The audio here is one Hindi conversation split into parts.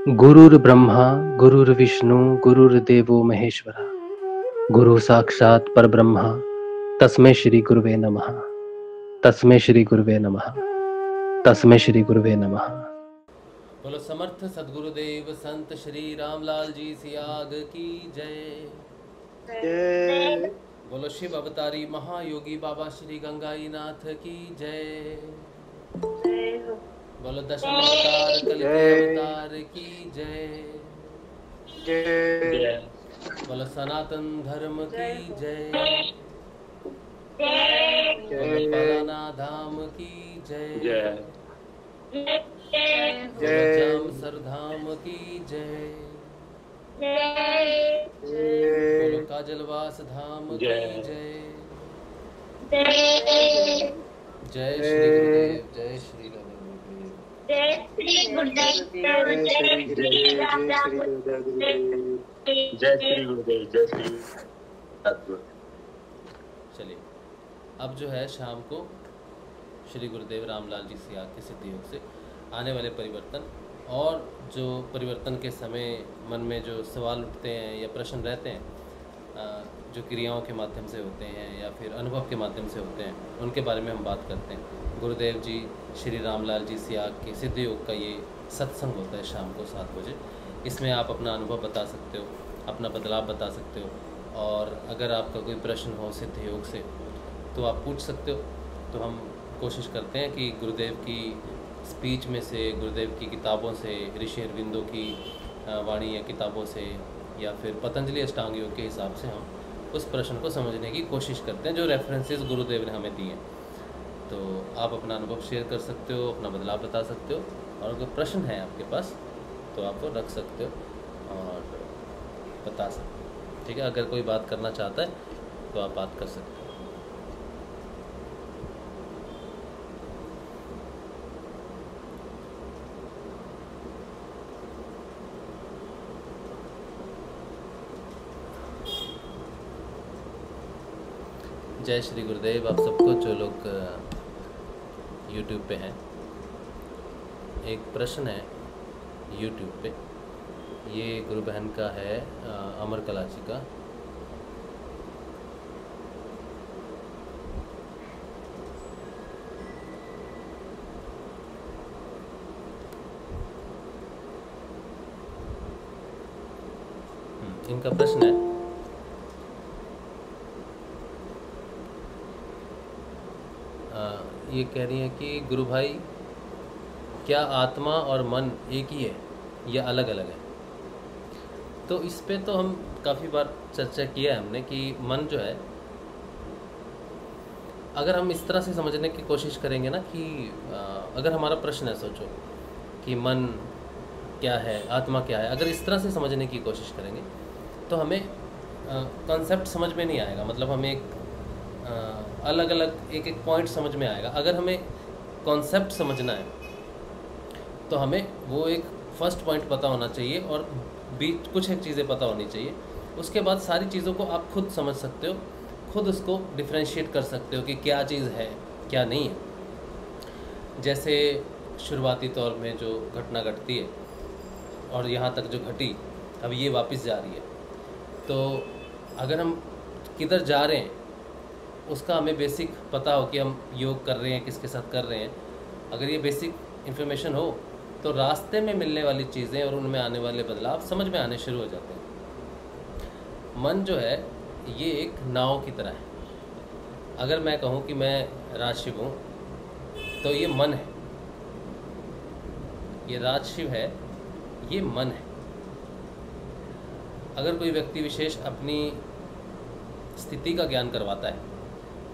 गुरुर्ब्रह्मा गुरुर्विष्णु गुरुर्देवो महेश्वरा गुरु साक्षात् परब्रह्म तस्मै श्री गुरुवे नमः। तस्मै श्री गुरुवे नमः। तस्मै श्री गुरुवे नमः। बोलो समर्थ सदगुरुदेव संत श्री रामलाल जी सियाग की जय। बोलो शिव अवतारी महायोगी बाबा श्री गंगाई नाथ की जय। बोलो दशम अवतार कल के अवतार की जय। बोलो सनातन धर्म की जय। बोलो पलाना धाम की जय। बोलो जाम सर धाम की जय। बोलो काजलवास धाम की जय। जय श्री गुरुदेव जय श्री गुरुदेव। जय श्री गुरुदेव जय श्री सतगुरु। चलिए अब जो है शाम को श्री गुरुदेव रामलाल जी सियाग के सिद्ध योग से आने वाले परिवर्तन और जो परिवर्तन के समय मन में जो सवाल उठते हैं या प्रश्न रहते हैं, जो क्रियाओं के माध्यम से होते हैं या फिर अनुभव के माध्यम से होते हैं, उनके बारे में हम बात करते हैं। गुरुदेव जी श्री रामलाल जी सियाग के सिद्ध योग का ये सत्संग होता है शाम को 7 बजे। इसमें आप अपना अनुभव बता सकते हो, अपना बदलाव बता सकते हो, और अगर आपका कोई प्रश्न हो सिद्ध योग से तो आप पूछ सकते हो। तो हम कोशिश करते हैं कि गुरुदेव की स्पीच में से, गुरुदेव की किताबों से, ऋषि अरविंदो की वाणी या किताबों से या फिर पतंजलि अष्टांग योग के हिसाब से हम उस प्रश्न को समझने की कोशिश करते हैं जो रेफरेंसेस गुरुदेव ने हमें दिए। तो आप अपना अनुभव शेयर कर सकते हो, अपना बदलाव बता सकते हो, और अगर प्रश्न है आपके पास तो आप वो रख सकते हो और बता सकते हो। ठीक है, अगर कोई बात करना चाहता है तो आप बात कर सकते हो। जय श्री गुरुदेव आप सबको, जो लोग यूट्यूब पे हैं। एक प्रश्न है यूट्यूब पे, ये गुरु बहन का है, अमर कला जी का। इनका प्रश्न है, ये कह रही हैं कि गुरु भाई क्या आत्मा और मन एक ही है या अलग अलग है? तो इस पे तो हम काफ़ी बार चर्चा किया है हमने कि मन जो है, अगर हम इस तरह से समझने की कोशिश करेंगे ना कि अगर हमारा प्रश्न है, सोचो कि मन क्या है, आत्मा क्या है, अगर इस तरह से समझने की कोशिश करेंगे तो हमें कॉन्सेप्ट समझ में नहीं आएगा। मतलब हमें एक अलग अलग एक एक पॉइंट समझ में आएगा। अगर हमें कॉन्सेप्ट समझना है तो हमें वो एक फर्स्ट पॉइंट पता होना चाहिए और बीच कुछ एक चीज़ें पता होनी चाहिए। उसके बाद सारी चीज़ों को आप खुद समझ सकते हो, खुद उसको डिफ्रेंशिएट कर सकते हो कि क्या चीज़ है क्या नहीं है। जैसे शुरुआती तौर में जो घटना घटती है और यहाँ तक जो घटी, अब ये वापस जा रही है, तो अगर हम किधर जा रहे हैं उसका हमें बेसिक पता हो कि हम योग कर रहे हैं, किसके साथ कर रहे हैं, अगर ये बेसिक इन्फॉर्मेशन हो तो रास्ते में मिलने वाली चीज़ें और उनमें आने वाले बदलाव समझ में आने शुरू हो जाते हैं। मन जो है ये एक नाव की तरह है। अगर मैं कहूँ कि मैं राजशिव हूँ तो ये मन है, ये राजशिव है, ये मन है। अगर कोई व्यक्ति विशेष अपनी स्थिति का ज्ञान करवाता है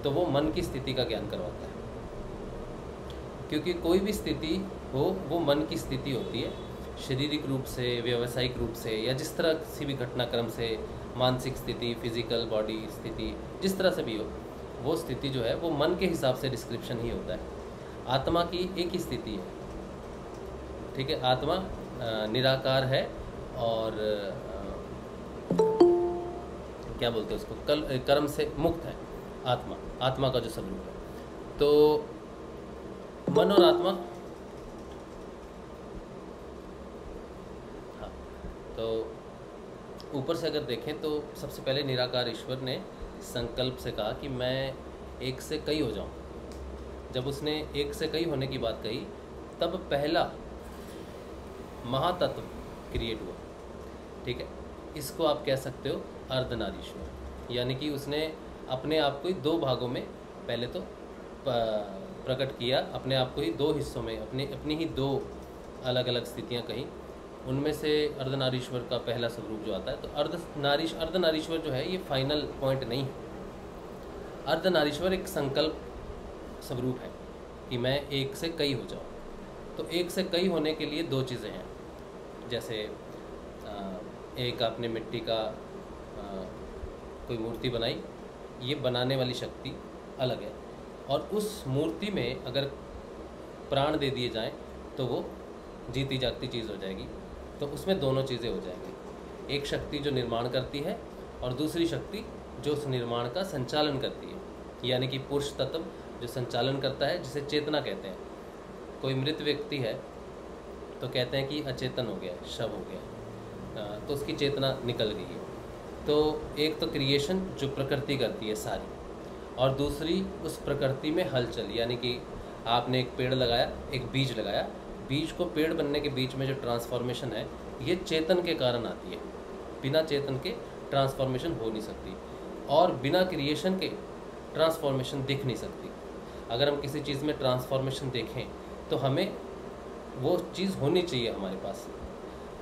तो वो मन की स्थिति का ज्ञान करवाता है, क्योंकि कोई भी स्थिति हो वो मन की स्थिति होती है। शारीरिक रूप से, व्यावसायिक रूप से, या जिस तरह किसी भी घटनाक्रम से, मानसिक स्थिति, फिजिकल बॉडी स्थिति, जिस तरह से भी हो, वो स्थिति जो है वो मन के हिसाब से डिस्क्रिप्शन ही होता है। आत्मा की एक ही स्थिति है, ठीक है। आत्मा निराकार है और क्या बोलते हैं उसको, कर्म से मुक्त है। आत्मा का जो स्वरूप है, तो मन और आत्मा तो ऊपर से अगर देखें तो सबसे पहले निराकार ईश्वर ने संकल्प से कहा कि मैं एक से कई हो जाऊं। जब उसने एक से कई होने की बात कही तब पहला महातत्व क्रिएट हुआ। ठीक है, इसको आप कह सकते हो अर्धनारीश्वर, यानी कि उसने अपने आप को ही दो भागों में पहले तो प्रकट किया, अपने आप को ही दो हिस्सों में अपनी ही दो अलग अलग स्थितियां कहीं, उनमें से अर्धनारीश्वर का पहला स्वरूप जो आता है। तो अर्धनारीश्वर जो है ये फाइनल पॉइंट नहीं है। अर्धनारीश्वर एक संकल्प स्वरूप है कि मैं एक से कई हो जाऊँ। तो एक से कई होने के लिए दो चीज़ें हैं, जैसे एक आपने मिट्टी का कोई मूर्ति बनाई, ये बनाने वाली शक्ति अलग है, और उस मूर्ति में अगर प्राण दे दिए जाएं तो वो जीती जागती चीज़ हो जाएगी। तो उसमें दोनों चीज़ें हो जाएंगी, एक शक्ति जो निर्माण करती है और दूसरी शक्ति जो उस निर्माण का संचालन करती है, यानी कि पुरुष तत्व जो संचालन करता है, जिसे चेतना कहते हैं। कोई मृत व्यक्ति है तो कहते हैं कि अचेतन हो गया, शव हो गया, तो उसकी चेतना निकल गई है। तो एक तो क्रिएशन जो प्रकृति करती है सारी, और दूसरी उस प्रकृति में हलचल, यानी कि आपने एक पेड़ लगाया, एक बीज लगाया, बीज को पेड़ बनने के बीच में जो ट्रांसफॉर्मेशन है ये चेतन के कारण आती है। बिना चेतन के ट्रांसफॉर्मेशन हो नहीं सकती, और बिना क्रिएशन के ट्रांसफॉर्मेशन दिख नहीं सकती। अगर हम किसी चीज़ में ट्रांसफॉर्मेशन देखें तो हमें वो चीज़ होनी चाहिए हमारे पास।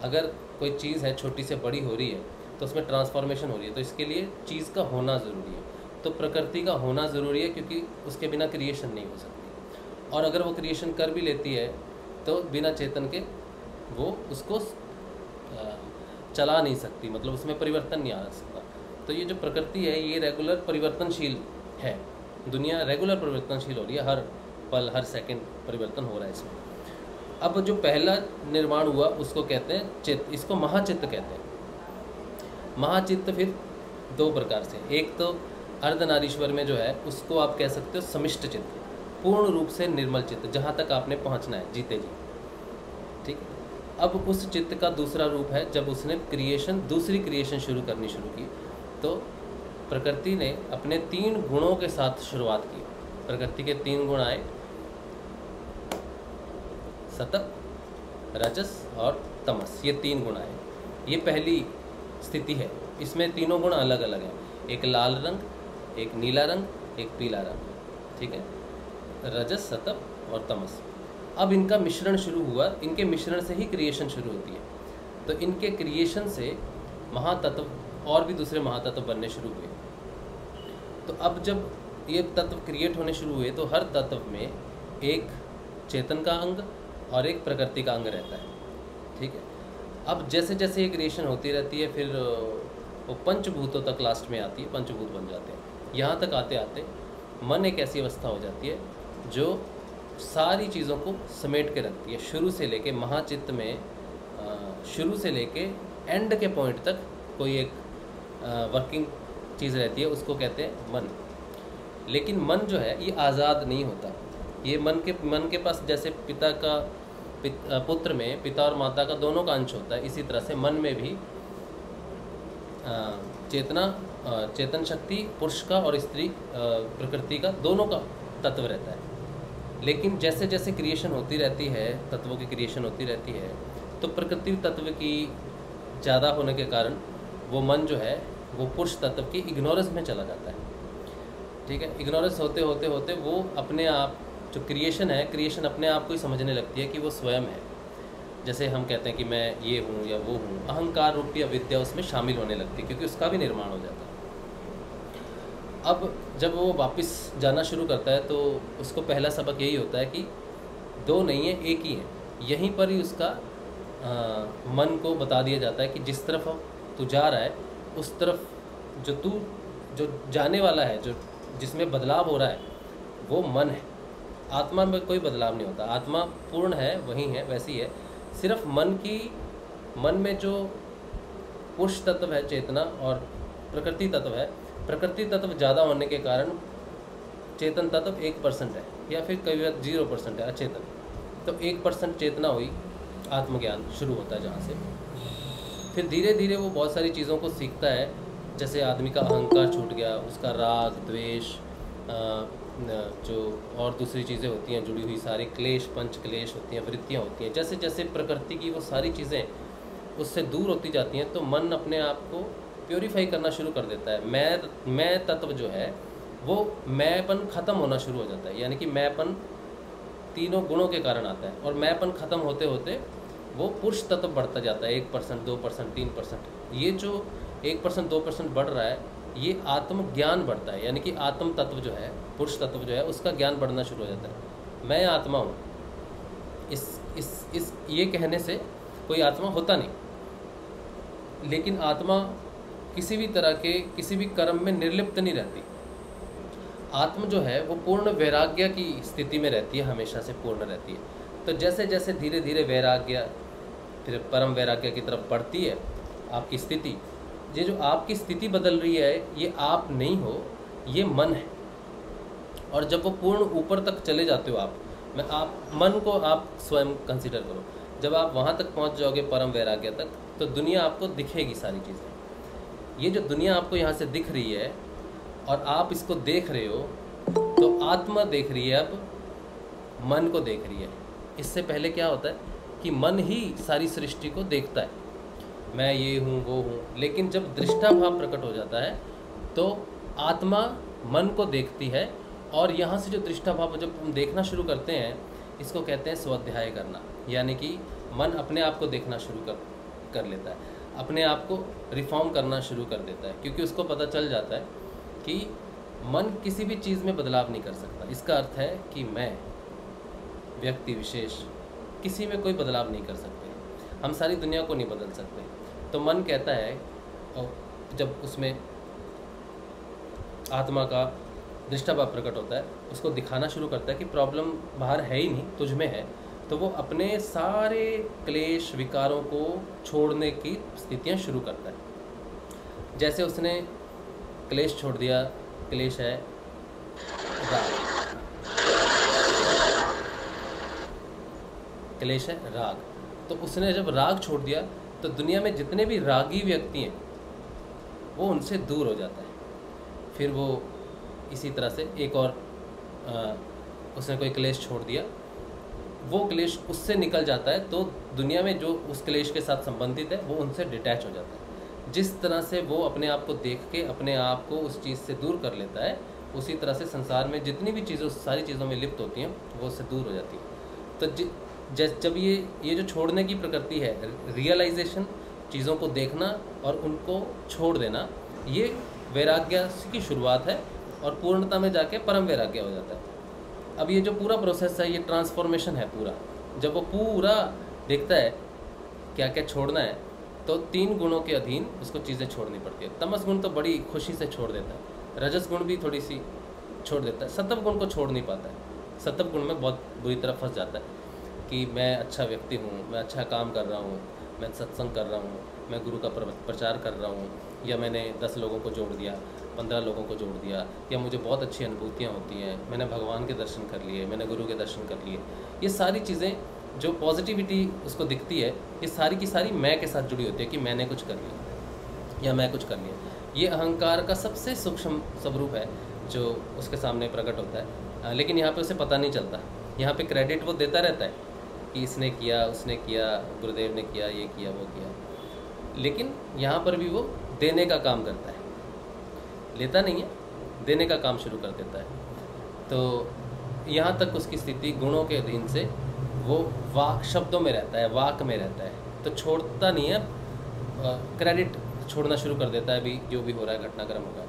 अगर कोई चीज़ है छोटी से बड़ी हो रही है तो उसमें ट्रांसफॉर्मेशन हो रही है, तो इसके लिए चीज़ का होना ज़रूरी है। तो प्रकृति का होना ज़रूरी है, क्योंकि उसके बिना क्रिएशन नहीं हो सकती। और अगर वो क्रिएशन कर भी लेती है तो बिना चेतन के वो उसको चला नहीं सकती, मतलब उसमें परिवर्तन नहीं आ सकता। तो ये जो प्रकृति है ये रेगुलर परिवर्तनशील है, दुनिया रेगुलर परिवर्तनशील हो रही है, हर पल हर सेकंड परिवर्तन हो रहा है इसमें। अब जो पहला निर्माण हुआ उसको कहते हैं चित्त, इसको महाचित्त कहते हैं। महाचित्त फिर दो प्रकार से, एक तो अर्धनारीश्वर में जो है उसको आप कह सकते हो समिष्ट चित्त, पूर्ण रूप से निर्मल चित्त, जहाँ तक आपने पहुँचना है जीते जी। ठीक है, अब उस चित्त का दूसरा रूप है जब उसने दूसरी क्रिएशन शुरू करनी शुरू की, तो प्रकृति ने अपने 3 गुणों के साथ शुरुआत की। प्रकृति के 3 गुण आए, सतत, रजस और तमस, ये 3 गुण आए। ये पहली स्थिति है, इसमें तीनों गुण अलग अलग हैं, एक लाल रंग, एक नीला रंग, एक पीला रंग। ठीक है, रजस, सतत और तमस। अब इनका मिश्रण शुरू हुआ, इनके मिश्रण से ही क्रिएशन शुरू होती है। तो इनके क्रिएशन से महातत्व और भी दूसरे महातत्व बनने शुरू हुए। तो अब जब ये तत्व क्रिएट होने शुरू हुए तो हर तत्व में एक चेतन का अंग और एक प्रकृति का अंग रहता है। ठीक है, अब जैसे जैसे ये क्रिएशन होती रहती है फिर वो पंचभूतों तक लास्ट में आती है, पंचभूत बन जाते हैं। यहाँ तक आते आते मन एक ऐसी अवस्था हो जाती है जो सारी चीज़ों को समेट के रखती है, शुरू से लेके महाचित्त में शुरू से लेके एंड के पॉइंट तक कोई एक वर्किंग चीज़ रहती है, उसको कहते हैं मन। लेकिन मन जो है ये आज़ाद नहीं होता। ये मन के पास जैसे पुत्र में पिता और माता का दोनों का अंश होता है, इसी तरह से मन में भी चेतन शक्ति पुरुष का और स्त्री प्रकृति का दोनों का तत्व रहता है। लेकिन जैसे जैसे क्रिएशन होती रहती है, तत्वों की क्रिएशन होती रहती है, तो प्रकृति तत्व की ज़्यादा होने के कारण वो मन जो है वो पुरुष तत्व की इग्नोरेंस में चला जाता है। ठीक है, इग्नोरेंस होते होते होते वो अपने आप जो क्रिएशन है, क्रिएशन अपने आप को ही समझने लगती है कि वो स्वयं है। जैसे हम कहते हैं कि मैं ये हूँ या वो हूँ, अहंकार रूपी अविद्या उसमें शामिल होने लगती है, क्योंकि उसका भी निर्माण हो जाता है। अब जब वो वापस जाना शुरू करता है तो उसको पहला सबक यही होता है कि दो नहीं है, एक ही है। यहीं पर ही उसका मन को बता दिया जाता है कि जिस तरफ तू जा रहा है उस तरफ जो जाने वाला है, जो जिसमें बदलाव हो रहा है वो मन है। आत्मा में कोई बदलाव नहीं होता, आत्मा पूर्ण है, वही है, वैसी है। सिर्फ मन में जो पुरुष तत्व है चेतना और प्रकृति तत्व है, प्रकृति तत्व ज़्यादा होने के कारण चेतन तत्व 1% है, या फिर कई बार 0% है अचेतन। तो 1% चेतना हुई, आत्मज्ञान शुरू होता है जहाँ से। फिर धीरे धीरे वो बहुत सारी चीज़ों को सीखता है, जैसे आदमी का अहंकार छूट गया, उसका राग द्वेष जो और दूसरी चीज़ें होती हैं जुड़ी हुई, सारी क्लेश पंच क्लेश होती हैं, वृत्तियाँ होती हैं, जैसे जैसे प्रकृति की वो सारी चीज़ें उससे दूर होती जाती हैं, तो मन अपने आप को प्योरीफाई करना शुरू कर देता है। मैं तत्व जो है वो मैंपन ख़त्म होना शुरू हो जाता है, यानी कि मैंपन तीनों गुणों के कारण आता है, और मैंपन ख़त्म होते होते वो पुरुष तत्व बढ़ता जाता है, 1%, 2%, 3%। ये जो 1%, 2% बढ़ रहा है, ये आत्मज्ञान बढ़ता है, यानी कि आत्म तत्व जो है, पुरुष तत्व जो है, उसका ज्ञान बढ़ना शुरू हो जाता है। मैं आत्मा हूँ, इस ये कहने से कोई आत्मा होता नहीं, लेकिन आत्मा किसी भी तरह के किसी भी कर्म में निर्लिप्त नहीं रहती। आत्म जो है वो पूर्ण वैराग्य की स्थिति में रहती है, हमेशा से पूर्ण रहती है। तो जैसे जैसे धीरे धीरे वैराग्य फिर परम वैराग्य की तरफ बढ़ती है आपकी स्थिति, ये जो आपकी स्थिति बदल रही है, ये आप नहीं हो, ये मन है। और जब वो पूर्ण ऊपर तक चले जाते हो आप मन को आप स्वयं कंसिडर करो, जब आप वहाँ तक पहुँच जाओगे परम वैराग्य तक, तो दुनिया आपको दिखेगी सारी चीज़ें। ये जो दुनिया आपको यहाँ से दिख रही है और आप इसको देख रहे हो, तो आत्मा देख रही है, अब मन को देख रही है। इससे पहले क्या होता है कि मन ही सारी सृष्टि को देखता है, मैं ये हूँ वो हूँ, लेकिन जब दृष्टा भाव प्रकट हो जाता है तो आत्मा मन को देखती है, और यहाँ से जो दृष्टा भाव जब हम देखना शुरू करते हैं, इसको कहते हैं स्वाध्याय करना, यानी कि मन अपने आप को देखना शुरू कर लेता है, अपने आप को रिफॉर्म करना शुरू कर देता है, क्योंकि उसको पता चल जाता है कि मन किसी भी चीज़ में बदलाव नहीं कर सकता। इसका अर्थ है कि मैं व्यक्ति विशेष किसी में कोई बदलाव नहीं कर सकते, हम सारी दुनिया को नहीं बदल सकते। तो मन कहता है, और जब उसमें आत्मा का दृष्टाभाव प्रकट होता है, उसको दिखाना शुरू करता है कि प्रॉब्लम बाहर है ही नहीं, तुझ में है, तो वो अपने सारे क्लेश विकारों को छोड़ने की स्थितियाँ शुरू करता है। जैसे उसने क्लेश छोड़ दिया, क्लेश है राग, क्लेश है राग, तो उसने जब राग छोड़ दिया तो दुनिया में जितने भी रागी व्यक्ति हैं वो उनसे दूर हो जाता है। फिर वो इसी तरह से एक और उसने कोई क्लेश छोड़ दिया, वो क्लेश उससे निकल जाता है, तो दुनिया में जो उस क्लेश के साथ संबंधित है वो उनसे डिटैच हो जाता है। जिस तरह से वो अपने आप को देख के अपने आप को उस चीज़ से दूर कर लेता है, उसी तरह से संसार में जितनी भी चीज़ें सारी चीज़ों में लिप्त होती हैं वो उससे दूर हो जाती है। तो जब ये जो छोड़ने की प्रकृति है, रियलाइजेशन, चीज़ों को देखना और उनको छोड़ देना, ये वैराग्य की शुरुआत है, और पूर्णता में जाके परम वैराग्य हो जाता है। अब ये जो पूरा प्रोसेस है, ये ट्रांसफॉर्मेशन है पूरा। जब वो पूरा देखता है क्या क्या छोड़ना है, तो 3 गुणों के अधीन उसको चीज़ें छोड़नी पड़ती है। तमस गुण तो बड़ी खुशी से छोड़ देता है, रजस गुण भी थोड़ी सी छोड़ देता है, सत्व गुण को छोड़ नहीं पाता है। सत्व गुण में बहुत बुरी तरह फंस जाता है कि मैं अच्छा व्यक्ति हूँ, मैं अच्छा काम कर रहा हूँ, मैं सत्संग कर रहा हूँ, मैं गुरु का प्रचार कर रहा हूँ, या मैंने 10 लोगों को जोड़ दिया, 15 लोगों को जोड़ दिया, या मुझे बहुत अच्छी अनुभूतियाँ होती हैं, मैंने भगवान के दर्शन कर लिए, मैंने गुरु के दर्शन कर लिए। ये सारी चीज़ें जो पॉजिटिविटी उसको दिखती है, ये सारी की सारी मैं के साथ जुड़ी होती है कि मैंने कुछ कर लिया या मैं कुछ कर लिया। ये अहंकार का सबसे सूक्ष्म स्वरूप है जो उसके सामने प्रकट होता है, लेकिन यहाँ पे उसे पता नहीं चलता। यहाँ पे क्रेडिट वो देता रहता है कि इसने किया, उसने किया, गुरुदेव ने किया, ये किया, वो किया, लेकिन यहाँ पर भी वो देने का काम करता है, लेता नहीं है, देने का काम शुरू कर देता है। तो यहाँ तक उसकी स्थिति गुणों के अधीन से वो वाक शब्दों में रहता है, वाक में रहता है, तो छोड़ता नहीं है, क्रेडिट छोड़ना शुरू कर देता है। अभी जो भी हो रहा है घटनाक्रम होगा,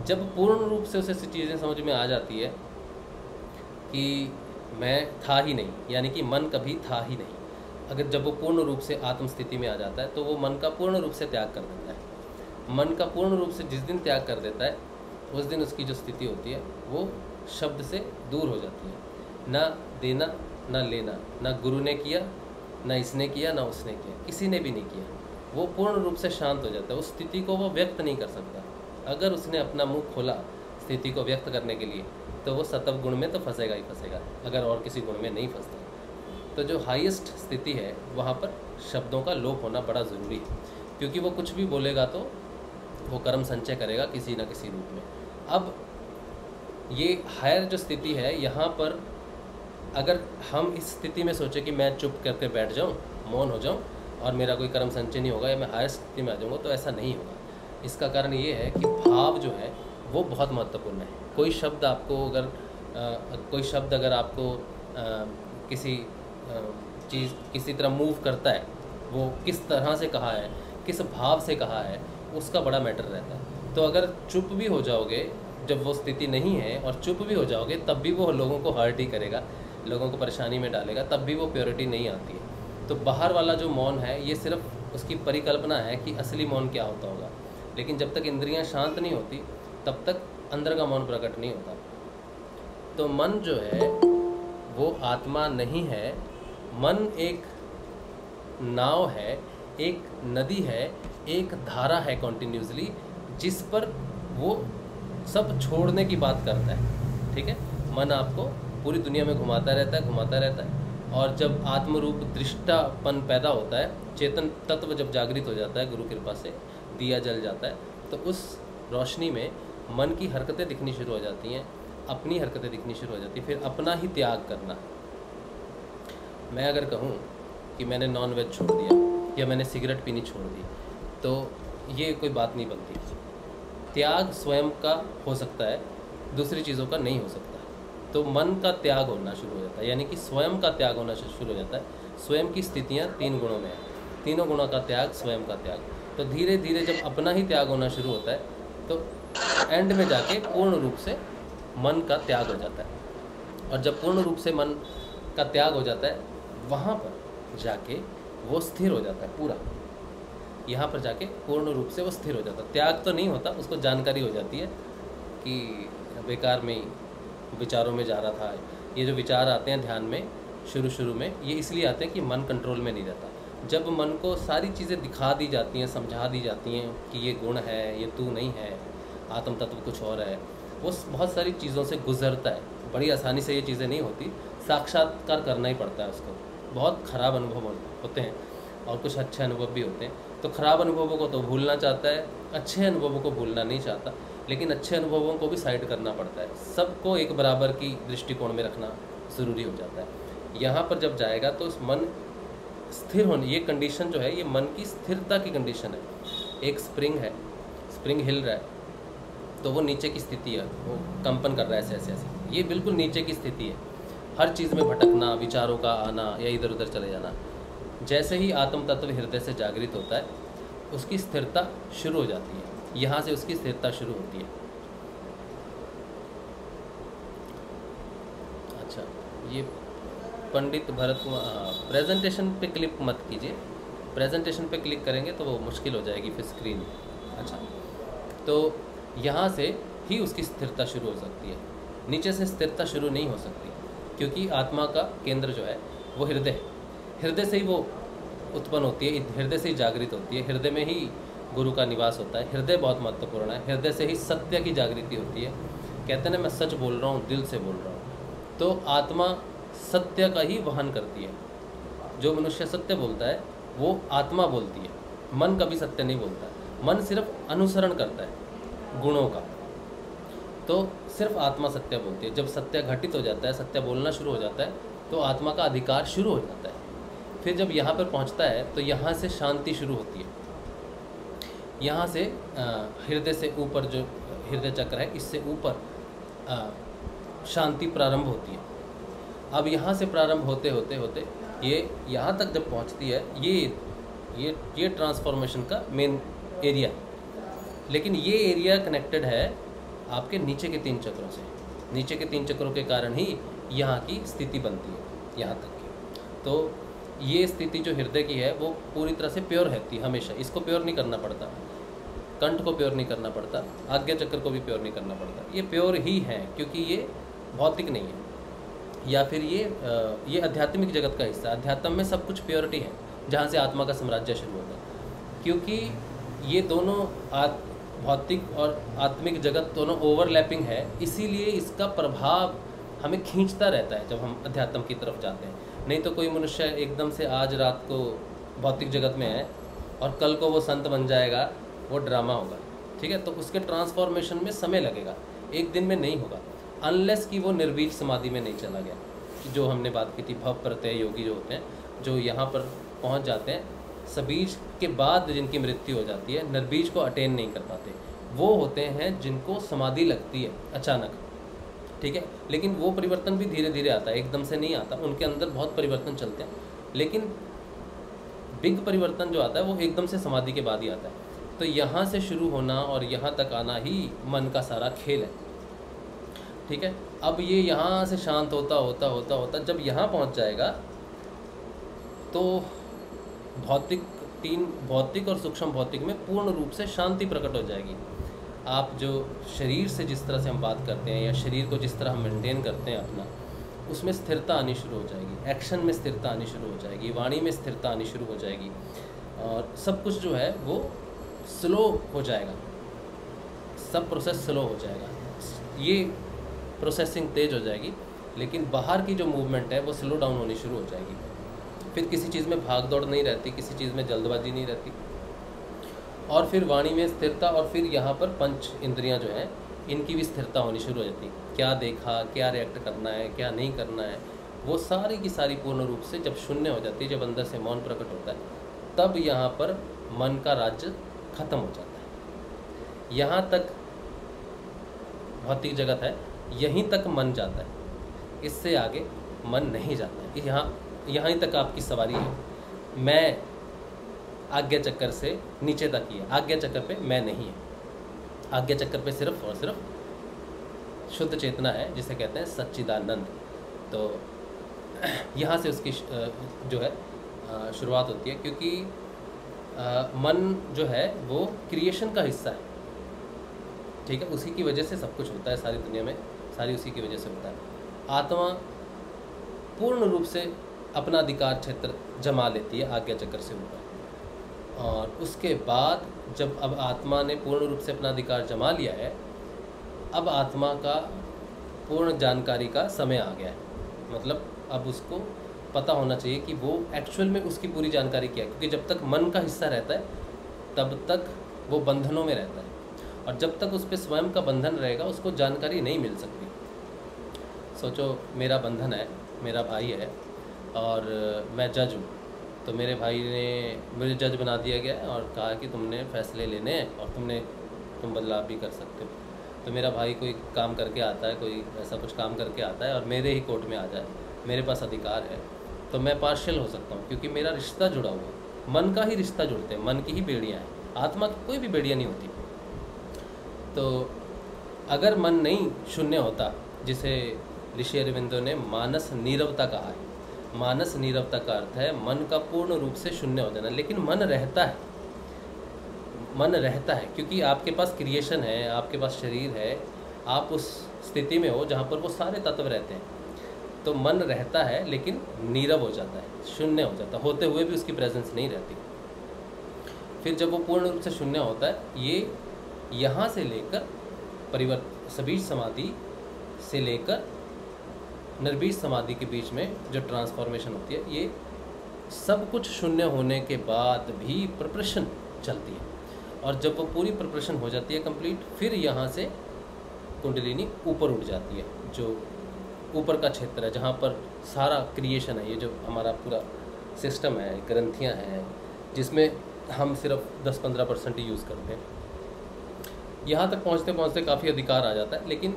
जब पूर्ण रूप से उसे चीज़ें समझ में आ जाती है कि मैं था ही नहीं, यानी कि मन कभी था ही नहीं, अगर जब वो पूर्ण रूप से आत्मस्थिति में आ जाता है तो वो मन का पूर्ण रूप से त्याग कर देता है। मन का पूर्ण रूप से जिस दिन त्याग कर देता है, उस दिन उसकी जो स्थिति होती है वो शब्द से दूर हो जाती है। ना देना, ना लेना, ना गुरु ने किया, ना इसने किया, ना उसने किया, किसी ने भी नहीं किया। वो पूर्ण रूप से शांत हो जाता है। उस स्थिति को वो व्यक्त नहीं कर सकता। अगर उसने अपना मुंह खोला स्थिति को व्यक्त करने के लिए, तो वो सत्व गुण में तो फंसेगा ही फंसेगा, अगर और किसी गुण में नहीं फंसता। तो जो हाईएस्ट स्थिति है वहाँ पर शब्दों का लोप होना बड़ा ज़रूरी है, क्योंकि वो कुछ भी बोलेगा तो वो कर्म संचय करेगा किसी न किसी रूप में। अब ये हायर जो स्थिति है, यहाँ पर अगर हम इस स्थिति में सोचें कि मैं चुप करके बैठ जाऊँ, मौन हो जाऊँ और मेरा कोई कर्म संचय नहीं होगा या मैं हायर स्थिति में आ जाऊँगा, तो ऐसा नहीं होगा। इसका कारण ये है कि भाव जो है वो बहुत महत्वपूर्ण है। कोई शब्द अगर आपको किसी चीज़ किसी तरह मूव करता है, वो किस तरह से कहा है, किस भाव से कहा है, उसका बड़ा मैटर रहता है। तो अगर चुप भी हो जाओगे, जब वो स्थिति नहीं है और चुप भी हो जाओगे, तब भी वो लोगों को हर्ट ही करेगा, लोगों को परेशानी में डालेगा, तब भी वो प्योरिटी नहीं आती है। तो बाहर वाला जो मौन है ये सिर्फ उसकी परिकल्पना है कि असली मौन क्या होता होगा, लेकिन जब तक इंद्रियां शांत नहीं होती तब तक अंदर का मौन प्रकट नहीं होता। तो मन जो है वो आत्मा नहीं है, मन एक नाव है, एक नदी है, एक धारा है कॉन्टिन्यूसली, जिस पर वो सब छोड़ने की बात करता है। ठीक है, मन आपको पूरी दुनिया में घुमाता रहता है और जब आत्मरूप दृष्टापन पैदा होता है, चेतन तत्व जब जागृत हो जाता है, गुरु कृपा से दिया जल जाता है, तो उस रोशनी में मन की हरकतें दिखनी शुरू हो जाती हैं, अपनी हरकतें दिखनी शुरू हो जाती हैं। फिर अपना ही त्याग करना। मैं अगर कहूँ कि मैंने नॉन वेज छोड़ दिया या मैंने सिगरेट पीनी छोड़ दी, तो ये कोई बात नहीं बनती। त्याग स्वयं का हो सकता है, दूसरी चीज़ों का नहीं हो सकता। तो मन का त्याग होना शुरू हो जाता है, यानी कि स्वयं का त्याग होना शुरू हो जाता है। स्वयं की स्थितियाँ 3 गुणों में है, तीनों गुणों का त्याग, स्वयं का त्याग। तो धीरे धीरे जब अपना ही त्याग होना शुरू होता है, तो एंड में जाके पूर्ण रूप से मन का त्याग हो जाता है। और जब पूर्ण रूप से मन का त्याग हो जाता है, वहाँ पर जाके वो स्थिर हो जाता है पूरा। यहाँ पर जाके पूर्ण रूप से वो स्थिर हो जाता है। त्याग तो नहीं होता, उसको जानकारी हो जाती है कि बेकार में विचारों में जा रहा था। ये जो विचार आते हैं ध्यान में शुरू में, ये इसलिए आते हैं कि मन कंट्रोल में नहीं रहता। जब मन को सारी चीज़ें दिखा दी जाती हैं, समझा दी जाती हैं कि ये गुण है, ये तू नहीं है, आत्म तत्व कुछ और है, वो बहुत सारी चीज़ों से गुजरता है। बड़ी आसानी से ये चीज़ें नहीं होती, साक्षात्कार करना ही पड़ता है उसको। बहुत ख़राब अनुभव होते हैं और कुछ अच्छे अनुभव भी होते हैं। तो ख़राब अनुभवों को तो भूलना चाहता है, अच्छे अनुभवों को भूलना नहीं चाहता, लेकिन अच्छे अनुभवों को भी साइड करना पड़ता है। सबको एक बराबर की दृष्टिकोण में रखना ज़रूरी हो जाता है। यहाँ पर जब जाएगा तो उस मन स्थिर होने, ये कंडीशन जो है ये मन की स्थिरता की कंडीशन है। एक स्प्रिंग है, स्प्रिंग हिल रहा है तो वो नीचे की स्थिति है, वो कंपन कर रहा है ऐसे ऐसे, ये बिल्कुल नीचे की स्थिति है। हर चीज़ में भटकना, विचारों का आना या इधर उधर चले जाना। जैसे ही आत्म तत्व हृदय से जागृत होता है, उसकी स्थिरता शुरू हो जाती है। यहाँ से उसकी स्थिरता शुरू होती है। अच्छा, ये पंडित भरत कुमार, प्रेजेंटेशन पे क्लिक मत कीजिए, प्रेजेंटेशन पे क्लिक करेंगे तो वो मुश्किल हो जाएगी फिर स्क्रीन। अच्छा, तो यहाँ से ही उसकी स्थिरता शुरू हो सकती है, नीचे से स्थिरता शुरू नहीं हो सकती, क्योंकि आत्मा का केंद्र जो है वो हृदय है। हृदय से ही वो उत्पन्न होती है, हृदय से ही जागृत होती है, हृदय में ही गुरु का निवास होता है। हृदय बहुत महत्वपूर्ण है, हृदय से ही सत्य की जागृति होती है। कहते हैं ना, मैं सच बोल रहा हूँ, दिल से बोल रहा हूँ। तो आत्मा सत्य का ही वहन करती है। जो मनुष्य सत्य बोलता है वो आत्मा बोलती है, मन कभी सत्य नहीं बोलता। मन सिर्फ अनुसरण करता है गुणों का, तो सिर्फ आत्मा सत्य बोलती है। जब सत्य घटित हो जाता है, सत्य बोलना शुरू हो जाता है, तो आत्मा का अधिकार शुरू हो जाता है। फिर जब यहाँ पर पहुँचता है तो यहाँ से शांति शुरू होती है। यहाँ से हृदय से ऊपर जो हृदय चक्र है, इससे ऊपर शांति प्रारंभ होती है। अब यहाँ से प्रारंभ होते होते होते ये यहाँ तक जब पहुँचती है, ये ट्रांसफॉर्मेशन का मेन एरिया है। लेकिन ये एरिया कनेक्टेड है आपके नीचे के 3 चक्रों से। नीचे के 3 चक्रों के कारण ही यहाँ की स्थिति बनती है यहाँ तक की। तो ये स्थिति जो हृदय की है वो पूरी तरह से प्योर रहती है हमेशा। इसको प्योर नहीं करना पड़ता, कंठ को प्योर नहीं करना पड़ता, आज्ञा चक्र को भी प्योर नहीं करना पड़ता। ये प्योर ही है, क्योंकि ये भौतिक नहीं है, या फिर ये आध्यात्मिक जगत का हिस्सा। अध्यात्म में सब कुछ प्योरिटी है, जहाँ से आत्मा का साम्राज्य शुरू होता है। क्योंकि ये दोनों भौतिक और आत्मिक जगत दोनों ओवरलैपिंग है, इसीलिए इसका प्रभाव हमें खींचता रहता है जब हम अध्यात्म की तरफ जाते हैं। नहीं तो कोई मनुष्य एकदम से आज रात को भौतिक जगत में है और कल को वो संत बन जाएगा, वो ड्रामा होगा, ठीक है। तो उसके ट्रांसफॉर्मेशन में समय लगेगा, एक दिन में नहीं होगा, अनलेस कि वो निर्बीज समाधि में नहीं चला गया, जो हमने बात की थी। भव प्रत्यय योगी जो होते हैं, जो यहाँ पर पहुँच जाते हैं, सबीज के बाद जिनकी मृत्यु हो जाती है, निर्बीज को अटेन नहीं कर पाते, वो होते हैं जिनको समाधि लगती है अचानक, ठीक है। लेकिन वो परिवर्तन भी धीरे धीरे आता है, एकदम से नहीं आता, उनके अंदर बहुत परिवर्तन चलते हैं। लेकिन बिग परिवर्तन जो आता है वो एकदम से समाधि के बाद ही आता है। तो यहाँ से शुरू होना और यहाँ तक आना ही मन का सारा खेल है, ठीक है। अब ये यहाँ से शांत होता होता होता होता जब यहाँ पहुँच जाएगा तो भौतिक और सूक्ष्म भौतिक में पूर्ण रूप से शांति प्रकट हो जाएगी। आप जो शरीर से जिस तरह से हम बात करते हैं या शरीर को जिस तरह हम मेंटेन करते हैं अपना, उसमें स्थिरता आनी शुरू हो जाएगी, एक्शन में स्थिरता आनी शुरू हो जाएगी, वाणी में स्थिरता आनी शुरू हो जाएगी, और सब कुछ जो है वो स्लो हो जाएगा, सब प्रोसेस स्लो हो जाएगा, ये प्रोसेसिंग तेज हो जाएगी। लेकिन बाहर की जो मूवमेंट है वो स्लो डाउन होनी शुरू हो जाएगी। फिर किसी चीज़ में भाग दौड़ नहीं रहती, किसी चीज़ में जल्दबाजी नहीं रहती, और फिर वाणी में स्थिरता, और फिर यहाँ पर पंच इंद्रियाँ जो हैं इनकी भी स्थिरता होनी शुरू हो जाती है। क्या देखा, क्या रिएक्ट करना है, क्या नहीं करना है, वो सारी की सारी पूर्ण रूप से जब शून्य हो जाती है, जब अंदर से मौन प्रकट होता है, तब यहाँ पर मन का राज्य खत्म हो जाता है। यहाँ तक भौतिक जगत है, यहीं तक मन जाता है, इससे आगे मन नहीं जाता है। यहाँ तक आपकी सवारी है। मैं आज्ञा चक्कर से नीचे तक ही है, आज्ञा चक्कर पे मैं नहीं है। आज्ञा चक्कर पे सिर्फ और सिर्फ शुद्ध चेतना है, जिसे कहते हैं सच्चिदानंद। तो यहाँ से उसकी जो है शुरुआत होती है, क्योंकि मन जो है वो क्रिएशन का हिस्सा है, ठीक है। उसी की वजह से सब कुछ होता है सारी दुनिया में, सारी उसी की वजह से होता है। आत्मा पूर्ण रूप से अपना अधिकार क्षेत्र जमा लेती है आज्ञा चक्र से ऊपर, और उसके बाद जब अब आत्मा ने पूर्ण रूप से अपना अधिकार जमा लिया है, अब आत्मा का पूर्ण जानकारी का समय आ गया है। मतलब अब उसको पता होना चाहिए कि वो एक्चुअल में उसकी पूरी जानकारी क्या है, क्योंकि जब तक मन का हिस्सा रहता है तब तक वो बंधनों में रहता है, और जब तक उस पर स्वयं का बंधन रहेगा उसको जानकारी नहीं मिल सकती। सोचो, मेरा बंधन है, मेरा भाई है और मैं जज हूँ, तो मेरे भाई ने मुझे जज बना दिया गया और कहा कि तुमने फैसले लेने हैं और तुम बदलाव भी कर सकते हो। तो मेरा भाई कोई काम करके आता है, कोई ऐसा कुछ काम करके आता है और मेरे ही कोर्ट में आ जाए, मेरे पास अधिकार है, तो मैं पार्शियल हो सकता हूँ, क्योंकि मेरा रिश्ता जुड़ा हुआ है। मन का ही रिश्ता जुड़ते हैं, मन की ही बेड़ियाँ हैं, आत्मा की कोई भी बेड़ियाँ नहीं होती। तो अगर मन नहीं शून्य होता, जिसे ऋषि अरविंदो ने मानस नीरवता कहा है, मानस नीरवता का अर्थ है मन का पूर्ण रूप से शून्य हो जाना। लेकिन मन रहता है, मन रहता है, क्योंकि आपके पास क्रिएशन है, आपके पास शरीर है, आप उस स्थिति में हो जहाँ पर वो सारे तत्व रहते हैं। तो मन रहता है लेकिन नीरव हो जाता है, शून्य हो जाता है, होते हुए भी उसकी प्रेजेंस नहीं रहती। फिर जब वो पूर्ण रूप से शून्य होता है, ये यहाँ से लेकर सबीज समाधि से लेकर निर्बीज समाधि के बीच में जो ट्रांसफॉर्मेशन होती है, ये सब कुछ शून्य होने के बाद भी प्रिपरेशन चलती है, और जब वो पूरी प्रिपरेशन हो जाती है कंप्लीट, फिर यहाँ से कुंडलिनी ऊपर उठ जाती है, जो ऊपर का क्षेत्र है जहाँ पर सारा क्रिएशन है। ये जो हमारा पूरा सिस्टम है, ग्रंथियाँ हैं, जिसमें हम सिर्फ 10-15% ही यूज़ करते हैं। यहाँ तक पहुँचते पहुँचते काफ़ी अधिकार आ जाता है। लेकिन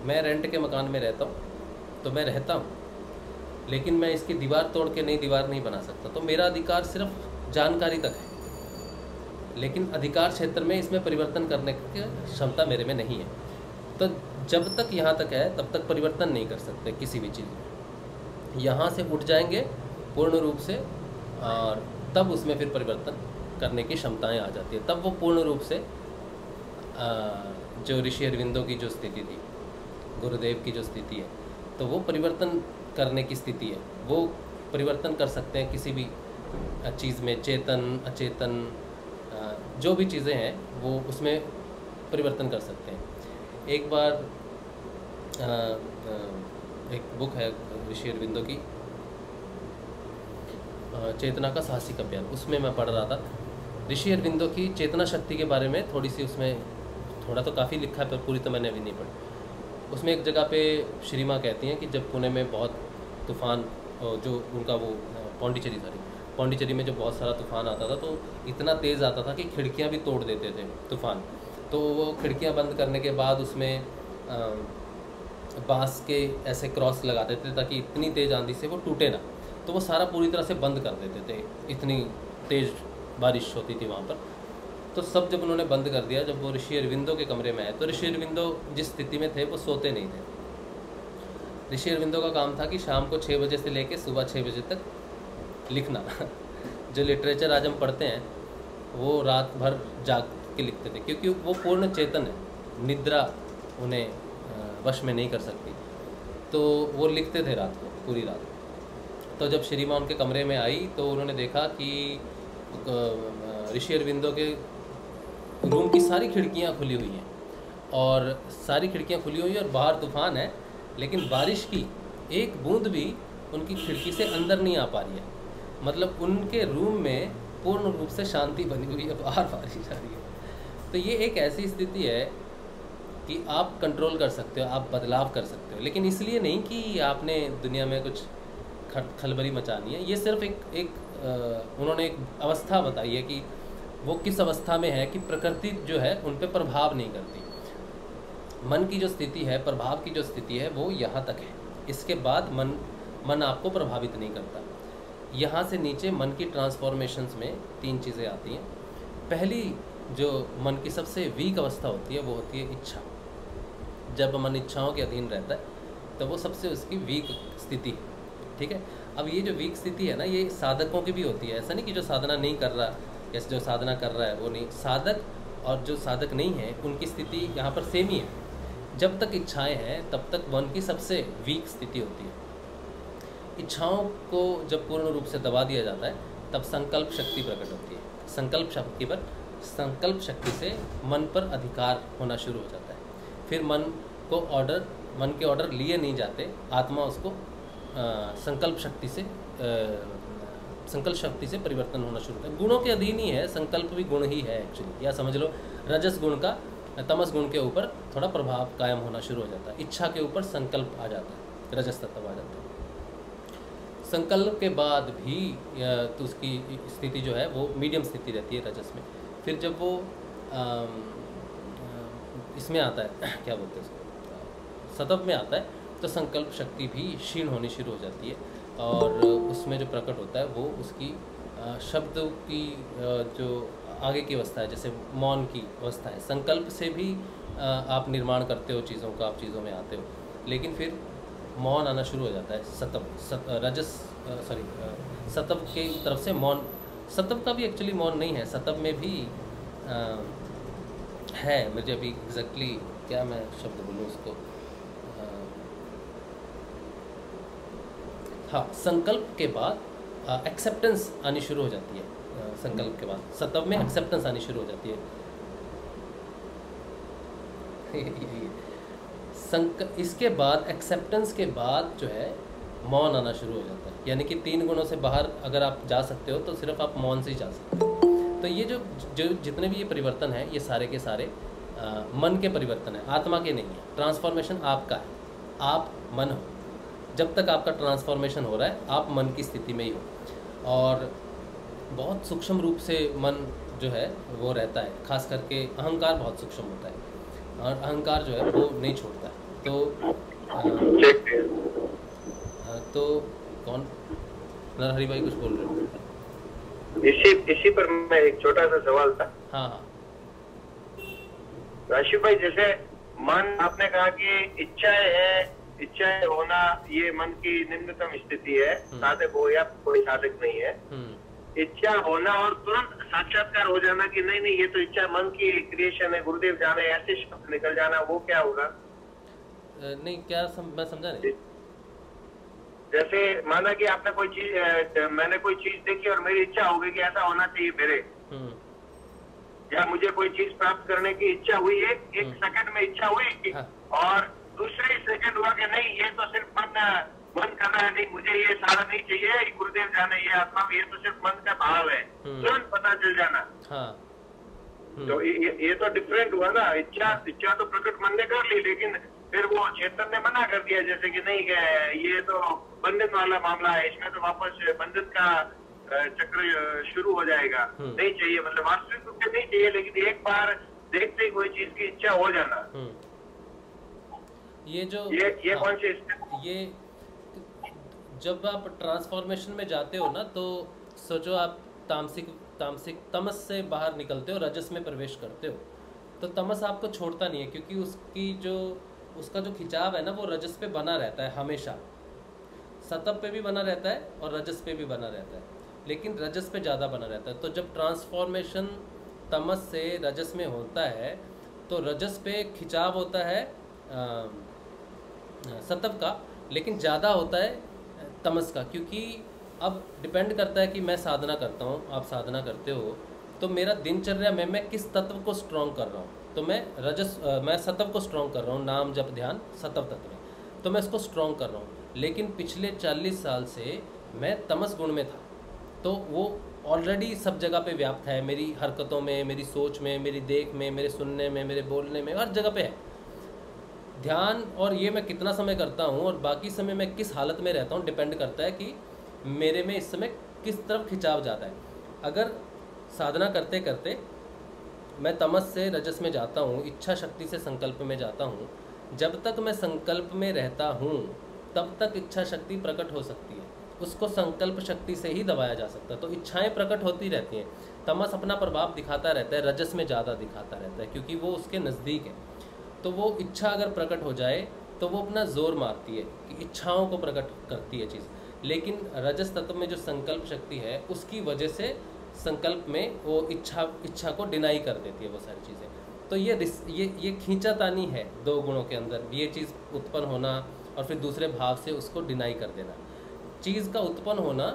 मैं रेंट के मकान में रहता हूँ, तो मैं रहता हूँ, लेकिन मैं इसकी दीवार तोड़ के नई दीवार नहीं बना सकता। तो मेरा अधिकार सिर्फ जानकारी तक है, लेकिन अधिकार क्षेत्र में इसमें परिवर्तन करने की क्षमता मेरे में नहीं है। तो जब तक यहाँ तक है तब तक परिवर्तन नहीं कर सकते किसी भी चीज़ में। यहाँ से उठ जाएंगे पूर्ण रूप से, और तब उसमें फिर परिवर्तन करने की क्षमताएँ आ जाती है। तब वो पूर्ण रूप से जो ऋषि अरविंदो की जो स्थिति थी, गुरुदेव की जो स्थिति है, तो वो परिवर्तन करने की स्थिति है। वो परिवर्तन कर सकते हैं किसी भी चीज़ में, चेतन अचेतन जो भी चीज़ें हैं वो उसमें परिवर्तन कर सकते हैं। एक बार एक बुक है ऋषि अरविंदो की, चेतना का साहसिक अभियान, उसमें मैं पढ़ रहा था ऋषि अरविंदो की चेतना शक्ति के बारे में। थोड़ी सी उसमें थोड़ा तो काफ़ी लिखा है, पर पूरी तो मैंने अभी नहीं पढ़ी। उसमें एक जगह पे श्री माँ कहती हैं कि जब पुणे में बहुत तूफ़ान, जो उनका वो पौंडीचेरी में जब बहुत सारा तूफ़ान आता था तो इतना तेज़ आता था कि खिड़कियाँ भी तोड़ देते थे तूफ़ान। तो वो खिड़कियाँ बंद करने के बाद उसमें बांस के ऐसे क्रॉस लगा देते ताकि इतनी तेज़ आंधी से वो टूटे ना। तो वो सारा पूरी तरह से बंद कर देते थे, इतनी तेज़ बारिश होती थी वहाँ पर। तो सब जब उन्होंने बंद कर दिया, जब वो ऋषि अरविंदो के कमरे में आए तो ऋषि अरविंदो जिस स्थिति में थे वो सोते नहीं थे। ऋषि अरविंदो का काम था कि शाम को 6 बजे से लेकर सुबह 6 बजे तक लिखना। जो लिटरेचर आज हम पढ़ते हैं वो रात भर जाग के लिखते थे, क्योंकि वो पूर्ण चेतन है, निद्रा उन्हें वश में नहीं कर सकती। तो वो लिखते थे रात को, पूरी रात। तो जब श्री माँ उनके कमरे में आई तो उन्होंने देखा कि ऋषि अरविंदो के रूम की सारी खिड़कियाँ खुली हुई हैं, और सारी खिड़कियाँ खुली हुई हैं और बाहर तूफ़ान है, लेकिन बारिश की एक बूंद भी उनकी खिड़की से अंदर नहीं आ पा रही है। मतलब उनके रूम में पूर्ण रूप से शांति बनी हुई है, बाहर बारिश आ रही है। तो ये एक ऐसी स्थिति है कि आप कंट्रोल कर सकते हो, आप बदलाव कर सकते हो, लेकिन इसलिए नहीं कि आपने दुनिया में कुछ खलबली मचानी है। ये सिर्फ उन्होंने एक अवस्था बताई है कि वो किस अवस्था में है कि प्रकृति जो है उन पर प्रभाव नहीं करती। मन की जो स्थिति है, प्रभाव की जो स्थिति है, वो यहाँ तक है। इसके बाद मन आपको प्रभावित नहीं करता। यहाँ से नीचे मन की ट्रांसफॉर्मेशंस में 3 चीज़ें आती हैं। पहली जो मन की सबसे वीक अवस्था होती है वो होती है इच्छा। जब मन इच्छाओं के अधीन रहता है तो वो सबसे उसकी वीक स्थिति है। ठीक है। अब ये जो वीक स्थिति है ना, ये साधकों की भी होती है। ऐसा नहीं कि जो साधना नहीं कर रहा या जो साधना कर रहा है वो नहीं, साधक और जो साधक नहीं है उनकी स्थिति यहाँ पर सेम ही है। जब तक इच्छाएं हैं तब तक मन की सबसे वीक स्थिति होती है। इच्छाओं को जब पूर्ण रूप से दबा दिया जाता है तब संकल्प शक्ति प्रकट होती है। संकल्प शक्ति से मन पर अधिकार होना शुरू हो जाता है। फिर मन के ऑर्डर लिए नहीं जाते, आत्मा उसको संकल्प शक्ति से परिवर्तन होना शुरू होता है। गुणों के अधीन ही है, संकल्प भी गुण ही है एक्चुअली, या समझ लो रजस गुण का तमस गुण के ऊपर थोड़ा प्रभाव कायम होना शुरू हो जाता है। इच्छा के ऊपर संकल्प आ जाता है, रजस तत्व आ जाता है। संकल्प के बाद भी तो उसकी स्थिति जो है वो मीडियम स्थिति रहती है रजस में। फिर जब वो इसमें आता है, क्या बोलते हैं उसको, सतव में आता है, तो संकल्प शक्ति भी क्षीण होनी शुरू हो जाती है, और उसमें जो प्रकट होता है वो उसकी शब्द की जो आगे की अवस्था है, जैसे मौन की अवस्था है। संकल्प से भी आप निर्माण करते हो चीज़ों का, आप चीज़ों में आते हो, लेकिन फिर मौन आना शुरू हो जाता है। सतव की तरफ से मौन, सतव का भी एक्चुअली मौन नहीं है, सतव में भी है। मुझे अभी एग्जैक्टली क्या मैं शब्द बोलूँ उसको, हाँ, संकल्प के बाद एक्सेप्टेंस आनी शुरू हो जाती है। संकल्प के बाद सतव में एक्सेप्टेंस आनी शुरू हो जाती है। इसके बाद एक्सेप्टेंस के बाद जो है मौन आना शुरू हो जाता है। यानी कि 3 गुणों से बाहर अगर आप जा सकते हो तो सिर्फ आप मौन से ही जा सकते हो। तो ये जो जितने भी ये परिवर्तन है, ये सारे के सारे मन के परिवर्तन है, आत्मा के नहीं है। ट्रांसफॉर्मेशन आपका है, आप मन हो। जब तक आपका ट्रांसफॉर्मेशन हो रहा है आप मन की स्थिति में ही हो, और बहुत सूक्ष्म रूप से मन जो है वो रहता है। खास करके अहंकार बहुत सूक्ष्म होता है, और अहंकार जो है वो नहीं छोड़ता है। तो कौन नरहरि भाई कुछ बोल रहे हो? इसी पर मैं एक छोटा सा सवाल था। हाँ, राशिव भाई, जैसे मन, आपने कहा कि इच्छाएं होना ये मन की निम्नतम स्थिति है, साधक हो या कोई साधक नहीं है। इच्छा होना और तुरंत साक्षात्कार हो जाना कि नहीं ये तो इच्छा मन की क्रिएशन है, गुरुदेव जाने, ऐसे शब्द निकल जाना, वो क्या होगा? नहीं, क्या मैं समझा नहीं। जैसे माना कि आपने कोई चीज, मैंने कोई चीज देखी और मेरी इच्छा हो गई कि ऐसा होना चाहिए मेरे, या मुझे कोई चीज प्राप्त करने की इच्छा हुई, एक सेकंड में इच्छा हुई, और दूसरे सेकंड हुआ कि नहीं ये तो सिर्फ मन कर रहा है, नहीं मुझे ये सारा नहीं चाहिए, ये गुरुदेव जाने, ये आत्मा, ये तो सिर्फ मन का भाव है, तुरंत पता चल जाना। हाँ। तो ये तो डिफरेंट हुआ ना। इच्छा तो प्रकट मन ने कर ली, लेकिन फिर वो चेतन ने मना कर दिया, जैसे कि नहीं ये तो बंधन वाला मामला है, इसमें तो वापस बंधन का चक्र शुरू हो जाएगा, नहीं चाहिए, मतलब वास्तविक रूप से नहीं चाहिए, लेकिन एक बार देखते ही कोई चीज की इच्छा हो जाना। ये कौन सी ये जब आप ट्रांसफॉर्मेशन में जाते हो ना, तो सोचो आप तामसिक तमस से बाहर निकलते हो, रजस में प्रवेश करते हो, तो तमस आपको छोड़ता नहीं है, क्योंकि उसका जो खिंचाव है ना, वो रजस पे बना रहता है हमेशा। सतप पे भी बना रहता है और रजस पे भी बना रहता है, लेकिन रजस पे ज़्यादा बना रहता है। तो जब ट्रांसफॉर्मेशन तमस से रजस में होता है, तो रजस पे खिंचाव होता है सतप का, लेकिन ज़्यादा होता है तमस का, क्योंकि अब डिपेंड करता है कि मैं साधना करता हूँ, आप साधना करते हो, तो मेरा दिनचर्या में मैं किस तत्व को स्ट्रॉन्ग कर रहा हूँ। तो मैं सतप को स्ट्रॉन्ग कर रहा हूँ, नाम जप ध्यान सतप तत्व में, तो मैं इसको स्ट्रॉन्ग कर रहा हूँ। लेकिन पिछले 40 साल से मैं तमस गुण में था, तो वो ऑलरेडी सब जगह पे व्याप्त है, मेरी हरकतों में, मेरी सोच में, मेरी देख में, मेरे सुनने में, मेरे बोलने में, हर जगह पे है ध्यान। और ये मैं कितना समय करता हूँ और बाकी समय मैं किस हालत में रहता हूँ, डिपेंड करता है कि मेरे में इस समय किस तरफ खिंचाव जाता है। अगर साधना करते करते मैं तमस से रजस में जाता हूँ, इच्छा शक्ति से संकल्प में जाता हूँ, जब तक मैं संकल्प में रहता हूँ तब तक इच्छा शक्ति प्रकट हो सकती है, उसको संकल्प शक्ति से ही दबाया जा सकता है। तो इच्छाएं प्रकट होती रहती हैं। तमस अपना प्रभाव दिखाता रहता है, रजस में ज़्यादा दिखाता रहता है, क्योंकि वो उसके नज़दीक है। तो वो इच्छा अगर प्रकट हो जाए तो वो अपना जोर मारती है कि इच्छाओं को प्रकट करती है चीज़। लेकिन रजस तत्व में जो संकल्प शक्ति है, उसकी वजह से संकल्प में वो इच्छा को डिनाई कर देती है वो सारी चीज़ें। तो ये खींचातानी है दो गुणों के अंदर, ये चीज़ उत्पन्न होना और फिर दूसरे भाव से उसको डिनाई कर देना। चीज़ का उत्पन्न होना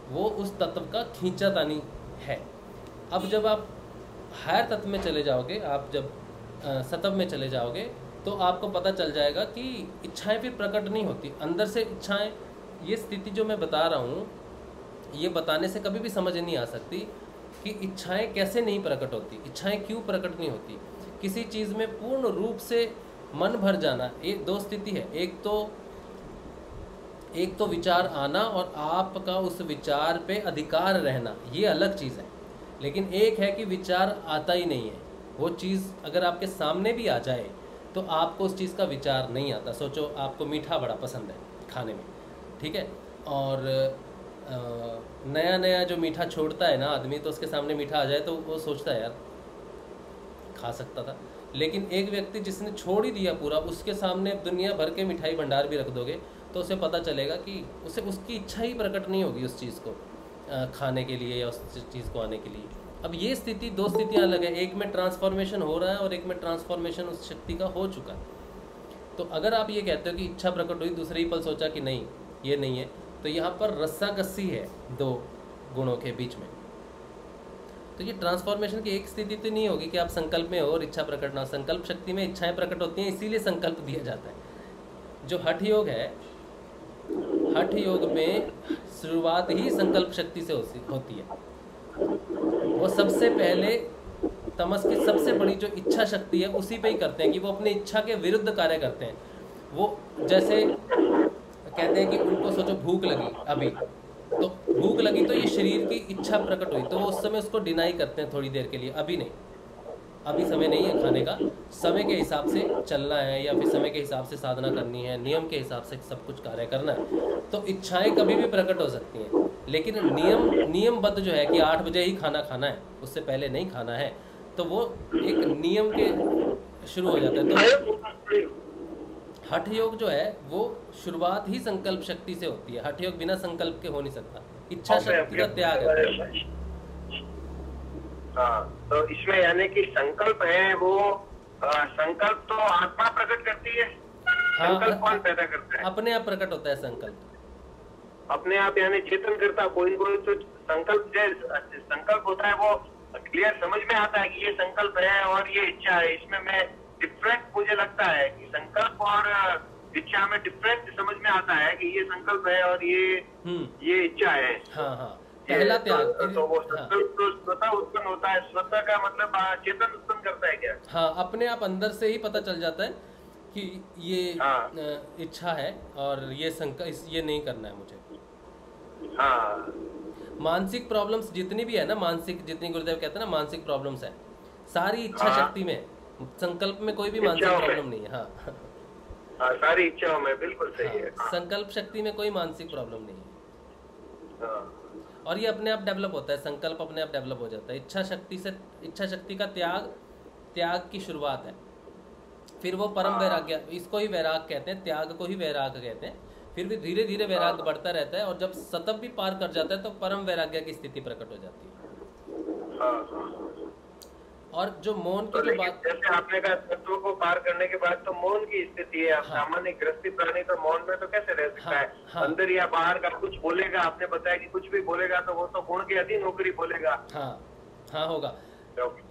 वो उस तत्व का खींचातानी है। अब जब आप हायर तत्व में चले जाओगे, आप जब सतव में चले जाओगे, तो आपको पता चल जाएगा कि इच्छाएं फिर प्रकट नहीं होती अंदर से। इच्छाएं, ये स्थिति जो मैं बता रहा हूँ, ये बताने से कभी भी समझ नहीं आ सकती कि इच्छाएं कैसे नहीं प्रकट होती, इच्छाएं क्यों प्रकट नहीं होती। किसी चीज़ में पूर्ण रूप से मन भर जाना, ये दो स्थिति है। एक तो विचार आना और आपका उस विचार पे अधिकार रहना, ये अलग चीज़ है। लेकिन एक है कि विचार आता ही नहीं है, वो चीज़ अगर आपके सामने भी आ जाए तो आपको उस चीज़ का विचार नहीं आता। सोचो आपको मीठा बड़ा पसंद है खाने में, ठीक है, और नया नया जो मीठा छोड़ता है ना आदमी, तो उसके सामने मीठा आ जाए तो वो सोचता है यार खा सकता था। लेकिन एक व्यक्ति जिसने छोड़ ही दिया पूरा, उसके सामने दुनिया भर के मिठाई भंडार भी रख दोगे तो उसे पता चलेगा कि उसे उसकी इच्छा ही प्रकट नहीं होगी उस चीज़ को खाने के लिए या उस चीज़ को आने के लिए। अब ये स्थिति, दो स्थितियाँ अलग है, एक में ट्रांसफॉर्मेशन हो रहा है और एक में ट्रांसफॉर्मेशन उस शक्ति का हो चुका है। तो अगर आप ये कहते हो कि इच्छा प्रकट हुई, दूसरे ही पल सोचा कि नहीं ये नहीं है, तो यहाँ पर रस्साकस्सी है दो गुणों के बीच में। तो ये ट्रांसफॉर्मेशन की एक स्थिति तो नहीं होगी कि आप संकल्प में हो और इच्छा प्रकट ना। संकल्प शक्ति में इच्छाएं प्रकट होती हैं, इसीलिए संकल्प दिया जाता है। जो हठ योग है, हठ योग में शुरुआत ही संकल्प शक्ति से होती है। वो सबसे पहले तमस की सबसे बड़ी जो इच्छा शक्ति है उसी पे ही करते हैं कि वो अपनी इच्छा के विरुद्ध कार्य करते हैं। वो जैसे कहते हैं कि उनको सोचो भूख लगी, अभी तो भूख लगी तो ये शरीर की इच्छा प्रकट हुई, तो वो उस समय उसको डिनाई करते हैं थोड़ी देर के लिए, अभी नहीं, अभी समय नहीं है खाने का, समय के हिसाब से चलना है या फिर समय के हिसाब से साधना करनी है, नियम के हिसाब से सब कुछ कार्य करना है। तो इच्छाएं कभी भी प्रकट हो सकती हैं, लेकिन नियमबद्ध जो है कि 8 बजे ही खाना खाना है, उससे पहले नहीं खाना है, तो वो एक नियम के शुरू हो जाता है। तो हठ योग जो है वो शुरुआत ही संकल्प शक्ति से होती है। हठ योग बिना संकल्प के हो नहीं सकता, इच्छा शक्ति का त्याग है। हाँ, तो इसमें यानी कि संकल्प है वो संकल्प तो आत्मा प्रकट करती है। हाँ, संकल्प कौन पैदा करता है? अपने आप प्रकट होता है संकल्प, अपने आप, यानी चेतन करता कोई तो संकल्प होता है, वो क्लियर समझ में आता है कि ये संकल्प है और ये इच्छा है। इसमें मैं डिफरेंट मुझे लगता है कि संकल्प और इच्छा में डिफरेंस समझ में आता है कि ये संकल्प है और ये इच्छा है। हाँ हाँ, पहला त्याग। तो वो संकल्प तो स्वतः उत्पन्न होता है। स्वतः का मतलब चेतन उत्पन्न करता है क्या? हाँ, अपने आप अंदर से ही पता चल जाता है कि ये इच्छा है और ये नहीं करना है मुझे। हाँ, मानसिक प्रॉब्लम्स जितनी भी है ना, मानसिक जितनी गुरुदेव कहते हैं ना मानसिक प्रॉब्लम्स है, सारी इच्छा शक्ति में, संकल्प में कोई भी मानसिक प्रॉब्लम नहीं है। हाँ, सारी इच्छाओं में, बिल्कुल सही है। संकल्प शक्ति में कोई मानसिक प्रॉब्लम नहीं है। और ये अपने आप डेवलप होता है, संकल्प अपने आप डेवलप हो जाता है। इच्छा शक्ति का त्याग की शुरुआत है। फिर वो परम वैराग्य, इसको ही वैराग कहते हैं, त्याग को ही वैराग कहते हैं। फिर भी धीरे धीरे वैराग बढ़ता रहता है और जब सतप भी पार कर जाता है तो परम वैराग्य की स्थिति प्रकट हो जाती है। और जो मौन की जो बात, जैसे आपने कहा तत्व को पार करने के बाद तो मौन की स्थिति है। सामान्य गृहस्थी प्राणी तो मौन में तो कैसे रह सकता है? अंदर या बाहर का कुछ बोलेगा, आपने बताया कि कुछ भी बोलेगा तो वो तो गुण के अधीन होकर ही बोलेगा। हाँ होगा।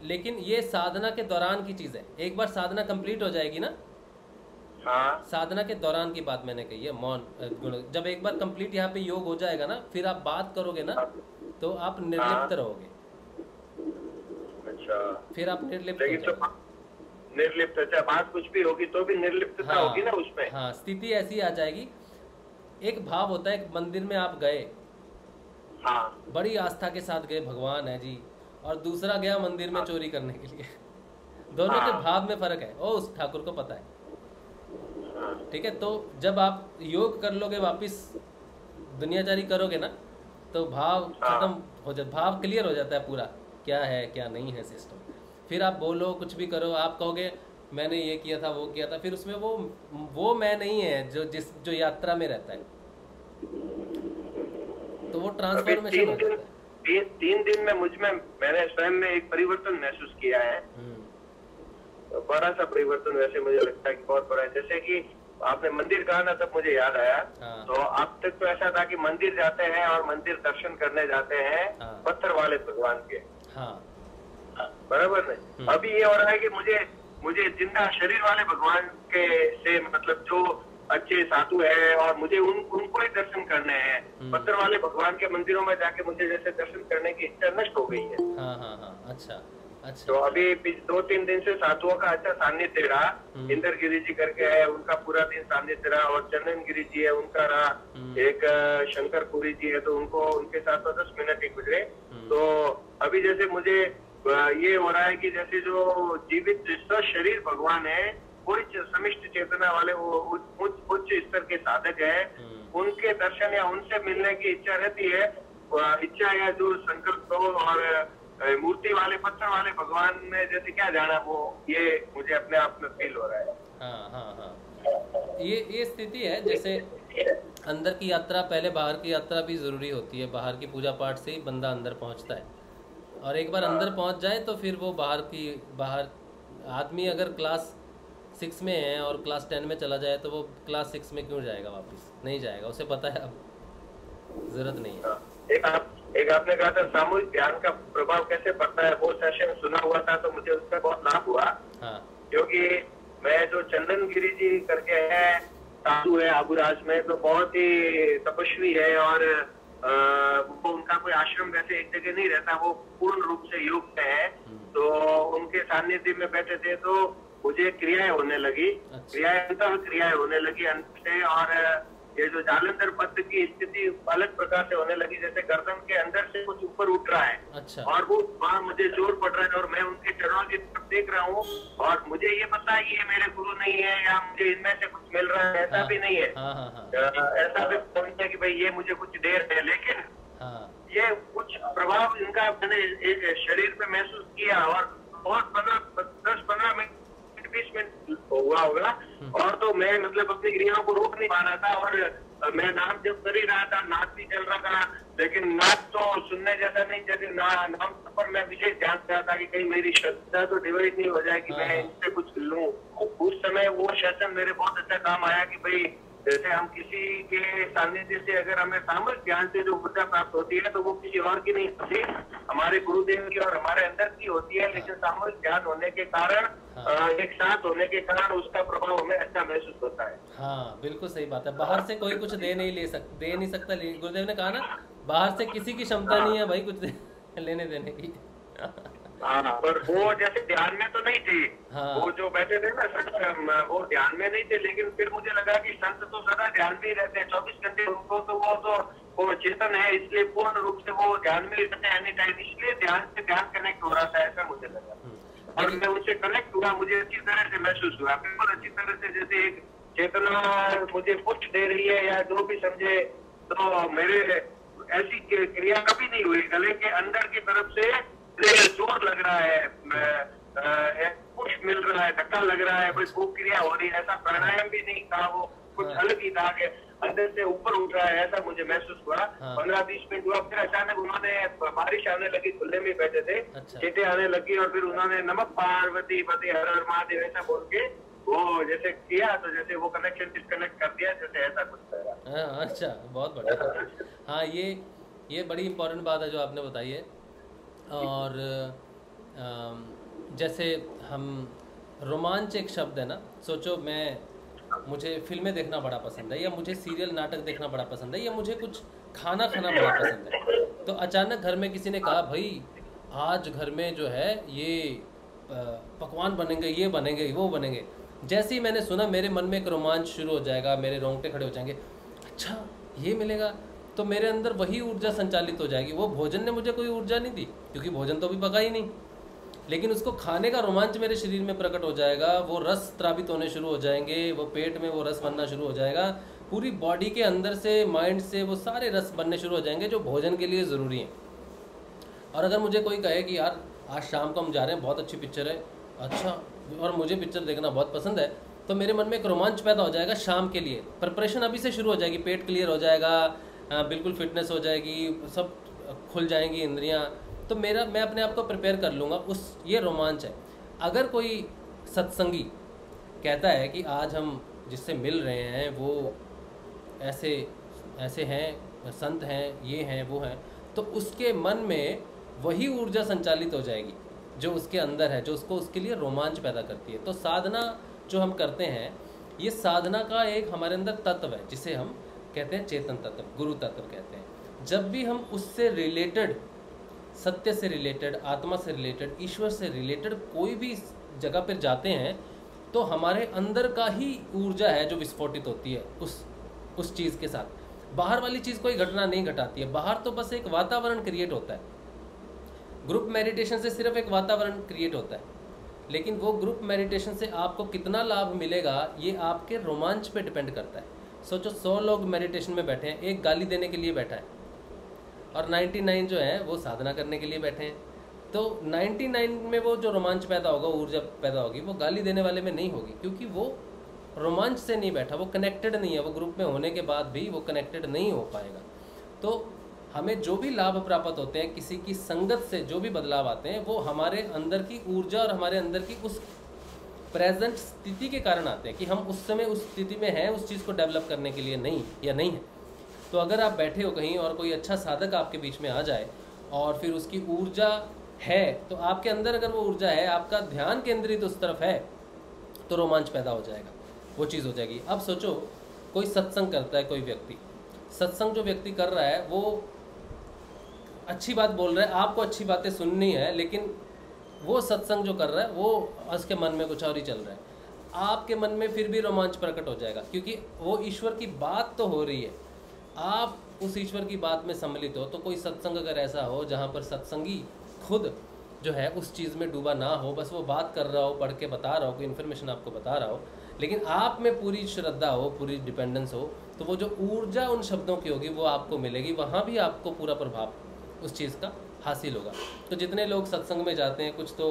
लेकिन ये साधना के दौरान की चीज है। एक बार साधना कंप्लीट हो जाएगी ना, साधना के दौरान की बात मैंने कही है, मौन गुण। जब एक बार कंप्लीट यहाँ पे योग हो जाएगा ना, फिर आप बात करोगे ना तो आप निर्लिप्त रहोगे। अच्छा, फिर आप निर्लिप्त हो जाओगे। निर्लिप्त, अच्छा, बात कुछ भी होगी तो भी निर्लिप्तता होगी ना उसमें। हाँ, स्थिति ऐसी आ जाएगी। एक भाव होता है, एक मंदिर में आप गए, बड़ी आस्था के साथ गए, भगवान है जी, और दूसरा गया मंदिर में चोरी करने के लिए। दोनों के भाव में फर्क है, उस ठाकुर को पता है। ठीक है, तो जब आप योग कर लोगे, वापिस दुनियादारी करोगे ना, तो भाव खत्म हो जाता, भाव क्लियर हो जाता है पूरा, क्या है क्या नहीं है सिस्टम। फिर आप बोलो, कुछ भी करो, आप कहोगे मैंने ये किया था, वो किया था, फिर उसमें वो मैं नहीं है जो यात्रा में रहता है। तो वो ट्रांसफॉर्मेशन हो जाता है। 3 दिन में मैंने स्वयं में एक परिवर्तन महसूस किया है। तो बड़ा सा परिवर्तन वैसे मुझे लगता है कि बहुत बड़ा है। जैसे कि आपने मंदिर कहा ना, तब मुझे याद आया। तो अब तक तो ऐसा था कि मंदिर जाते हैं और मंदिर दर्शन करने जाते हैं पत्थर वाले भगवान के, बराबर नहीं। अभी ये हो रहा है कि मुझे जिंदा शरीर वाले भगवान के से मतलब जो अच्छे साधु है और मुझे उनको ही दर्शन करने हैं। पत्थर वाले भगवान के मंदिरों में जाके मुझे जैसे दर्शन करने की इच्छा नष्ट हो गई है। अच्छा। तो अभी 2-3 दिन से साधुओं का अच्छा सान्निध्य रहा। इंदर गिरी जी करके है, उनका पूरा दिन सान्निध्य रहा, और चंदन गिरी जी है, उनका रहा। एक शंकर पुरी जी है, तो उनके साथ तो 10 मिनट ही गुजरे। तो अभी जैसे मुझे ये हो रहा है कि जैसे जो जीवित शरीर भगवान है, कोई समिष्ट चेतना वाले वो उच्च स्तर के साधक है, उनके दर्शन या उनसे मिलने की इच्छा रहती है। इच्छा या जो संकल्प हो, और मूर्ति वाले पत्थर वाले भगवान में जैसे क्या जाना, वो ये मुझे अपने आप में फील हो रहा है। हाँ। ये स्थिति है। जैसे अंदर की यात्रा पहले बाहर की यात्रा भी जरूरी होती है। बाहर की पूजा पाठ से ही बंदा अंदर पहुंचता है, और एक बार अंदर पहुंच जाए तो फिर वो बाहर आदमी अगर क्लास 6 में है और क्लास 10 में चला जाए तो वो क्लास 6 में क्यों जाएगा? वापस नहीं जाएगा, उसे पता है अब जरूरत नहीं है। एक आपने कहा था सामूहिक ध्यान का प्रभाव कैसे पड़ता है, वो सेशन सुना हुआ था तो मुझे उसका बहुत लाभ हुआ। क्योंकि मैं जो चंदन गिरी जी करके है, साधु है आबुराज में, तो बहुत ही तपस्वी है, और वो उनका कोई आश्रम वैसे एक जगह नहीं रहता, वो पूर्ण रूप से योग में है। तो उनके सानिध्य में बैठे थे तो मुझे क्रियाएं होने लगी, क्रियाएं होने लगी अंदर से, और ये जो जालंधर पद की स्थिति अलग प्रकार से होने लगी, जैसे गर्दन के अंदर से कुछ ऊपर उठ रहा है। अच्छा। और वो वहाँ मुझे जोर पड़ रहा है, और मैं उनके चरणों की तरफ देख रहा हूँ, और मुझे ये पता है कि ये मेरे गुरु नहीं है, या मुझे इनमें से कुछ मिल रहा है, ऐसा भी नहीं है। ऐसा भी नहीं है कि भाई ये मुझे कुछ देर है, लेकिन ये कुछ प्रभाव इनका मैंने एक शरीर पे महसूस किया, और बहुत 10-15 मिनट 20 मिनट हुआ होगा, और तो मैं मतलब अपनी क्रियाओं को रोक नहीं पा रहा था, और मैं नाम जब कर ही रहा था, नाच भी चल रहा था, लेकिन नाच तो सुनने जैसा नहीं, जैसे नाम पर मैं विशेष ध्यान रहा था कि कहीं मेरी श्रद्धा तो डिवाइड नहीं हो जाए कि मैं इनसे कुछ लूं। उस समय वो सेशन मेरे बहुत अच्छा काम आया कि भाई जैसे हम किसी के सानिध्य से अगर हमें सामूहिक ज्ञान से जो ऊर्जा प्राप्त होती है, तो वो किसी और की नहीं होती, हमारे गुरुदेव की और हमारे अंदर की होती है। लेकिन सामूहिक ज्ञान होने के कारण एक साथ होने के कारण उसका प्रभाव हमें अच्छा महसूस होता है। हाँ बिल्कुल सही बात है। बाहर से कोई कुछ दे नहीं सकता। गुरुदेव ने कहा ना, बाहर से किसी की क्षमता नहीं है भाई कुछ लेने देने की। हाँ, पर वो जैसे ध्यान में तो नहीं थे। हाँ। वो जो बैठे थे ना संत, वो ध्यान में नहीं थे, लेकिन फिर मुझे लगा कि संत तो सदा ध्यान में ही रहते हैं 24 घंटे। उनको तो वो चेतन है, इसलिए पूर्ण रूप से वो ध्यान में ही रहते हैं एनी टाइम, इसलिए ध्यान से ध्यान कनेक्ट हो रहा था, ऐसा मुझे लगा। और मैं उनसे कनेक्ट हुआ, मुझे अच्छी तरह से महसूस हुआ, बिल्कुल अच्छी तरह से, जैसे एक चेतना मुझे पुष्ट दे रही है या जो भी समझे। तो मेरे ऐसी क्रिया कभी नहीं हुई, गले के अंदर की तरफ से जोर लग रहा है, पुश मिल रहा है, धक्का लग रहा है, कोई भूख क्रिया हो रही है, ऐसा प्राणायाम भी नहीं था, वो कुछ अलग ही था कि अंदर से ऊपर उठ रहा है, ऐसा मुझे महसूस हुआ। 15-20 मिनट हुआ, फिर अचानक उन्होंने, बारिश आने लगी, खुले में बैठे थे, चींटे आने लगी, और फिर उन्होंने नमः पार्वती पति हर हर महादेव ऐसा बोल के वो जैसे किया, तो जैसे वो कनेक्शन डिस्कनेक्ट कर दिया, जैसे ऐसा कुछ करा। अच्छा, बहुत बढ़िया। हाँ, ये बड़ी इंपॉर्टेंट बात है जो आपने बताई है। और जैसे हम रोमांच एक शब्द है ना, सोचो मुझे फिल्में देखना बड़ा पसंद है, या मुझे सीरियल नाटक देखना बड़ा पसंद है, या मुझे कुछ खाना बड़ा पसंद है। तो अचानक घर में किसी ने कहा भाई आज घर में जो है ये पकवान बनेंगे, ये बनेंगे, वो बनेंगे। जैसे ही मैंने सुना मेरे मन में एक रोमांच शुरू हो जाएगा, मेरे रोंगटे खड़े हो जाएंगे, अच्छा ये मिलेगा, तो मेरे अंदर वही ऊर्जा संचालित हो जाएगी। वो भोजन ने मुझे कोई ऊर्जा नहीं दी, क्योंकि भोजन तो अभी पका ही नहीं, लेकिन उसको खाने का रोमांच मेरे शरीर में प्रकट हो जाएगा। वो रस स्रावित होने शुरू हो जाएंगे, वो पेट में वो रस बनना शुरू हो जाएगा, पूरी बॉडी के अंदर से, माइंड से वो सारे रस बनने शुरू हो जाएंगे जो भोजन के लिए ज़रूरी हैं। और अगर मुझे कोई कहे कि यार आज शाम को हम जा रहे हैं, बहुत अच्छी पिक्चर है, अच्छा, और मुझे पिक्चर देखना बहुत पसंद है, तो मेरे मन में एक रोमांच पैदा हो जाएगा शाम के लिए। प्रिपरेशन अभी से शुरू हो जाएगी, पेट क्लियर हो जाएगा, बिल्कुल फिटनेस हो जाएगी, सब खुल जाएंगी इंद्रियां, तो मैं अपने आप को प्रिपेयर कर लूँगा, ये रोमांच है। अगर कोई सत्संगी कहता है कि आज हम जिससे मिल रहे हैं वो ऐसे हैं, संत हैं, ये हैं, वो हैं, तो उसके मन में वही ऊर्जा संचालित हो जाएगी जो उसके अंदर है, जो उसके लिए रोमांच पैदा करती है। तो साधना जो हम करते हैं, ये साधना का एक हमारे अंदर तत्व है, जिसे हम कहते हैं चेतन तत्व, गुरु तत्व कहते हैं। जब भी हम उससे रिलेटेड, सत्य से रिलेटेड, आत्मा से रिलेटेड, ईश्वर से रिलेटेड कोई भी जगह पर जाते हैं, तो हमारे अंदर का ही ऊर्जा है जो विस्फोटित होती है उस चीज़ के साथ। बाहर वाली चीज़ कोई घटना नहीं घटाती है, बाहर तो बस एक वातावरण क्रिएट होता है। ग्रुप मेडिटेशन से सिर्फ एक वातावरण क्रिएट होता है, लेकिन वो ग्रुप मेडिटेशन से आपको कितना लाभ मिलेगा ये आपके रोमांच पे डिपेंड करता है। सोचो 100 लोग मेडिटेशन में बैठे हैं, एक गाली देने के लिए बैठा है, और 99 जो है वो साधना करने के लिए बैठे हैं। तो 99 में वो जो रोमांच पैदा होगा, ऊर्जा पैदा होगी, वो गाली देने वाले में नहीं होगी, क्योंकि वो रोमांच से नहीं बैठा, वो कनेक्टेड नहीं है, वो ग्रुप में होने के बाद भी वो कनेक्टेड नहीं हो पाएगा। तो हमें जो भी लाभ प्राप्त होते हैं, किसी की संगत से जो भी बदलाव आते हैं, वो हमारे अंदर की ऊर्जा और हमारे अंदर की उस प्रेजेंट स्थिति के कारण आते हैं कि हम उस समय उस स्थिति में हैं, उस चीज़ को डेवलप करने के लिए नहीं है। तो अगर आप बैठे हो कहीं और कोई अच्छा साधक आपके बीच में आ जाए और फिर उसकी ऊर्जा है, तो आपके अंदर अगर वो ऊर्जा है, आपका ध्यान केंद्रित उस तरफ है, तो रोमांच पैदा हो जाएगा, वो चीज़ हो जाएगी। अब सोचो कोई सत्संग करता है, कोई व्यक्ति सत्संग जो व्यक्ति कर रहा है वो अच्छी बात बोल रहा है, आपको अच्छी बातें सुननी है, लेकिन वो सत्संग जो कर रहा है वो उसके मन में कुछ और ही चल रहा है, आपके मन में फिर भी रोमांच प्रकट हो जाएगा, क्योंकि वो ईश्वर की बात तो हो रही है, आप उस ईश्वर की बात में सम्मिलित हो। तो कोई सत्संग अगर ऐसा हो जहाँ पर सत्संगी खुद जो है उस चीज़ में डूबा ना हो, बस वो बात कर रहा हो, पढ़ के बता रहा हो, कोई इन्फॉर्मेशन आपको बता रहा हो, लेकिन आप में पूरी श्रद्धा हो, पूरी डिपेंडेंस हो, तो वो जो ऊर्जा उन शब्दों की होगी वो आपको मिलेगी, वहाँ भी आपको पूरा प्रभाव उस चीज़ का हासिल होगा। तो जितने लोग सत्संग में जाते हैं, कुछ तो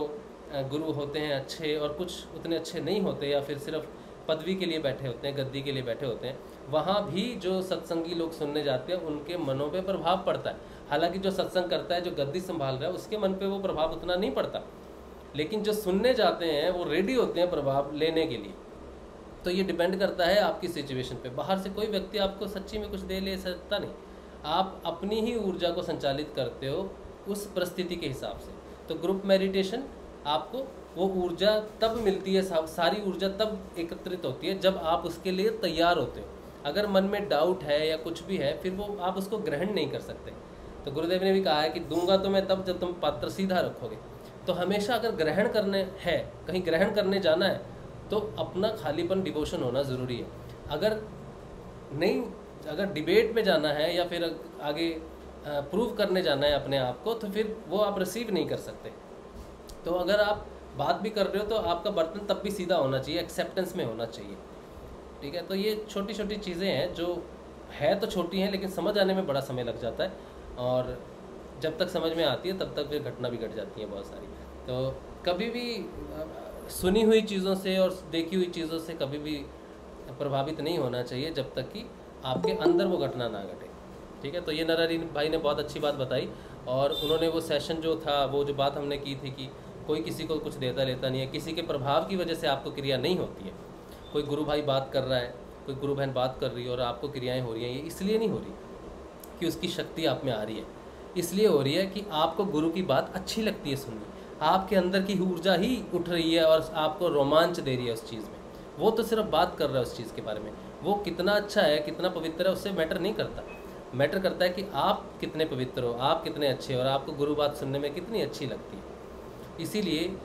गुरु होते हैं अच्छे और कुछ उतने अच्छे नहीं होते, या फिर सिर्फ पदवी के लिए बैठे होते हैं, गद्दी के लिए बैठे होते हैं, वहाँ भी जो सत्संगी लोग सुनने जाते हैं उनके मनों पे प्रभाव पड़ता है। हालांकि जो सत्संग करता है, जो गद्दी संभाल रहा है, उसके मन पे वो प्रभाव उतना नहीं पड़ता, लेकिन जो सुनने जाते हैं वो रेडी होते हैं प्रभाव लेने के लिए। तो ये डिपेंड करता है आपकी सिचुएशन पे। बाहर से कोई व्यक्ति आपको सच्ची में कुछ दे ले सकता नहीं, आप अपनी ही ऊर्जा को संचालित करते हो उस परिस्थिति के हिसाब से। तो ग्रुप मेडिटेशन आपको वो ऊर्जा तब मिलती है, सारी ऊर्जा तब एकत्रित होती है जब आप उसके लिए तैयार होते हो। अगर मन में डाउट है या कुछ भी है, फिर वो आप उसको ग्रहण नहीं कर सकते। तो गुरुदेव ने भी कहा है कि दूंगा तो मैं तब जब तुम पात्र सीधा रखोगे। तो हमेशा अगर ग्रहण करने है, कहीं ग्रहण करने जाना है, तो अपना खालीपन, डिवोशन होना ज़रूरी है। अगर नहीं, अगर डिबेट में जाना है या फिर आगे प्रूव करने जाना है अपने आप को, तो फिर वो आप रिसीव नहीं कर सकते। तो अगर आप बात भी कर रहे हो तो आपका बर्तन तब भी सीधा होना चाहिए, एक्सेप्टेंस में होना चाहिए। ठीक है, तो ये छोटी छोटी चीज़ें हैं जो है तो छोटी हैं, लेकिन समझ आने में बड़ा समय लग जाता है, और जब तक समझ में आती है तब तक फिर घटना भी घट जाती है बहुत सारी। तो कभी भी सुनी हुई चीज़ों से और देखी हुई चीज़ों से कभी भी प्रभावित नहीं होना चाहिए जब तक कि आपके अंदर वो घटना ना घटे। ठीक है, तो ये नरहरि भाई ने बहुत अच्छी बात बताई, और उन्होंने वो सेशन जो था, वो जो बात हमने की थी कि कोई किसी को कुछ देता लेता नहीं है, किसी के प्रभाव की वजह से आपको क्रिया नहीं होती है। कोई गुरु भाई बात कर रहा है, कोई गुरु बहन बात कर रही है और आपको क्रियाएं हो रही हैं, ये इसलिए नहीं हो रही कि उसकी शक्ति आप में आ रही है, इसलिए हो रही है कि आपको गुरु की बात अच्छी लगती है सुननी, आपके अंदर की ऊर्जा ही उठ रही है और आपको रोमांच दे रही है उस चीज़ में। वो तो सिर्फ बात कर रहा है उस चीज़ के बारे में, वो कितना अच्छा है, कितना पवित्र है, उससे मैटर नहीं करता। मैटर करता है कि आप कितने पवित्र हो, आप कितने अच्छे हो, और आपको गुरु बात सुनने में कितनी अच्छी लगती है। इसीलिए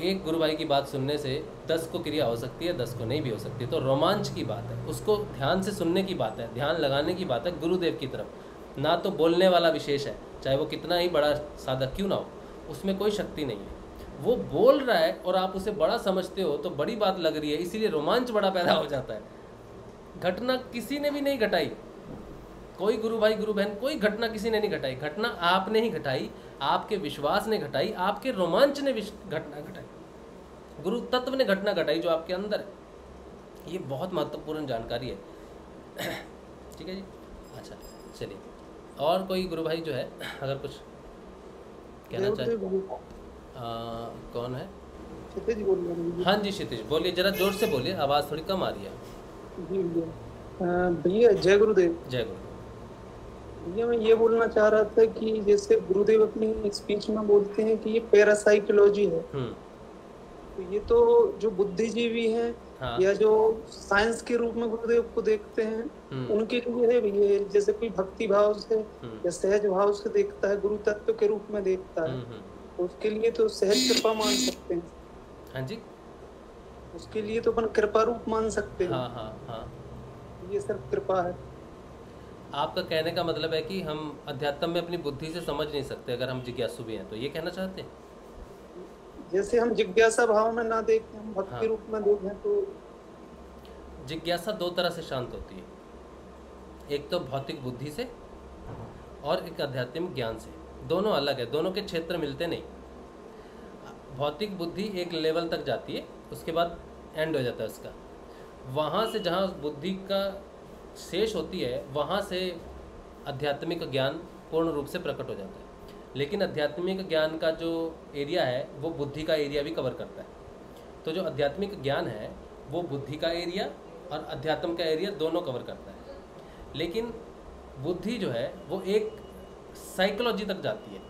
एक गुरु भाई की बात सुनने से 10 को क्रिया हो सकती है, 10 को नहीं भी हो सकती। तो रोमांच की बात है, उसको ध्यान से सुनने की बात है, ध्यान लगाने की बात है गुरुदेव की तरफ। ना तो बोलने वाला विशेष है, चाहे वो कितना ही बड़ा साधक क्यों ना हो, उसमें कोई शक्ति नहीं है। वो बोल रहा है और आप उसे बड़ा समझते हो तो बड़ी बात लग रही है, इसीलिए रोमांच बड़ा पैदा हो जाता है। घटना किसी ने भी नहीं घटाई, कोई गुरु भाई गुरु बहन, कोई घटना किसी ने नहीं घटाई। घटना आपने ही घटाई, आपके विश्वास ने घटाई, आपके रोमांच ने घटना घटाई, गुरु तत्व ने घटना घटाई जो आपके अंदर है। ये बहुत महत्वपूर्ण जानकारी है। ठीक है जी, अच्छा चलिए, और कोई गुरु भाई जो है अगर कुछ कहना चाहे। कौन है? क्षितिज बोल रहे हैं। हाँ जी क्षितिज बोलिए, जरा जोर से बोलिए, आवाज़ थोड़ी कम आ रही है। जी भैया जय गुरुदेव। जय गुरु। भैया मैं ये बोलना चाह रहा था कि जैसे गुरुदेव अपनी स्पीच में बोलते हैं कि ये पैरासाइकोलॉजी है, तो ये तो जो बुद्धिजीवी हैं, हाँ, या जो साइंस के रूप में गुरुदेव को देखते हैं उनके लिए है भैया। जैसे कोई भक्ति भाव से या सहज भाव से देखता है, गुरु तत्व के रूप में देखता है, उसके लिए तो सहज कृपा मान सकते हैं। हाँ जी, उसके लिए तो अपन कृपा रूप मान सकते हैं। हाँ हाँ हाँ, ये सिर्फ कृपा है। आपका कहने का मतलब है कि हम अध्यात्म में अपनी बुद्धि से समझ नहीं सकते अगर हम जिज्ञासु भी हैं, तो ये कहना चाहते हैं? जैसे हम जिज्ञासा भाव में ना देखें, हम भक्ति रूप में देखें, तो जिज्ञासा दो तरह से शांत होती है, एक तो भौतिक बुद्धि से और एक आध्यात्मिक ज्ञान से। दोनों अलग है, दोनों के क्षेत्र मिलते नहीं। भौतिक बुद्धि एक लेवल तक जाती है, उसके बाद एंड हो जाता है उसका। वहाँ से जहाँ बुद्धि का शेष होती है, वहाँ से आध्यात्मिक ज्ञान पूर्ण रूप से प्रकट हो जाता है। लेकिन आध्यात्मिक ज्ञान का जो एरिया है वो बुद्धि का एरिया भी कवर करता है। तो जो आध्यात्मिक ज्ञान है वो बुद्धि का एरिया और अध्यात्म का एरिया दोनों कवर करता है। लेकिन बुद्धि जो है वो एक साइकोलॉजी तक जाती है,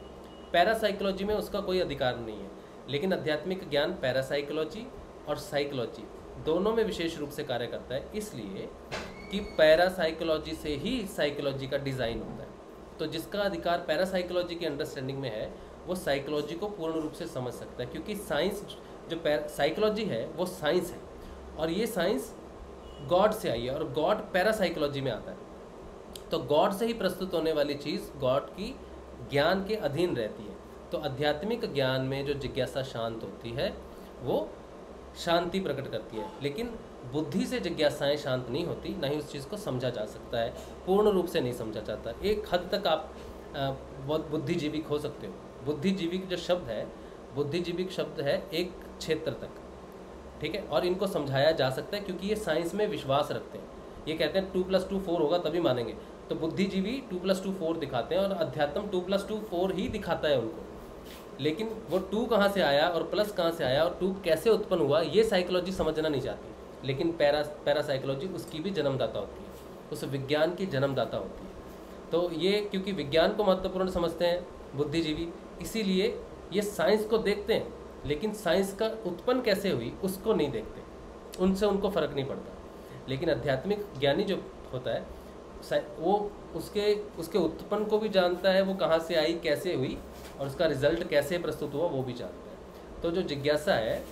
पैरासाइकोलॉजी में उसका कोई अधिकार नहीं है। लेकिन आध्यात्मिक ज्ञान पैरासाइकोलॉजी और साइकोलॉजी दोनों में विशेष रूप से कार्य करता है, इसलिए कि पैरासाइकोलॉजी से ही साइकोलॉजी का डिज़ाइन होता है। तो जिसका अधिकार पैरासाइकोलॉजी की अंडरस्टैंडिंग में है वो साइकोलॉजी को पूर्ण रूप से समझ सकता है, क्योंकि साइंस जो साइकोलॉजी है वो साइंस है, और ये साइंस गॉड से आई है, और गॉड पैरासाइकोलॉजी में आता है। तो गॉड से ही प्रस्तुत होने वाली चीज़ गॉड की ज्ञान के अधीन रहती है। तो आध्यात्मिक ज्ञान में जो जिज्ञासा शांत होती है वो शांति प्रकट करती है, लेकिन बुद्धि से जिज्ञासाएं शांत नहीं होती, ना ही उस चीज़ को समझा जा सकता है, पूर्ण रूप से नहीं समझा जाता। एक हद तक आप बहुत बुद्धिजीवी हो सकते हो। बुद्धिजीवी जो शब्द है, बुद्धिजीवी शब्द है एक क्षेत्र तक, ठीक है, और इनको समझाया जा सकता है क्योंकि ये साइंस में विश्वास रखते हैं। ये कहते हैं 2+2 4 होगा तभी मानेंगे। तो बुद्धिजीवी 2+2 4 दिखाते हैं और अध्यात्म 2+2 4 ही दिखाता है उनको। लेकिन वो 2 कहाँ से आया और प्लस कहाँ से आया और 2 कैसे उत्पन्न हुआ, ये साइकोलॉजी समझना नहीं चाहती। लेकिन पैरासाइकोलॉजी उसकी भी जन्मदाता होती है, उस विज्ञान की जन्मदाता होती है। तो ये क्योंकि विज्ञान को महत्वपूर्ण समझते हैं बुद्धिजीवी, इसीलिए ये साइंस को देखते हैं लेकिन साइंस का उत्पन्न कैसे हुई उसको नहीं देखते, उनसे उनको फर्क नहीं पड़ता। लेकिन आध्यात्मिक ज्ञानी जो होता है वो उसके उत्पन्न को भी जानता है, वो कहाँ से आई, कैसे हुई और उसका रिजल्ट कैसे प्रस्तुत हुआ वो भी जानता है। तो जो जिज्ञासा है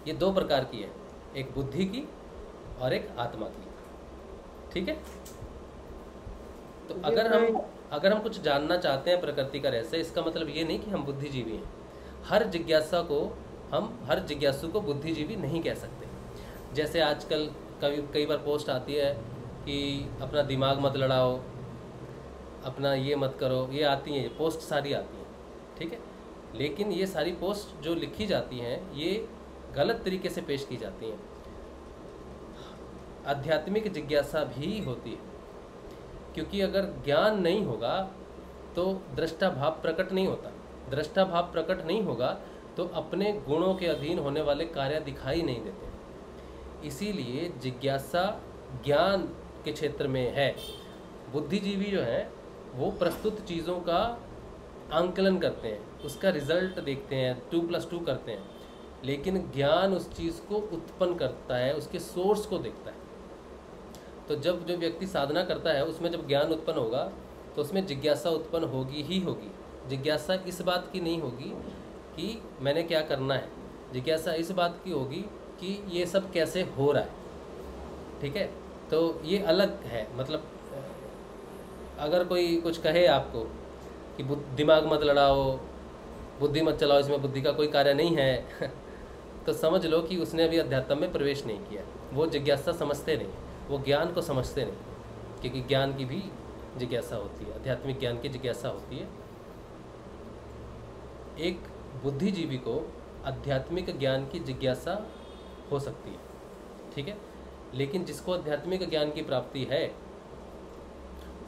ये दो प्रकार की है, एक बुद्धि की और एक आत्मा की। ठीक है। तो अगर हम कुछ जानना चाहते हैं प्रकृति का रहस्य, इसका मतलब ये नहीं कि हम बुद्धिजीवी हैं। हर जिज्ञासु को बुद्धिजीवी नहीं कह सकते। जैसे आजकल कई बार पोस्ट आती है कि अपना दिमाग मत लड़ाओ, अपना ये मत करो, ये आती हैं, ये पोस्ट सारी आती हैं। ठीक है। लेकिन ये सारी पोस्ट जो लिखी जाती हैं ये गलत तरीके से पेश की जाती हैं। आध्यात्मिक जिज्ञासा भी होती है, क्योंकि अगर ज्ञान नहीं होगा तो दृष्टा भाव प्रकट नहीं होता। दृष्टा भाव प्रकट नहीं होगा तो अपने गुणों के अधीन होने वाले कार्य दिखाई नहीं देते। इसीलिए जिज्ञासा ज्ञान के क्षेत्र में है। बुद्धिजीवी जो है वो प्रस्तुत चीज़ों का आंकलन करते हैं, उसका रिजल्ट देखते हैं, 2+2 करते हैं। लेकिन ज्ञान उस चीज़ को उत्पन्न करता है, उसके सोर्स को देखता है। तो जब जो व्यक्ति साधना करता है उसमें जब ज्ञान उत्पन्न होगा तो उसमें जिज्ञासा उत्पन्न होगी ही होगी। जिज्ञासा इस बात की नहीं होगी कि मैंने क्या करना है, जिज्ञासा इस बात की होगी कि ये सब कैसे हो रहा है। ठीक है। तो ये अलग है। मतलब अगर कोई कुछ कहे आपको कि दिमाग मत लड़ाओ, बुद्धि मत चलाओ, इसमें बुद्धि का कोई कार्य नहीं है तो समझ लो कि उसने अभी अध्यात्म में प्रवेश नहीं किया। वो जिज्ञासा समझते नहीं, वो ज्ञान को समझते नहीं, क्योंकि ज्ञान की भी जिज्ञासा होती है, आध्यात्मिक ज्ञान की जिज्ञासा होती है। एक बुद्धिजीवी को आध्यात्मिक ज्ञान की जिज्ञासा हो सकती है। ठीक है। लेकिन जिसको आध्यात्मिक ज्ञान की प्राप्ति है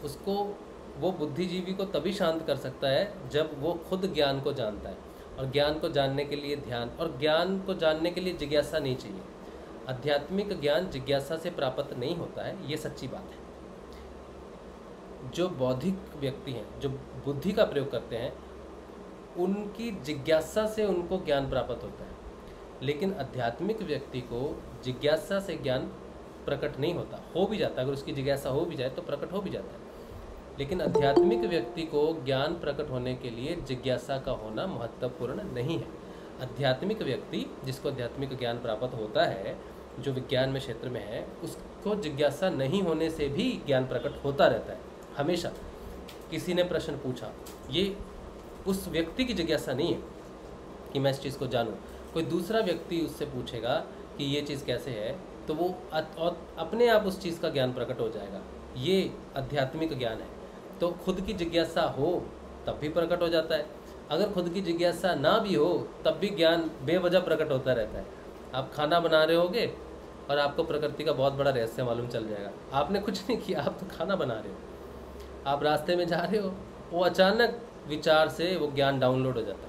उसको, वो बुद्धिजीवी को तभी शांत कर सकता है जब वो खुद ज्ञान को जानता है। और ज्ञान को जानने के लिए ध्यान, और ज्ञान को जानने के लिए जिज्ञासा नहीं चाहिए। आध्यात्मिक ज्ञान जिज्ञासा से प्राप्त नहीं होता है, ये सच्ची बात है। जो बौद्धिक व्यक्ति हैं, जो बुद्धि का प्रयोग करते हैं, उनकी जिज्ञासा से उनको ज्ञान प्राप्त होता है। लेकिन आध्यात्मिक व्यक्ति को जिज्ञासा से ज्ञान प्रकट नहीं होता। हो भी जाता है, अगर उसकी जिज्ञासा हो भी जाए तो प्रकट हो भी जाता है। लेकिन आध्यात्मिक व्यक्ति को ज्ञान प्रकट होने के लिए जिज्ञासा का होना महत्वपूर्ण नहीं है। आध्यात्मिक व्यक्ति जिसको आध्यात्मिक ज्ञान प्राप्त होता है, जो विज्ञान में क्षेत्र में है, उसको जिज्ञासा नहीं होने से भी ज्ञान प्रकट होता रहता है हमेशा। किसी ने प्रश्न पूछा, ये उस व्यक्ति की जिज्ञासा नहीं है कि मैं इस चीज़ को जानूं। कोई दूसरा व्यक्ति उससे पूछेगा कि ये चीज़ कैसे है, तो वो अपने आप उस चीज़ का ज्ञान प्रकट हो जाएगा। ये आध्यात्मिक ज्ञान है। तो खुद की जिज्ञासा हो तब भी प्रकट हो जाता है, अगर खुद की जिज्ञासा ना भी हो तब भी ज्ञान बेवजह प्रकट होता रहता है। आप खाना बना रहे होगे और आपको प्रकृति का बहुत बड़ा रहस्य मालूम चल जाएगा। आपने कुछ नहीं किया, आप तो खाना बना रहे हो, आप रास्ते में जा रहे हो, वो अचानक विचार से वो ज्ञान डाउनलोड हो जाता है।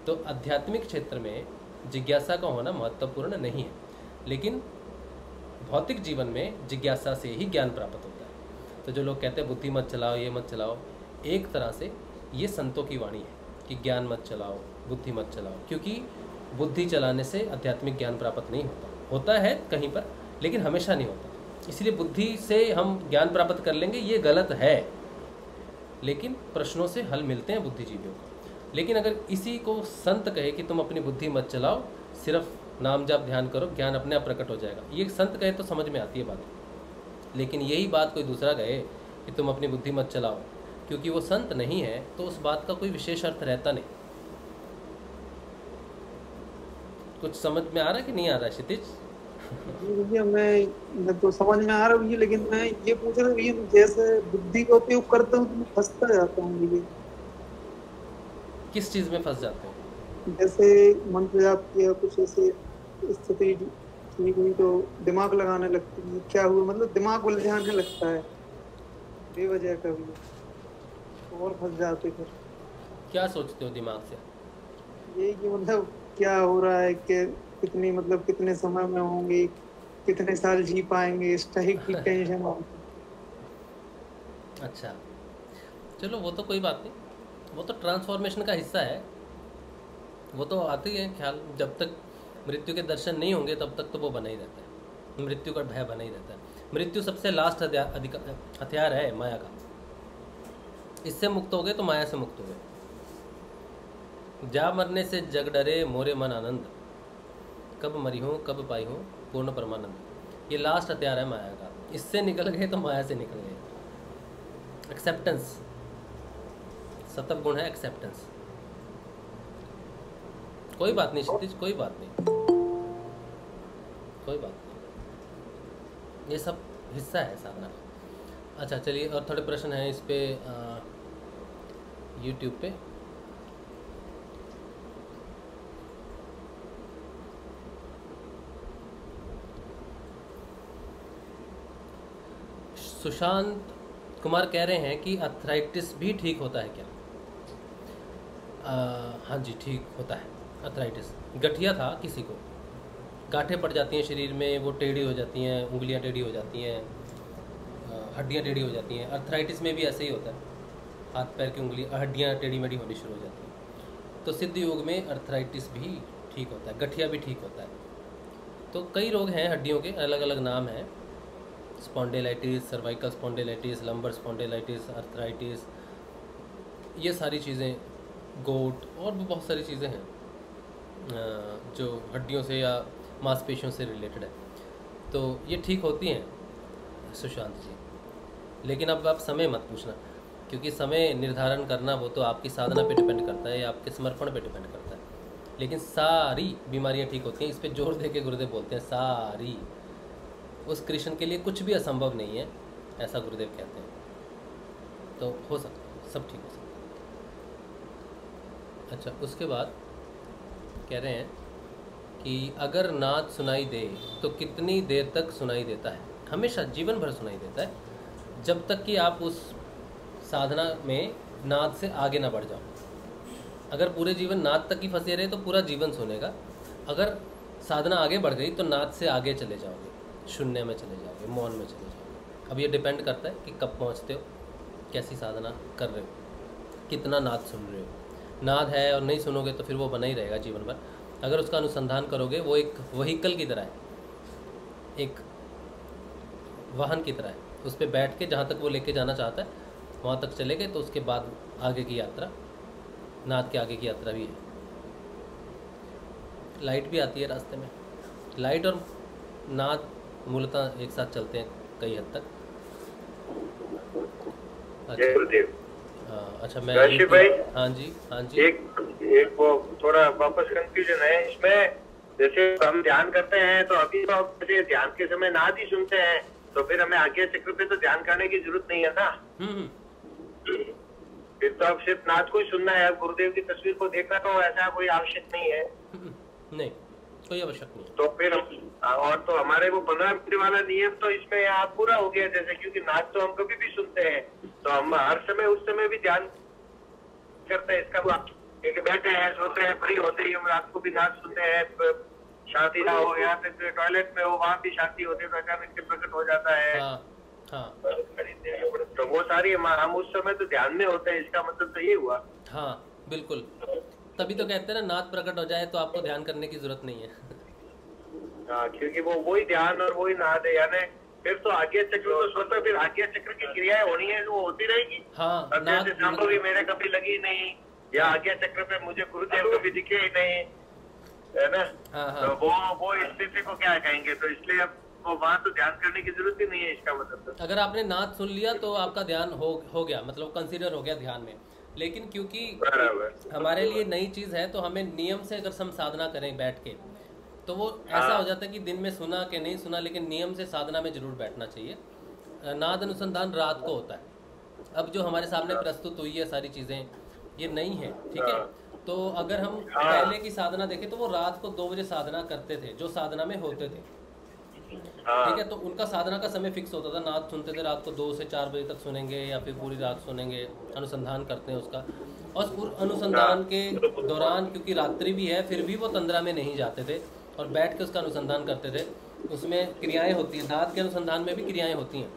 तो आध्यात्मिक क्षेत्र में जिज्ञासा का होना महत्वपूर्ण नहीं है, लेकिन भौतिक जीवन में जिज्ञासा से ही ज्ञान प्राप्त होता है। तो जो लोग कहते हैं बुद्धि मत चलाओ, ये मत चलाओ, एक तरह से ये संतों की वाणी है कि ज्ञान मत चलाओ, बुद्धि मत चलाओ, क्योंकि बुद्धि चलाने से आध्यात्मिक ज्ञान प्राप्त नहीं होता। होता है कहीं पर, लेकिन हमेशा नहीं होता। इसलिए बुद्धि से हम ज्ञान प्राप्त कर लेंगे, ये गलत है। लेकिन प्रश्नों से हल मिलते हैं बुद्धिजीवियों को। लेकिन अगर इसी को संत कहे कि तुम अपनी बुद्धि मत चलाओ, सिर्फ नाम जाप ध्यान करो, ज्ञान अपने आप प्रकट हो जाएगा, ये संत कहे तो समझ में आती है बात। लेकिन यही बात कोई दूसरा कहे कि तुम अपनी बुद्धि मत चलाओ, क्योंकि वो संत नहीं है, तो उस बात का कोई विशेष अर्थ रहता नहीं। कुछ समझ में आ रहा है कि नहीं आ रहा है क्षितिज? भैया मैं तो समझ में आ रहा हूँ, लेकिन मैं ये पूछ रहा हूँ, जैसे बुद्धि का उपयोग करता हूँ तो मैं फंसता जाता हूँ। भैया किस चीज में फंस जाते हो? जैसे मंत्र जाप किया, कुछ ऐसे स्थिति ठीक हुई तो दिमाग लगाने लगती है, क्या हुआ, मतलब दिमाग उलझाने लगता है बेवजह कभी, और फंस जाते। फिर क्या सोचते हो दिमाग से? ये कि मतलब क्या हो रहा है, कि कितनी, मतलब कितने समय में होंगे, कितने साल जी पाएंगे, इस टाइप की टेंशन होती। वो तो आते ही है ख्याल, जब तक मृत्यु के दर्शन नहीं होंगे तब तक तो वो बना ही रहता है, मृत्यु का भय बना ही रहता है। मृत्यु सबसे लास्ट हथियार है माया का। इससे मुक्त हो गए तो माया से मुक्त हो गए। जा मरने से जग डरे मोरे मन आनंद, कब मरी हूँ कब पाई हूँ पूर्ण परमानंद। ये लास्ट हथियार है माया का। इससे निकल गए तो माया से निकल गए। एक्सेप्टेंस, सतत गुण है एक्सेप्टेंस। कोई बात नहीं क्षितिज, कोई बात नहीं, कोई बात नहीं, ये सब हिस्सा है साधना का। अच्छा चलिए, और थोड़े प्रश्न हैं इस पे यूट्यूब पे। सुशांत कुमार कह रहे हैं कि अर्थराइटिस भी ठीक होता है क्या? हाँ जी ठीक होता है। अर्थराइटिस, गठिया था किसी को, गांठें पड़ जाती हैं शरीर में, वो टेढ़ी हो जाती हैं, उंगलियां टेढ़ी हो जाती हैं, हड्डियां टेढ़ी हो जाती हैं। अर्थराइटिस में भी ऐसे ही होता है, हाथ पैर की उंगली हड्डियां टेढ़ी मेढ़ी होनी शुरू हो जाती हैं। तो सिद्ध योग में अर्थराइटिस भी ठीक होता है, गठिया भी ठीक होता है। तो कई रोग हैं हड्डियों के, अलग अलग नाम हैं, spondylitis, cervical spondylitis, lumbar spondylitis, arthritis, ये सारी चीज़ें, गोट, और भी बहुत सारी चीज़ें हैं जो हड्डियों से या मांसपेशियों से रिलेटेड है। तो ये ठीक होती हैं सुशांत जी। लेकिन अब आप समय मत पूछना, क्योंकि समय निर्धारण करना वो तो आपकी साधना पे डिपेंड करता है या आपके समर्पण पे डिपेंड करता है। लेकिन सारी बीमारियां ठीक होती हैं, इस पे जोर दे के गुरुदेव बोलते हैं सारी। उस कृष्ण के लिए कुछ भी असंभव नहीं है, ऐसा गुरुदेव कहते हैं। तो हो सकता है, सब ठीक हो सकता है। अच्छा, उसके बाद कह रहे हैं कि अगर नाद सुनाई दे तो कितनी देर तक सुनाई देता है? हमेशा, जीवन भर सुनाई देता है, जब तक कि आप उस साधना में नाद से आगे ना बढ़ जाओ। अगर पूरे जीवन नाद तक ही फंसे रहे तो पूरा जीवन सुनेगा। अगर साधना आगे बढ़ गई तो नाद से आगे चले जाओगे, शून्य में चले जाओगे, मौन में चले जाओगे। अब ये डिपेंड करता है कि कब पहुंचते हो, कैसी साधना कर रहे हो, कितना नाद सुन रहे हो। नाद है और नहीं सुनोगे तो फिर वो बना ही रहेगा जीवन भर। अगर उसका अनुसंधान करोगे, वो एक व्हीकल की तरह है, एक वाहन की तरह है। उस पर बैठ के जहाँ तक वो लेके जाना चाहता है वहाँ तक चले गए, तो उसके बाद आगे की यात्रा, नाद के आगे की यात्रा भी है। लाइट भी आती है रास्ते में। लाइट और नाद मूलतः एक साथ चलते हैं कई हद तक। अच्छा मैं भाई, हाँ जी एक वो थोड़ा वापस कंफ्यूजन है इसमें। जैसे हम ध्यान करते हैं तो अभी तो जैसे ध्यान के समय नाद ही सुनते हैं, तो फिर हमें आज्ञा चक्र पे तो ध्यान करने की जरूरत नहीं है ना। फिर तो अब सिर्फ नाद को ही सुनना है। गुरुदेव की तस्वीर को देखना तो ऐसा कोई आवश्यक नहीं है। नहीं, कोई आवश्यक नहीं। तो फिर और तो हमारे वो 15 मिनट वाला नियम तो इसमें यहाँ पूरा हो गया। जैसे क्योंकि नाद तो हम कभी भी सुनते हैं, तो हम हर समय उस समय भी ध्यान करते हैं। इसका बैठे हैं, सोते हैं, फ्री होते ही हम रात को भी नाद सुनते हैं। शांति ना हो, यहाँ पे टॉयलेट में हो, वहाँ भी शांति होती है, तो अचानक से प्रकट हो जाता है। तो वो सारी हम उस समय तो ध्यान में होते हैं। इसका मतलब तो ये हुआ। हाँ बिल्कुल, तभी तो कहते हैं ना, नाद प्रकट हो जाए तो आपको ध्यान करने की जरूरत नहीं है। हाँ, क्योंकि वो वही ध्यान और वही नाद है। यानी फिर तो आज्ञा चक्र तो स्वतः फिर आज्ञा चक्र की क्रियाएं होनी है, वो होती रहेगी। हाँ, जैसे संभव ही मेरे कभी लगी नहीं, या आज्ञा चक्र पे मुझे गुरुदेव कभी दिखे ही नहीं, है ना। तो वो स्थिति को क्या कहेंगे? तो इसलिए अब वो वहाँ तो ध्यान करने की जरूरत ही नहीं है। इसका मतलब अगर आपने नाद सुन लिया तो आपका ध्यान हो गया, मतलब कंसीडर हो गया ध्यान में। लेकिन क्योंकि हमारे लिए नई चीज़ है, तो हमें नियम से अगर हम साधना करें बैठ के, तो वो ऐसा हो जाता है कि दिन में सुना कि नहीं सुना, लेकिन नियम से साधना में जरूर बैठना चाहिए। नाद अनुसंधान रात को होता है। अब जो हमारे सामने प्रस्तुत हुई है सारी चीज़ें, ये नहीं है, ठीक है। तो अगर हम पहले की साधना देखें तो वो रात को 2 बजे साधना करते थे, जो साधना में होते थे, ठीक है। तो उनका साधना का समय फिक्स होता था। नाद सुनते थे, रात को 2 से 4 बजे तक सुनेंगे या फिर पूरी रात सुनेंगे, अनुसंधान करते हैं उसका। और उस अनुसंधान के दौरान, क्योंकि रात्रि भी है, फिर भी वो तंद्रा में नहीं जाते थे और बैठ के उसका अनुसंधान करते थे। उसमें क्रियाएं होती हैं, नाद के अनुसंधान में भी क्रियाएं होती हैं,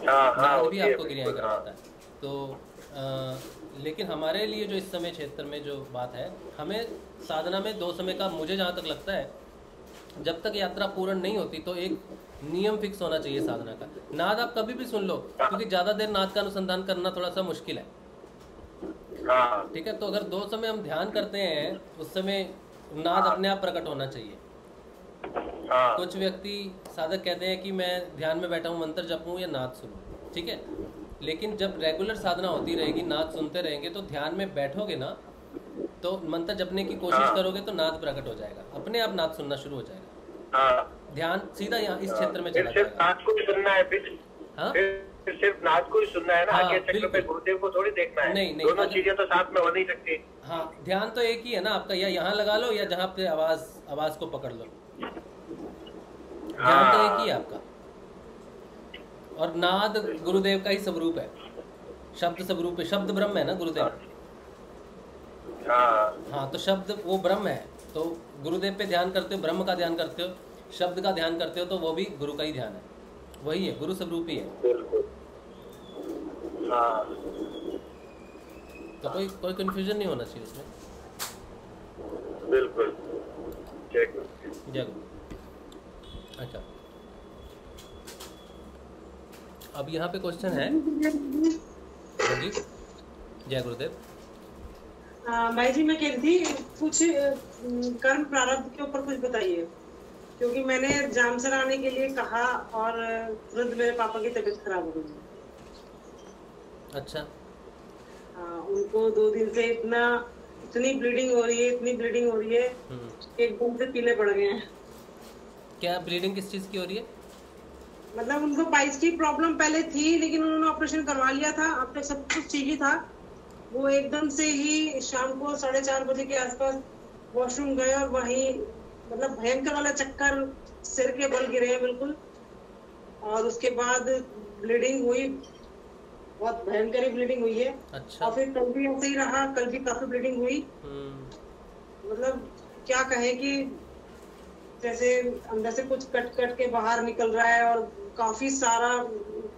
नाद भी आपको क्रियाएं करवाता है। तो लेकिन हमारे लिए जो इस समय क्षेत्र में जो बात है, हमें साधना में 2 समय का, मुझे जहाँ तक लगता है, जब तक यात्रा पूर्ण नहीं होती तो एक नियम फिक्स होना चाहिए साधना का। नाद आप कभी भी सुन लो, क्योंकि ज़्यादा देर नाद का अनुसंधान करना थोड़ा सा मुश्किल है, ठीक है। तो अगर 2 समय हम ध्यान करते हैं, उस समय नाद अपने आप प्रकट होना चाहिए। कुछ व्यक्ति साधक कहते हैं कि मैं ध्यान में बैठा हूँ, मंत्र जपूँ या नाद सुनूँ, ठीक है। लेकिन जब रेगुलर साधना होती रहेगी, नाद सुनते रहेंगे, तो ध्यान में बैठोगे ना, तो मंत्र जपने की कोशिश करोगे तो नाद प्रकट हो जाएगा, अपने आप नाद सुनना शुरू हो जाएगा। ध्यान सीधा यहाँ इस क्षेत्र में चला जाएगा। नाद को ही सुनना है फिर? हाँ? फिर सिर्फ नाद को ही सुनना है ना? आगे चक्र पे गुरुदेव को थोड़ी देखना है। नहीं, दोनों चीजें तो साथ में हो नहीं सकती। हाँ, ध्यान तो एक ही है ना आपका, या यहाँ लगा लो या जहाँ पे आवाज को पकड़ लो, ध्यान तो एक ही है आपका। और नाद गुरुदेव का ही स्वरूप है, शब्द स्वरूप है, शब्द ब्रह्म है ना गुरुदेव। हाँ, तो शब्द वो ब्रह्म है, तो गुरुदेव पे ध्यान करते हो, ब्रह्म का ध्यान करते हो, शब्द का ध्यान करते हो, तो वो भी गुरु का ही ध्यान है, वही है, गुरु स्वरूप ही है। तो कोई कंफ्यूजन नहीं होना चाहिए इसमें। बिल्कुल। जय गुरु। अच्छा, अब यहाँ पे क्वेश्चन है जी। जय गुरुदेव। भाई जी, मैं कह रही थी कुछ कर्म प्रारब्ध के ऊपर कुछ बताइए, क्योंकि मैंने जामसर आने के लिए कहा और तुरंत मेरे पापा की तबीयत खराब हो गई। अच्छा। हाँ, उनको 2 दिन से इतनी ब्लीडिंग हो रही है, एकदम से पीले पड़ गए हैं। क्या ब्लीडिंग किस चीज की हो रही है? मतलब उनको पाइल्स की प्रॉब्लम पहले थी, लेकिन उन्होंने ऑपरेशन करवा लिया था, अब तक सब कुछ ठीक ही था। वो एकदम से ही शाम को 4:30 बजे के आसपास वॉशरूम गए और वहीं मतलब भयंकर वाला चक्कर, सिर के बल गिरे हैं बिल्कुल। और उसके बाद ब्लीडिंग हुई, बहुत भयंकर ब्लीडिंग हुई है। अच्छा। और फिर कल भी ऐसे ही रहा, कल भी काफी ब्लीडिंग हुई। मतलब क्या कहें कि जैसे अंदर से कुछ कट के बाहर निकल रहा है और काफी सारा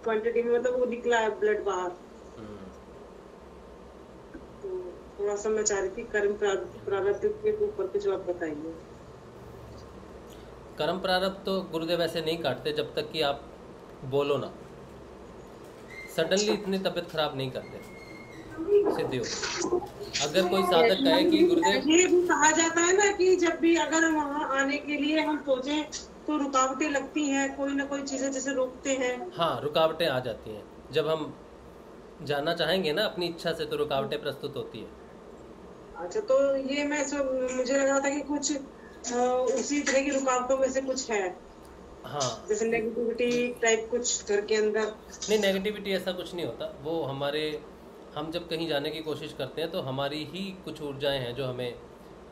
क्वांटिटी में, मतलब वो निकला है ब्लड बाहर। तो थोड़ा सा मैं चाह रही थी कर्म प्रारब्ध के ऊपर कुछ आप बताइए। कर्म प्रारब्ध तो गुरुदेव ऐसे नहीं काटते जब तक कि आप बोलो ना। सडनली इतनी तबीयत खराब नहीं करते सिद्धि हो। अगर कोई साधक कहे कि गुरुदेव, ये भी कहा जाता है ना कि जब भी अगर वहाँ आने के लिए हम सोचें तो रुकावटें लगती हैं, कोई ना कोई चीजें जैसे रोकते हैं। हाँ, रुकावटें आ जाती हैं। जब हम जाना चाहेंगे ना अपनी इच्छा से, तो रुकावटें प्रस्तुत होती है। अच्छा, तो ये मुझे लगा था कि कुछ उसी तरह की रुकावटों में से कुछ है। हाँ, जैसे नेगेटिविटी टाइप कुछ घर के अंदर। नहीं, नेगेटिविटी ऐसा कुछ नहीं होता। वो हम जब कहीं जाने की कोशिश करते हैं तो हमारी ही कुछ ऊर्जाएं हैं जो हमें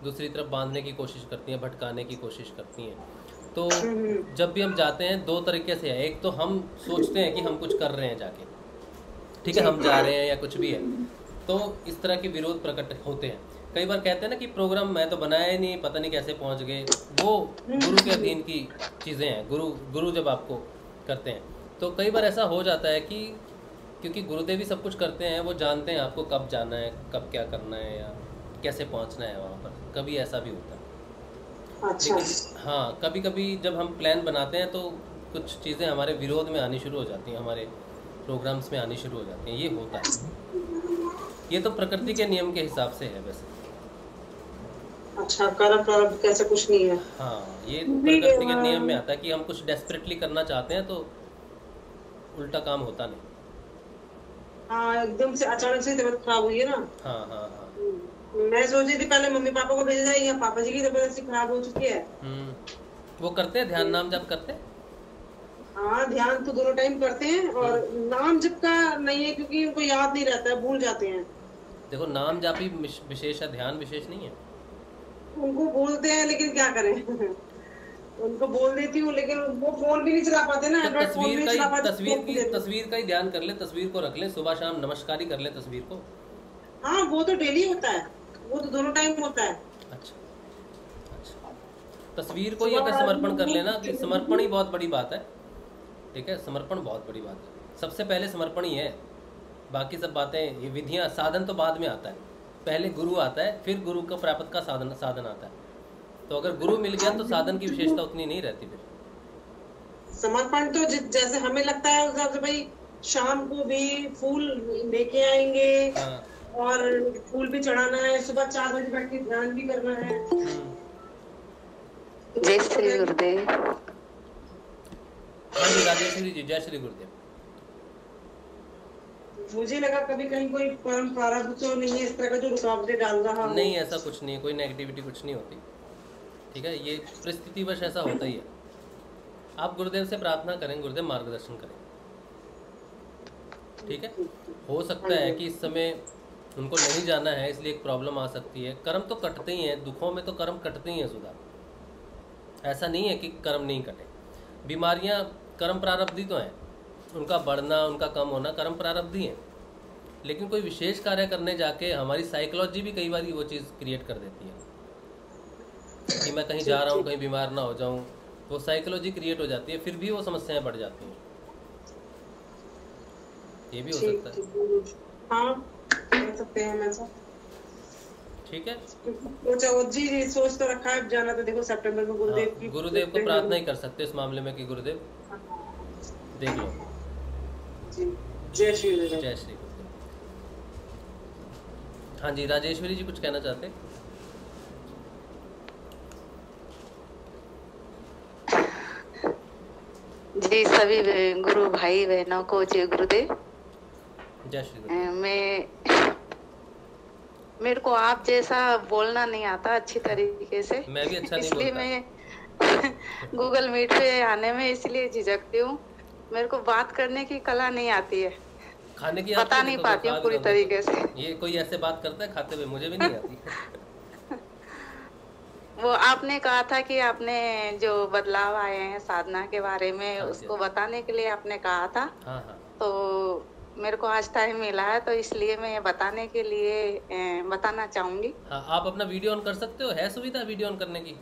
दूसरी तरफ बांधने की कोशिश करती हैं, भटकाने की कोशिश करती हैं। तो जब भी हम जाते हैं 2 तरीके से है। एक तो हम सोचते हैं कि हम कुछ कर रहे हैं जाके, ठीक है, हम जा रहे हैं या कुछ भी है, तो इस तरह के विरोध प्रकट होते हैं। कई बार कहते हैं ना कि प्रोग्राम मैं तो बनाया ही नहीं, पता नहीं कैसे पहुंच गए। वो गुरु के अधीन की चीज़ें हैं। गुरु जब आपको करते हैं तो कई बार ऐसा हो जाता है कि क्योंकि गुरुदेव ही सब कुछ करते हैं, वो जानते हैं आपको कब जाना है, कब क्या करना है या कैसे पहुंचना है वहाँ पर। कभी ऐसा भी होता है। अच्छा। हाँ, कभी कभी जब हम प्लान बनाते हैं तो कुछ चीज़ें हमारे विरोध में आनी शुरू हो जाती हैं, हमारे प्रोग्राम्स में आनी शुरू हो जाती हैं। ये होता है। ये तो प्रकृति के नियम के हिसाब से है वैसे। अच्छा, कर्म प्रारब्ध कैसे कुछ नहीं है। हाँ, ये प्रकृति के नियम में आता है कि हम कुछ डेस्परेटली करना चाहते हैं तो उल्टा काम होता नहीं। हाँ, एकदम से अचानक से तबीयत खराब हुई है ना। हाँ हाँ हाँ। मैं सोच रही थी पहले मम्मी पापा को भेज जाएगी, पापा जी की तबीयत ऐसी खराब हो चुकी है। वो करते हैं ध्यान नाम जप करते हैं। हाँ, ध्यान तो दोनों टाइम करते हैं और नाम जप का नहीं है क्योंकि उनको याद नहीं रहता है, भूल जाते हैं। देखो, नाम जप ही विशेष है, ध्यान विशेष नहीं है। उनको बोलते हैं लेकिन क्या करें उनको बोल देती हूँ लेकिन वो फोन भी नहीं चला पाते ना। तो तस्वीर का ही ध्यान कर ले, तस्वीर को रख ले, सुबह शाम नमस्कार ही कर ले तस्वीर को। हाँ, वो तो डेली होता है, वो तो दोनों टाइम होता है। अच्छा, तस्वीर को ही अगर समर्पण कर लेना, कि समर्पण ही बहुत बड़ी बात है। ठीक है, समर्पण बहुत बड़ी बात है। सबसे पहले समर्पण ही है। बाकी सब बातें, ये विधियाँ, साधन तो बाद में आता है, पहले गुरु आता है, फिर गुरु का प्राप्त का साधन आता है। तो अगर गुरु मिल गया तो साधन की विशेषता उतनी नहीं रहती फिर। समर्पण तो जैसे हमें लगता है उस हिसाब से भाई शाम को भी फूल लेके आएंगे। हाँ। और फूल भी चढ़ाना है, सुबह 4 बजे बैठ के ध्यान भी करना है। जय श्री गुरुदेव। हाँ जी राजेश्वरी जी, जय श्री गुरुदेव। मुझे लगा कभी कहीं कोई परम प्रारब्ध तो नहीं है इस तरह का जो रुकावटें डाल रहा हो। नहीं, ऐसा कुछ नहीं, कोई नेगेटिविटी कुछ नहीं होती, ठीक है, ये परिस्थितिवश ऐसा होता ही है। आप गुरुदेव से प्रार्थना करें, गुरुदेव मार्गदर्शन करें, ठीक है। हो सकता है कि इस समय उनको नहीं जाना है, इसलिए एक प्रॉब्लम आ सकती है। कर्म तो कटते ही हैं, दुखों में तो कर्म कटते ही हैं सुधा, ऐसा नहीं है कि कर्म नहीं कटे। बीमारियां कर्म प्रारब्धी तो हैं, उनका बढ़ना, उनका कम होना कर्म प्रारब्धी है। लेकिन कोई विशेष कार्य करने जाके हमारी साइकोलॉजी भी कई बार वो चीज़ क्रिएट कर देती है कि मैं कहीं जा रहा हूँ, कहीं बीमार ना हो जाऊँ, वो साइकोलॉजी क्रिएट हो जाती है, फिर भी वो समस्याएं बढ़ जाती हैं। ये भी हो सकता है। हाँ, कर सकते हैं मैं सब, ठीक है। जी सोच तो रखा है जाना, तो देखो सितंबर में गुरुदेव की, गुरुदेव को प्रार्थना ही कर सकते इस मामले में कि गुरुदेव देख लो। जय श्री गुरुदेव। जय श्री गुरुदेव। हाँ जी राजेश्वरी जी कुछ कहना चाहते हैं? जी सभी गुरु भाई बहनों को जय गुरुदेव। जय श्री गुरुदेव। मेरे को आप जैसा बोलना नहीं आता अच्छी तरीके से, मैं भी अच्छा नहीं इसलिए बोलता। मैं गूगल मीट पे आने में इसलिए झिझकती हूँ। मेरे को बात करने की कला नहीं आती है, खाने की बता नहीं पाती हूँ पूरी तरीके से। ये कोई ऐसे बात करता है खाते हुए, मुझे भी नहीं आती। वो आपने कहा था कि आपने जो बदलाव आए हैं साधना के बारे में, उसको बताने के लिए आपने कहा था। हाँ हाँ। तो मेरे को आज टाइम मिला है, तो इसलिए मैं बताने के लिए बताना चाहूंगी। हाँ, आप अपना वीडियो ऑन कर सकते हो, है सुविधा वीडियो ऑन करने की?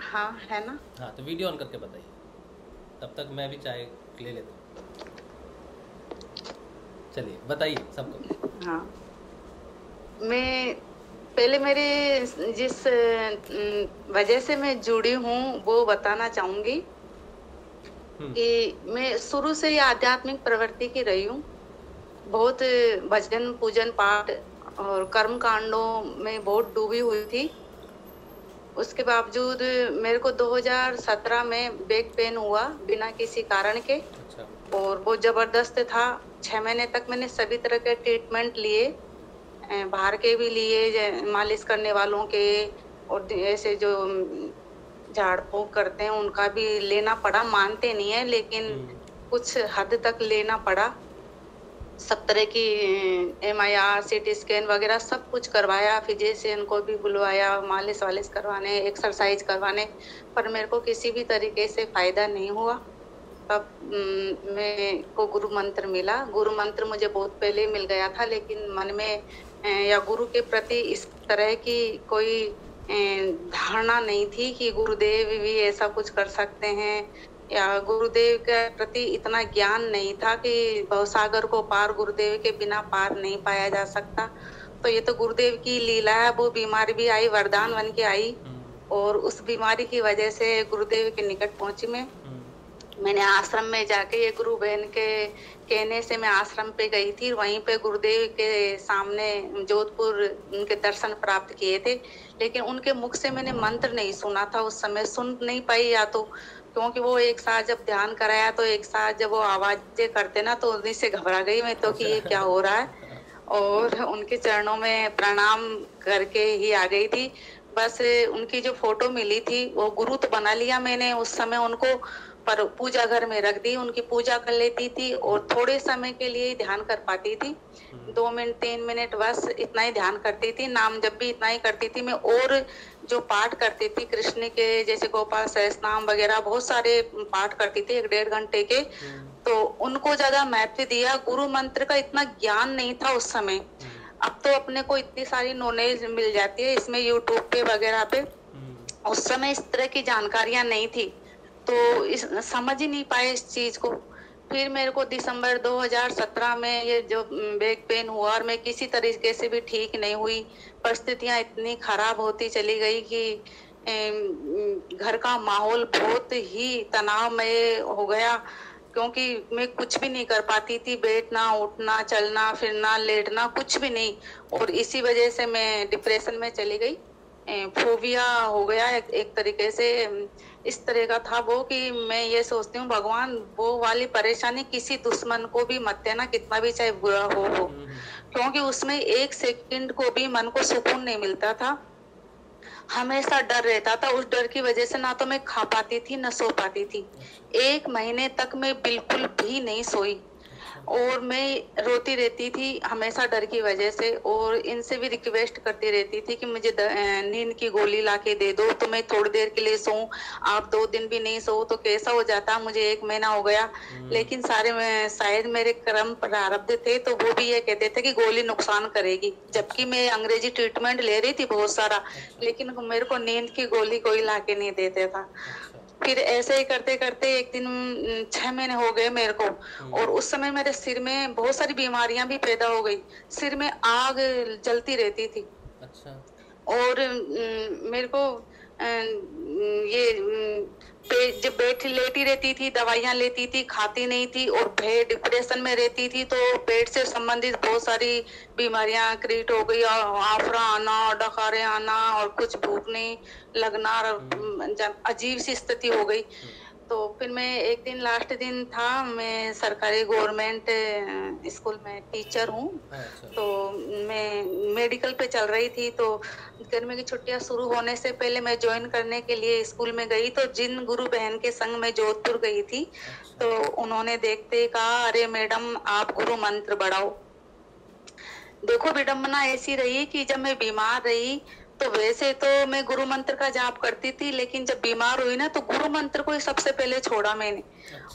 हाँ है ना। हाँ तो वीडियो ऑन करके बताइए, तब तक मैं भी चाय ले लेता हूँ। चलिए बताइए सबको। हाँ, मैं पहले मेरे जिस वजह से मैं जुड़ी हूँ वो बताना चाहूंगी कि मैं शुरू से ही आध्यात्मिक प्रवृत्ति की रही हूँ। बहुत भजन पूजन पाठ और कर्म कांडों में बहुत डूबी हुई थी। उसके बावजूद मेरे को 2017 में बैक पेन हुआ बिना किसी कारण के। अच्छा। और बहुत जबरदस्त था। 6 महीने तक मैंने सभी तरह के ट्रीटमेंट लिए, बाहर के भी लिए, मालिश करने वालों के, और ऐसे जो झाड़ फूंक करते हैं उनका भी लेना पड़ा। मानते नहीं है लेकिन कुछ हद तक लेना पड़ा। सब तरह की MRI, CT स्कैन वगैरह सब कुछ करवाया, फिजिशियन को भी बुलवाया, मालिश वालिश करवाने, एक्सरसाइज करवाने, पर मेरे को किसी भी तरीके से फायदा नहीं हुआ। तब मेरे को गुरु मंत्र मिला। गुरु मंत्र मुझे बहुत पहले मिल गया था, लेकिन मन में या गुरु के प्रति इस तरह की कोई धारणा नहीं थी कि गुरुदेव भी ऐसा कुछ कर सकते हैं, या गुरुदेव के प्रति इतना ज्ञान नहीं था कि भवसागर को पार गुरुदेव के बिना पार नहीं पाया जा सकता। तो ये तो गुरुदेव की लीला है। वो बीमारी भी आई, वरदान बन के आई, और उस बीमारी की वजह से गुरुदेव के निकट पहुंची मैंने आश्रम में जाके, ये गुरु बहन के कहने से मैं आश्रम पे गई थी। वहीं पे गुरुदेव के सामने जोधपुर उनके दर्शन प्राप्त किए थे, लेकिन उनके मुख से मैंने मंत्र नहीं सुना था उस समय, सुन नहीं पाई, या तो क्योंकि वो एक साथ जब ध्यान कराया तो एक साथ जब वो आवाजें करते ना, तो उन्हीं से घबरा गई मैं तो कि ये क्या हो रहा है, और उनके चरणों में प्रणाम करके ही आ गई थी। बस उनकी जो फोटो मिली थी वो गुरु तो बना लिया मैंने उस समय उनको, पर पूजा घर में रख दी, उनकी पूजा कर लेती थी और थोड़े समय के लिए ध्यान कर पाती थी, 2 मिनट 3 मिनट बस इतना ही ध्यान करती थी। नाम जब भी इतना ही करती थी मैं, और जो पाठ करती थी कृष्ण के, जैसे गोपाल सहस्रनाम वगैरह बहुत सारे पाठ करती थी 1-1.5 घंटे के, तो उनको ज्यादा महत्व दिया। गुरु मंत्र का इतना ज्ञान नहीं था उस समय। अब तो अपने को इतनी सारी नॉलेज मिल जाती है इसमें, यूट्यूब पे वगैरह पे। उस समय इस तरह की जानकारियां नहीं थी, तो समझ ही नहीं पाए इस चीज को। फिर मेरे को दिसंबर 2017 में ये जो बैक पेन हुआ और मैं किसी तरीके से भी ठीक नहीं हुई। परिस्थितियां इतनी खराब होती चली गई कि घर का माहौल बहुत ही तनावमय हो गया, क्योंकि मैं कुछ भी नहीं कर पाती थी, बैठना उठना चलना फिरना लेटना कुछ भी नहीं। और इसी वजह से मैं डिप्रेशन में चली गई। फोबिया हो गया एक तरीके से। इस तरह का था वो कि मैं ये सोचती हूँ भगवान वो वाली परेशानी किसी दुश्मन को भी मत देना, कितना भी चाहे बुरा हो, क्योंकि उसमें एक सेकंड को भी मन को सुकून नहीं मिलता था। हमेशा डर रहता था। उस डर की वजह से ना तो मैं खा पाती थी ना सो पाती थी। 1 महीने तक मैं बिल्कुल भी नहीं सोई और मैं रोती रहती थी हमेशा डर की वजह से। और इनसे भी रिक्वेस्ट करती रहती थी कि मुझे नींद की गोली लाके दे दो तो मैं थोड़ी देर के लिए सोऊं। आप 2 दिन भी नहीं सो तो कैसा हो जाता। मुझे 1 महीना हो गया, लेकिन सारे शायद मेरे कर्म प्रारब्ध थे तो वो भी ये कहते थे कि गोली नुकसान करेगी, जबकि मैं अंग्रेजी ट्रीटमेंट ले रही थी बहुत सारा, लेकिन मेरे को नींद की गोली कोई लाके नहीं देते था। फिर ऐसे ही करते करते एक दिन 6 महीने हो गए मेरे को, और उस समय मेरे सिर में बहुत सारी बीमारियां भी पैदा हो गई। सिर में आग जलती रहती थी। अच्छा। और मेरे को जब लेटी रहती थी, दवाइयां लेती थी, खाती नहीं थी और भय डिप्रेशन में रहती थी, तो पेट से संबंधित बहुत सारी बीमारियां क्रिएट हो गई, और आफरा आना, डकारे आना और कुछ भूख नहीं लगना, अजीब सी स्थिति हो गई। तो फिर मैं एक दिन लास्ट दिन था, मैं सरकारी गवर्नमेंट स्कूल में टीचर हूँ। तो मैं मेडिकल पे चल रही थी, तो गर्मी की छुट्टियां शुरू होने से पहले मैं ज्वाइन करने के लिए स्कूल में गई। तो जिन गुरु बहन के संग मैं जोधपुर गई थी, तो उन्होंने देखते कहा, अरे मैडम आप गुरु मंत्र बढ़ाओ। देखो विडम्बना ऐसी रही कि जब मैं बीमार रही तो वैसे तो मैं गुरु मंत्र का जाप करती थी, लेकिन जब बीमार हुई ना तो गुरु मंत्र को ही सबसे पहले छोड़ा मैंने।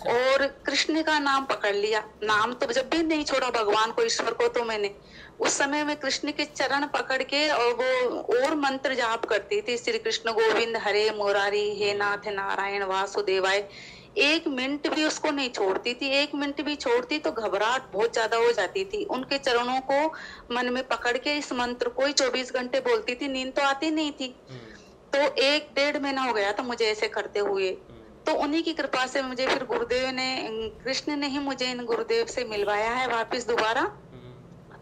और कृष्ण का नाम पकड़ लिया। नाम तो जब भी नहीं छोड़ा भगवान को, ईश्वर को, तो मैंने उस समय में कृष्ण के चरण पकड़ के और वो और मंत्र जाप करती थी, श्री कृष्ण गोविंद हरे मुरारी, हे नाथ नारायण वासुदेवाय। 1 मिनट भी उसको नहीं छोड़ती थी। 1 मिनट भी छोड़ती तो घबराहट बहुत ज्यादा हो जाती थी। उनके चरणों को मन में पकड़ के इस मंत्र को ही 24 घंटे बोलती थी। नींद तो आती नहीं थी। तो 1-1.5 महीना हो गया था मुझे ऐसे करते हुए। तो उन्हीं की कृपा से मुझे फिर गुरुदेव ने, कृष्ण ने ही मुझे इन गुरुदेव से मिलवाया है वापिस दोबारा।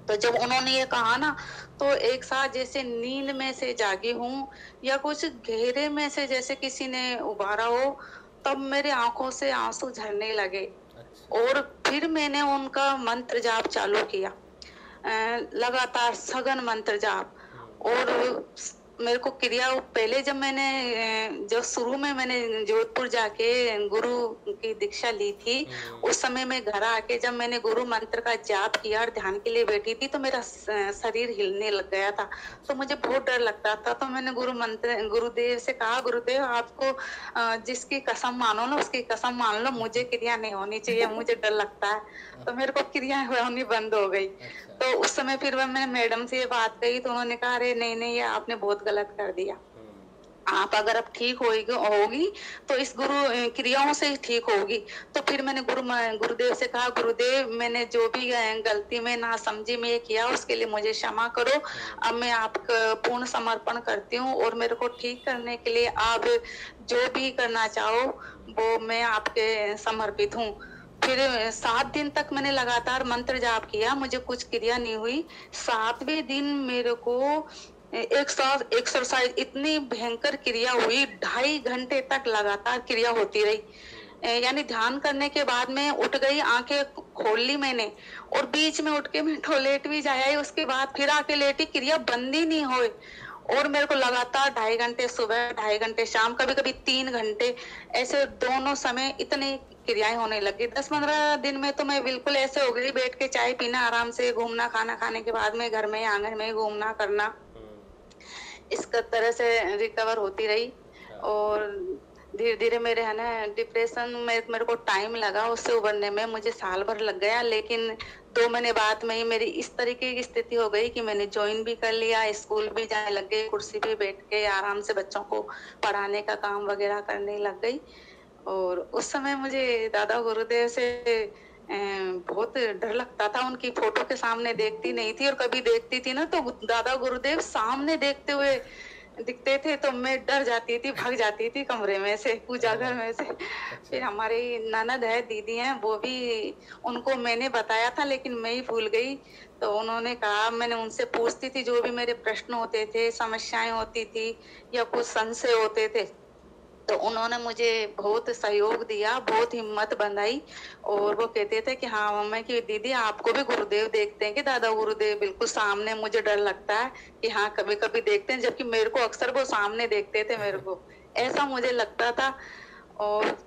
तो जब उन्होंने ये कहा ना, तो एक साथ जैसे नींद में से जागी हूँ या कुछ गहरे में से जैसे किसी ने उबारा हो, तब मेरे आंखों से आंसू झरने लगे। और फिर मैंने उनका मंत्र जाप चालू किया, लगातार सघन मंत्र जाप। और मेरे को क्रिया पहले जब शुरू में मैंने जोधपुर जाके गुरु की दीक्षा ली थी, उस समय में घर आके जब मैंने गुरु मंत्र का जाप किया और ध्यान के लिए बैठी थी, तो मेरा शरीर हिलने लग गया था। तो मुझे बहुत डर लगता था। तो मैंने गुरुदेव से कहा, गुरुदेव आपको जिसकी कसम मानो ना उसकी कसम मान लो, मुझे क्रिया नहीं होनी चाहिए, मुझे डर लगता है। तो मेरे को क्रिया होनी बंद हो गई। तो उस समय फिर मैंने मैडम से ये बात कही, तो उन्होंने कहा, अरे नहीं, ये आपने बहुत गलत कर दिया। आप अगर अब ठीक होगी तो इस गुरु क्रियाओं से ही ठीक होगी। तो फिर मैंने गुरुदेव से कहा, गुरुदेव मैंने जो भी गलती में ना समझी में किया उसके लिए मुझे क्षमा करो। अब मैं आपका पूर्ण समर्पण करती हूँ और मेरे को ठीक करने के लिए आप जो भी करना चाहो वो मैं आपके समर्पित हूँ। फिर 7 दिन तक मैंने लगातार मंत्र जाप किया, मुझे कुछ क्रिया नहीं हुई। 7वें दिन मेरे को एक साथ एक्सरसाइज इतनी भयंकर क्रिया हुई, 2.5 घंटे तक लगातार क्रिया होती रही। यानी ध्यान करने के बाद में उठ गई, आंखें खोल ली मैंने, और बीच में उठ के मैं टॉयलेट भी जाया, उसके बाद फिर आके लेटी, क्रिया बंद ही नहीं हुई। और मेरे को लगातार 2.5 घंटे सुबह, 2.5 घंटे शाम, कभी कभी 3 घंटे, ऐसे दोनों समय इतनी क्रियाएं होने लगी। 10-15 दिन में तो मैं बिल्कुल ऐसे हो गई, बैठ के चाय पीना, आराम से घूमना, खाना खाने के बाद में घर में आंगन में घूमना करना, इस तरह से रिकवर होती रही। और धीरे धीरे मेरे है ना डिप्रेशन में मेरे को टाइम लगा, उससे उबरने में मुझे साल भर लग गया। लेकिन 2 महीने बाद में ही मेरी इस तरीके की स्थिति हो गई कि मैंने ज्वाइन भी कर लिया, स्कूल भी जाने लग गई, कुर्सी पे बैठ के आराम से बच्चों को पढ़ाने का काम वगैरह करने लग गई। और उस समय मुझे दादा गुरुदेव से बहुत डर लगता था। उनकी फोटो के सामने देखती नहीं थी, और कभी देखती थी ना तो दादा गुरुदेव सामने देखते हुए दिखते थे तो मैं डर जाती थी, भाग जाती थी कमरे में से, पूजा घर में से। फिर हमारी ननद है, दीदी हैं, वो भी, उनको मैंने बताया था लेकिन मैं ही भूल गई। तो उन्होंने कहा, मैंने उनसे पूछती थी जो भी मेरे प्रश्न होते थे, समस्याएं होती थी या कुछ संशय होते थे, तो उन्होंने मुझे बहुत सहयोग दिया, बहुत हिम्मत बंधाई। और वो कहते थे कि हाँ मम्मा की दीदी आपको भी गुरुदेव देखते हैं कि दादा गुरुदेव बिल्कुल सामने, मुझे डर लगता है कि हाँ कभी कभी देखते हैं, जबकि मेरे को अक्सर वो सामने देखते थे मेरे को, ऐसा मुझे लगता था। और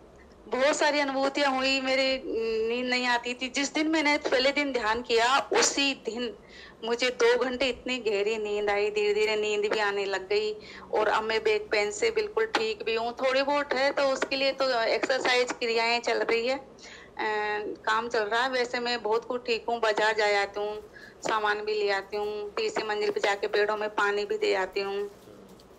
बहुत सारी अनुभूतियां हुई, मेरी नींद नहीं आती थी। जिस दिन मैंने पहले दिन ध्यान किया उसी दिन मुझे 2 घंटे इतनी गहरी नींद आई, धीरे धीरे नींद भी आने लग गई। और अब मैं बैक पेन से बिल्कुल ठीक भी हूँ, थोड़ी बहुत है तो उसके लिए तो एक्सरसाइज क्रियाएं चल रही है, काम चल रहा है। वैसे मैं बहुत कुछ ठीक हूँ, बाजार जा आती हूँ, सामान भी ले आती हूँ, तीसरी मंजिल पे जाके पेड़ों में पानी भी दे आती हूँ,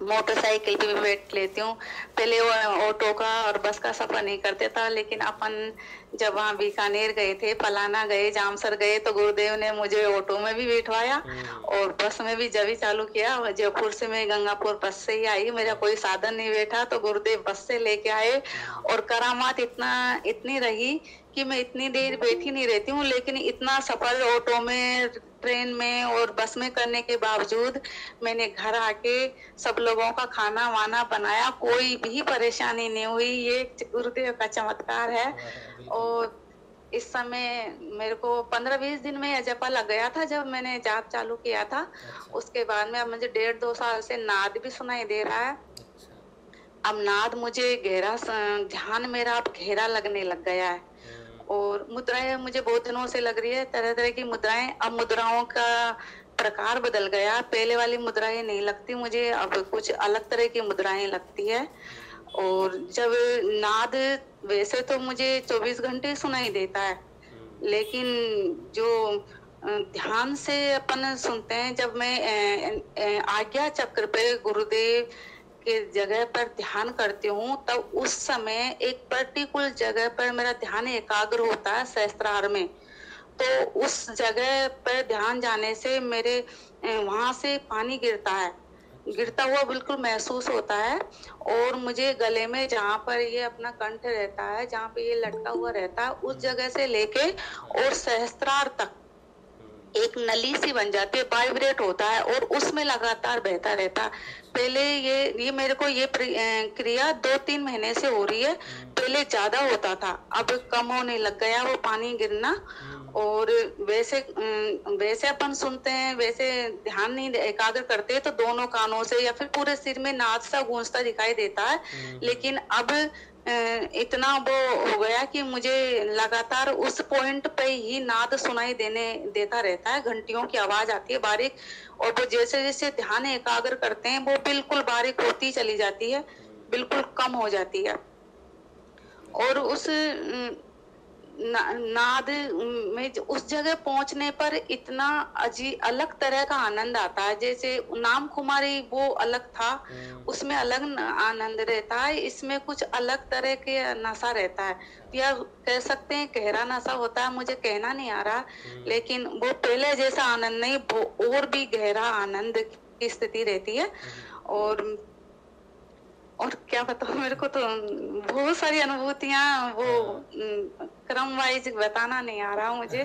मोटरसाइकिल पे भी बैठ लेती हूँ। पहले वो ऑटो का और बस का सफर नहीं करते था, लेकिन अपन जब वहाँ बीकानेर गए थे, पलाना गए, जामसर गए, तो गुरुदेव ने मुझे ऑटो में भी बिठवाया और बस में भी जब ही चालू किया। जयपुर से मैं गंगापुर बस से ही आई, मेरा कोई साधन नहीं बैठा, तो गुरुदेव बस से लेके आए। और करामात इतनी रही कि मैं इतनी देर बैठी नहीं रहती हूँ, लेकिन इतना सफर ऑटो में, ट्रेन में और बस में करने के बावजूद मैंने घर आके सब लोगों का खाना वाना बनाया, कोई भी परेशानी नहीं हुई। ये गुरुदेव का चमत्कार है। और इस समय मेरे को 15-20 दिन में जपा लग गया था जब मैंने जाप चालू किया था। उसके बाद में अब मुझे 1.5-2 साल से नाद भी सुनाई दे रहा है। अब नाद मुझे गहरा, ध्यान मेरा अब गहरा लगने लग गया है। और मुद्राएं मुझे बहुत दिनों से लग रही है, तरह तरह की मुद्राएं। अब मुद्राओं का प्रकार बदल गया, पहले वाली मुद्राएं नहीं लगती मुझे, अब कुछ अलग तरह की मुद्राएं लगती है। और जब नाद, वैसे तो मुझे 24 घंटे सुनाई देता है, लेकिन जो ध्यान से अपन सुनते हैं, जब मैं आज्ञा चक्र पे गुरुदेव के जगह पर ध्यान करती हूँ, तब उस समय एक पर्टिकुलर जगह पर मेरा ध्यान एकाग्र होता है सहस्त्रार में। तो उस जगह पर ध्यान जाने से मेरे वहां से पानी गिरता है, गिरता हुआ बिल्कुल महसूस होता है। और मुझे गले में जहाँ पर ये अपना कंठ रहता है, जहाँ पे ये लटका हुआ रहता है, उस जगह से लेके और सहस्त्रार तक एक नली सी बन जाती है, वाइब्रेट होता है और उसमें लगातार बहता रहता है। पहले ये मेरे को ये क्रिया 2-3 महीने से हो रही है। पहले ज्यादा होता था, अब कम होने लग गया वो पानी गिरना। और वैसे अपन सुनते हैं, वैसे ध्यान नहीं एकाग्र करते तो दोनों कानों से या फिर पूरे सिर में नाद सा गूंजता दिखाई देता है। लेकिन अब इतना वो हो गया कि मुझे लगातार उस पॉइंट पे ही नाद सुनाई देता रहता है, घंटियों की आवाज आती है बारीक। और वो जैसे जैसे ध्यान एकाग्र करते हैं वो बिल्कुल बारीक होती चली जाती है, बिल्कुल कम हो जाती है। और उस नाद में उस जगह पहुंचने पर इतना अलग तरह का आनंद आता है। जैसे नाम कुमारी वो अलग था, उसमें अलग आनंद रहता है, इसमें कुछ अलग तरह के नशा रहता है, या कह सकते हैं गहरा नशा होता है, मुझे कहना नहीं आ रहा। लेकिन वो पहले जैसा आनंद नहीं, वो और भी गहरा आनंद की स्थिति रहती है। और क्या बताऊं, मेरे को तो बहुत सारी अनुभूतियां, वो क्रम वाइज बताना नहीं आ रहा मुझे।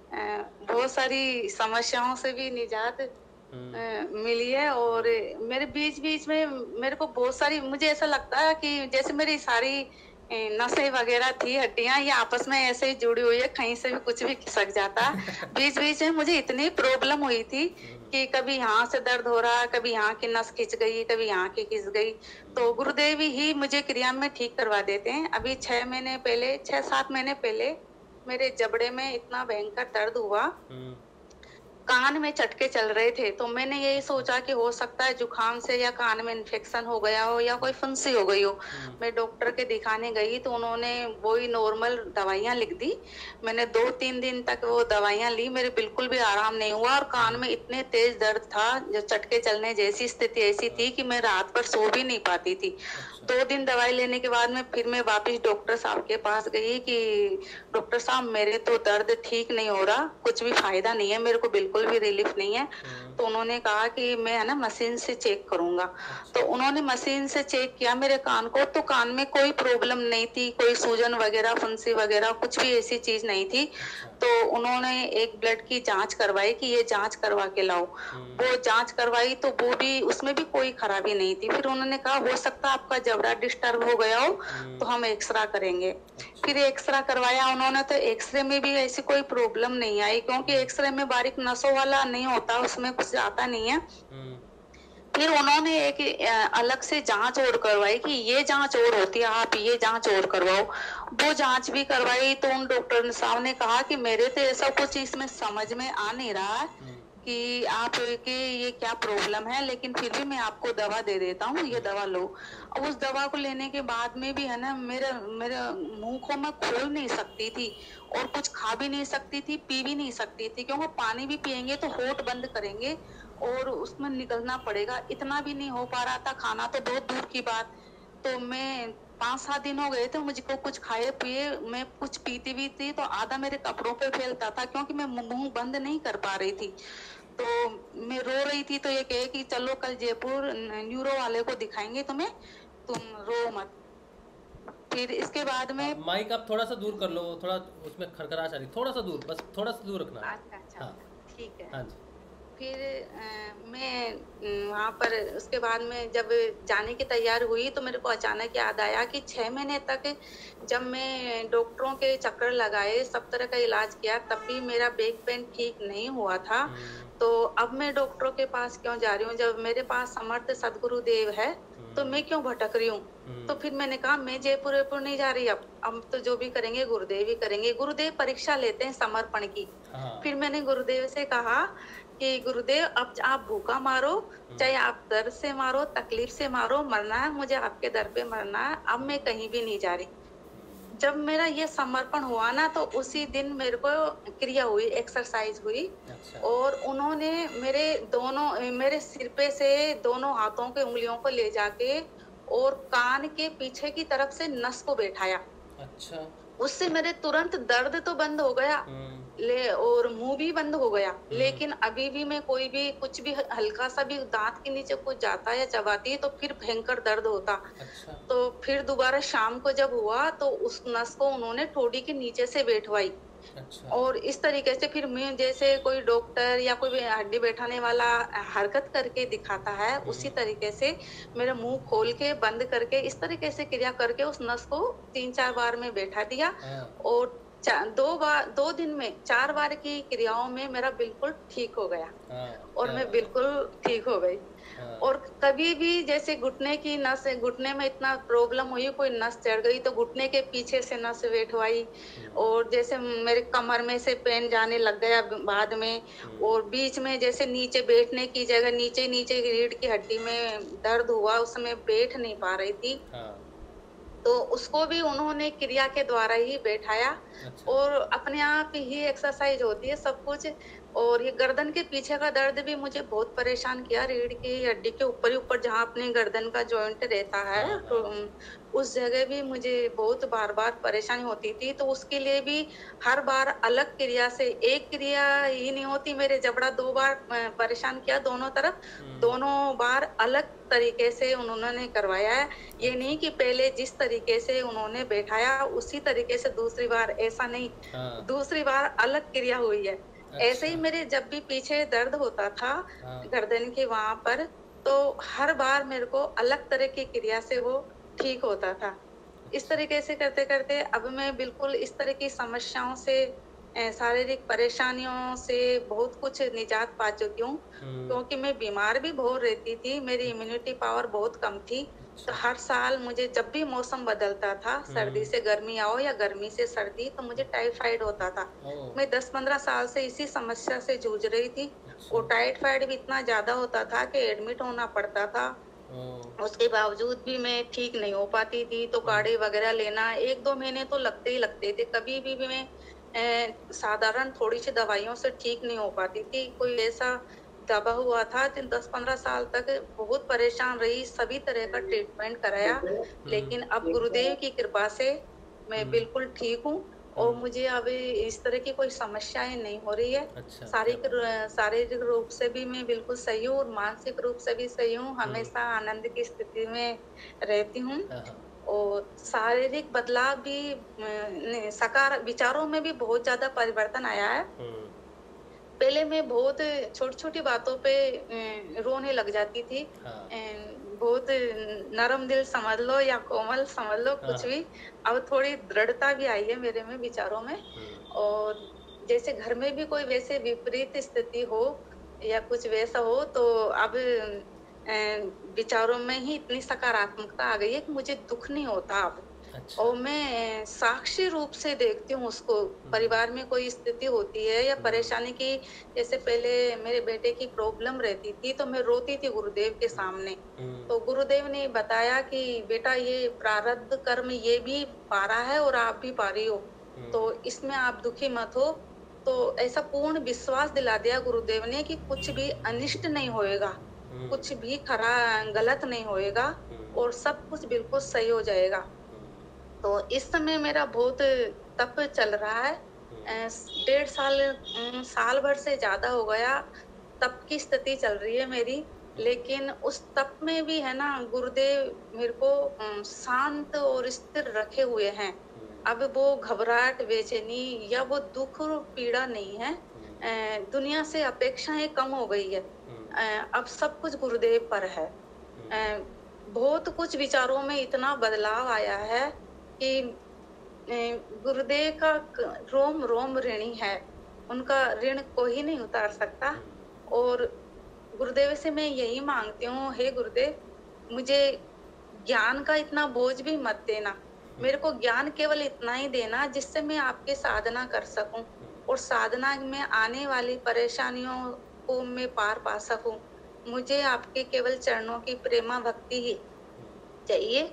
बहुत सारी समस्याओं से भी निजात मिली है। और मेरे बीच बीच में मेरे को बहुत सारी, मुझे ऐसा लगता है कि जैसे मेरी सारी नसें वगैरह थी, हड्डियां, ये आपस में ऐसे ही जुड़ी हुई है, कहीं से भी कुछ भी खिसक जाता है। बीच बीच में मुझे इतनी प्रॉब्लम हुई थी कि कभी यहाँ से दर्द हो रहा, कभी यहाँ की नस खिंच गई, कभी यहाँ की खिंच गई। तो गुरुदेव ही मुझे क्रिया में ठीक करवा देते हैं। अभी 6-7 महीने पहले मेरे जबड़े में इतना भयंकर दर्द हुआ, कान में चटके चल रहे थे। तो मैंने यही सोचा कि हो सकता है जुकाम से या कान में इन्फेक्शन हो गया हो या कोई फुंसी हो गई हो। मैं डॉक्टर के दिखाने गई तो उन्होंने वही नॉर्मल दवाइयां लिख दी। मैंने 2-3 दिन तक वो दवाइयां ली, मेरे बिल्कुल भी आराम नहीं हुआ। और कान में इतने तेज दर्द था, जो चटके चलने जैसी स्थिति ऐसी थी कि मैं रात भर सो भी नहीं पाती थी। 2 दिन दवाई लेने के बाद में फिर मैं वापस डॉक्टर साहब के पास गई कि डॉक्टर साहब मेरे तो दर्द ठीक नहीं हो रहा, कुछ भी फायदा नहीं है, मेरे को बिल्कुल भी रिलीफ नहीं है। तो उन्होंने कहा कि मैं है ना मशीन से चेक करूंगा। तो उन्होंने मशीन से चेक किया मेरे कान को, तो कान में कोई प्रॉब्लम नहीं थी, कोई सूजन वगैरह फुंसी वगैरह कुछ भी ऐसी चीज नहीं थी। तो उन्होंने एक ब्लड की जांच करवाई कि ये जांच करवा के लाओ। वो जांच करवाई तो वो भी, उसमें भी कोई खराबी नहीं थी। फिर उन्होंने कहा हो सकता है आपका जबड़ा डिस्टर्ब हो गया हो, तो हम एक्सरा करेंगे। फिर एक्सरा करवाया उन्होंने, तो एक्सरे में भी ऐसी कोई प्रॉब्लम नहीं आई, क्योंकि एक्सरे में बारीक नसों वाला नहीं होता, उसमें कुछ आता नहीं है। फिर उन्होंने एक अलग से जांच और करवाई कि ये जांच और होती है, आप ये जांच और करवाओ। वो जांच भी करवाई तो उन डॉक्टर साहब ने कहा कि मेरे तो ऐसा कुछ इसमें समझ में आ नहीं रहा है कि आप के ये क्या प्रॉब्लम है, लेकिन फिर भी मैं आपको दवा दे देता हूँ, ये दवा लो। अब उस दवा को लेने के बाद में भी है ना, मेरे मुंह को मैं खोल नहीं सकती थी और कुछ खा भी नहीं सकती थी, पी भी नहीं सकती थी, क्योंकि पानी भी पियेंगे तो होठ बंद करेंगे और उसमें निकलना पड़ेगा, इतना भी नहीं हो पा रहा था। खाना तो बहुत दूर की बात। तो मैं 5-7 दिन हो गए थे मुझको कुछ खाए पिए, मैं कुछ पीती भी थी तो आधा मेरे कपड़ों पे फैलता था, क्योंकि मैं मुंह बंद नहीं कर पा रही थी। तो मैं रो रही थी, तो ये कहे कि चलो कल जयपुर न्यूरो वाले को दिखाएंगे तुम्हें, तुम रो मत। फिर इसके बाद में माइक आप थोड़ा सा दूर कर लो, थोड़ा उसमें खरखराहट आ रही, थोड़ा सा दूर, बस थोड़ा सा दूर रखना। अच्छा, हाँ, ठीक है। हाँ जी। फिर मैं वहाँ पर उसके बाद में जब जाने की तैयार हुई तो मेरे को अचानक याद आया कि 6 महीने तक जब मैं डॉक्टरों के चक्कर लगाए, सब तरह का इलाज किया, तब भी मेरा बैक पेन ठीक नहीं हुआ था। तो अब मैं डॉक्टरों के पास क्यों जा रही हूँ, जब मेरे पास समर्थ सदगुरुदेव है तो मैं क्यों भटक रही हूँ। तो फिर मैंने कहा मैं जयपुर नहीं जा रही, अब तो जो भी करेंगे गुरुदेव ही करेंगे। गुरुदेव परीक्षा लेते हैं समर्पण की। फिर मैंने गुरुदेव से कहा कि गुरुदेव अब आप भूखा मारो, चाहे आप दर्द से मारो, तकलीफ से मारो, मरना है मुझे आपके दर पे मरना है, अब मैं कहीं भी नहीं जा रही। जब मेरा ये समर्पण हुआ ना, तो उसी दिन मेरे को क्रिया हुई, एक्सरसाइज हुई। और उन्होंने मेरे सिर पे से दोनों हाथों के उंगलियों को ले जाके और कान के पीछे की तरफ से नस को बैठाया। अच्छा। उससे मेरे तुरंत दर्द तो बंद हो गया और मुंह भी बंद हो गया, लेकिन अभी भी मैं कोई भी कुछ भी हल्का सा भी दांत के नीचे कुछ जाता या चबाती है तो फिर भयंकर दर्द होता। अच्छा। तो फिर दोबारा शाम को जब हुआ तो उस नस को उन्होंने ठोड़ी के नीचे से बैठवाई। अच्छा। और इस तरीके से फिर मैं जैसे कोई डॉक्टर या कोई हड्डी बैठाने वाला हरकत करके दिखाता है, उसी तरीके से मेरा मुंह खोल के बंद करके इस तरीके से क्रिया करके उस नस को 3-4 बार में बैठा दिया। और 2 दिन में 4 बार की क्रियाओं में मेरा बिल्कुल ठीक हो गया। और मैं बिल्कुल ठीक हो गई। और कभी भी जैसे घुटने की नस, घुटने में इतना प्रॉब्लम हुई, कोई नस चढ़ गई तो घुटने के पीछे से नस बैठवाई। और जैसे मेरे कमर में से पेन जाने लग गया बाद में, और बीच में जैसे नीचे बैठने की जगह नीचे रीढ़ की हड्डी में दर्द हुआ, उस समय बैठ नहीं पा रही थी। तो उसको भी उन्होंने क्रिया के द्वारा ही बैठाया। अच्छा। और अपने आप ही एक्सरसाइज होती है सब कुछ। और ये गर्दन के पीछे का दर्द भी मुझे बहुत परेशान किया, रीढ़ की हड्डी के ऊपर ही ऊपर जहाँ अपने गर्दन का जॉइंट रहता है, तो उस जगह भी मुझे बहुत बार परेशानी होती थी। तो उसके लिए भी हर बार अलग क्रिया से, एक क्रिया ही नहीं होती, मेरे जबड़ा 2 बार परेशान किया दोनों तरफ, दोनों बार अलग तरीके से उन्होंने करवाया है। ये नहीं कि पहले जिस तरीके से उन्होंने बैठाया उसी तरीके से दूसरी बार, ऐसा नहीं। दूसरी बार अलग क्रिया हुई है। अच्छा। ऐसे ही मेरे जब भी पीछे दर्द होता था गर्दन के वहां पर, तो हर बार मेरे को अलग तरह की क्रिया से वो ठीक होता था। इस तरीके से करते करते अब मैं बिल्कुल इस तरह की समस्याओं से, शारीरिक परेशानियों से बहुत कुछ निजात पा चुकी हूँ। क्योंकि मैं बीमार भी बहुत रहती थी, मेरी इम्यूनिटी पावर बहुत कम थी। तो हर साल मुझे जब भी मौसम बदलता था, सर्दी से गर्मी आओ या गर्मी से सर्दी, तो मुझे टाइफाइड होता था। मैं 10-15 साल से इसी समस्या से जूझ रही थी। और टाइफाइड भी इतना ज्यादा होता था कि एडमिट होना पड़ता था। उसके बावजूद भी मैं ठीक नहीं हो पाती थी। तो काढ़े वगैरह लेना 1-2 महीने तो लगते ही लगते थे। कभी भी मैं साधारण थोड़ी सी दवाइयों से ठीक नहीं हो पाती थी। कोई ऐसा दबा हुआ था। 10-15 साल तक बहुत परेशान रही, सभी तरह का ट्रीटमेंट कराया, लेकिन अब गुरुदेव की कृपा से मैं बिल्कुल ठीक हूँ और मुझे अभी इस तरह की कोई समस्याएं नहीं हो रही है। अच्छा, शारीरिक रूप से भी मैं बिल्कुल सही हूँ और मानसिक रूप से भी सही हूँ। हमेशा आनंद की स्थिति में रहती हूँ और शारीरिक बदलाव भी सकार विचारों में भी बहुत ज्यादा परिवर्तन आया है। पहले मैं बहुत छोटी छोटी बातों पे रोने लग जाती थी। बहुत नरम दिल समझ लो या कोमल समझ लो, कुछ भी। अब थोड़ी दृढ़ता भी आई है मेरे में विचारों में। और जैसे घर में भी कोई वैसे विपरीत स्थिति हो या कुछ वैसा हो तो अब विचारों में ही इतनी सकारात्मकता आ गई है कि मुझे दुख नहीं होता अब। अच्छा। और मैं साक्षी रूप से देखती हूँ उसको। परिवार में कोई स्थिति होती है या परेशानी की, जैसे पहले मेरे बेटे की प्रॉब्लम रहती थी तो मैं रोती थी गुरुदेव के सामने। तो गुरुदेव ने बताया कि बेटा ये प्रारब्ध कर्म ये भी पा रहा है और आप भी पा रही हो, तो इसमें आप दुखी मत हो। तो ऐसा पूर्ण विश्वास दिला दिया गुरुदेव ने कि कुछ भी अनिष्ट नहीं होएगा, कुछ भी गलत नहीं होएगा और सब कुछ बिल्कुल सही हो जाएगा। तो इस समय मेरा बहुत तप चल रहा है। 1.5 साल भर से ज्यादा हो गया तप की स्थिति चल रही है मेरी। लेकिन उस तप में भी है ना, गुरुदेव मेरे को शांत और स्थिर रखे हुए हैं। अब वो घबराहट, बेचैनी या वो दुख और पीड़ा नहीं है। दुनिया से अपेक्षाएं कम हो गई है। अब सब कुछ गुरुदेव पर है। बहुत कुछ विचारों में इतना बदलाव आया है कि गुरुदेव का रोम रोम ऋणी है, उनका ऋण कोई नहीं उतार सकता। और गुरुदेव से मैं यही मांगती हूँ, हे गुरुदेव मुझे ज्ञान का इतना बोझ भी मत देना, मेरे को ज्ञान केवल इतना ही देना जिससे मैं आपकी साधना कर सकूं और साधना में आने वाली परेशानियों को मैं पार पा सकूं। मुझे आपके केवल चरणों की प्रेमा भक्ति ही चाहिए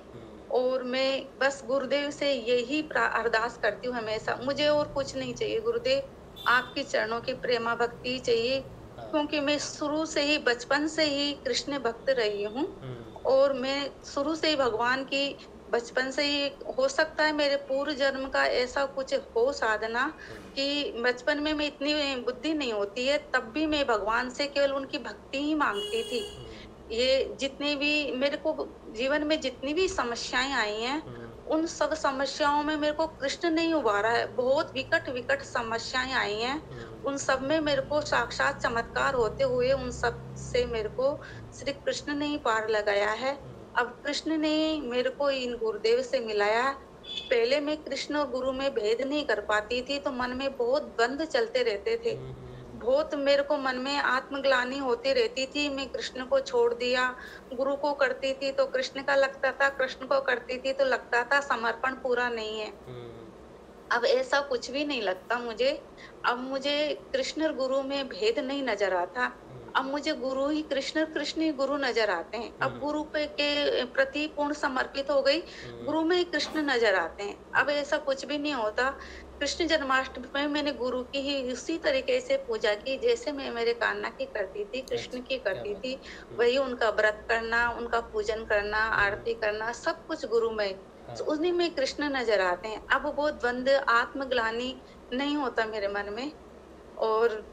और मैं बस गुरुदेव से यही अरदास करती हूँ हमेशा। मुझे और कुछ नहीं चाहिए गुरुदेव, आपकी चरणों की प्रेमा भक्ति चाहिए, क्योंकि मैं शुरू से ही, बचपन से ही कृष्ण भक्त रही हूँ और मैं शुरू से ही भगवान की, बचपन से ही, हो सकता है मेरे पूर्व जन्म का ऐसा कुछ हो साधना कि बचपन में मैं इतनी बुद्धि नहीं होती है तब भी मैं भगवान से केवल उनकी भक्ति ही मांगती थी। ये जितनी भी मेरे को जीवन में जितनी भी समस्याएं आई हैं उन सब समस्याओं में मेरे को कृष्ण नहीं उबारा है। बहुत विकट समस्याएं आई हैं, उन सब में मेरे को साक्षात चमत्कार होते हुए उन सब से मेरे को श्री कृष्ण ने ही पार लगाया है। अब कृष्ण ने मेरे को इन गुरुदेव से मिलाया। पहले मैं कृष्ण और गुरु में भेद नहीं कर पाती थी तो मन में बहुत द्वंद्व चलते रहते थे। बहुत मेरे को मन में आत्मग्लानि होती रहती थी। मैं कृष्ण को छोड़ दिया, गुरु को करती थी तो कृष्ण का लगता था, कृष्ण को करती थी तो लगता था समर्पण पूरा नहीं है। अब ऐसा कुछ भी नहीं लगता मुझे। अब मुझे कृष्ण और गुरु में भेद नहीं नजर आता। अब मुझे गुरु ही कृष्ण, कृष्ण ही गुरु नजर आते हैं। अब गुरु के प्रति पूर्ण समर्पित हो गई, गुरु में ही कृष्ण नजर आते हैं। अब ऐसा कुछ भी नहीं होता। कृष्ण जन्माष्टमी में मैंने गुरु की ही उसी तरीके से पूजा की जैसे मैं मेरे कान्हा की करती थी, कृष्ण की करती थी। वही उनका व्रत करना, उनका पूजन करना, आरती करना, सब कुछ गुरु में, उन्हीं में कृष्ण नजर आते हैं। अब वो द्वंद्व, आत्मग्लानि नहीं होता मेरे मन में। और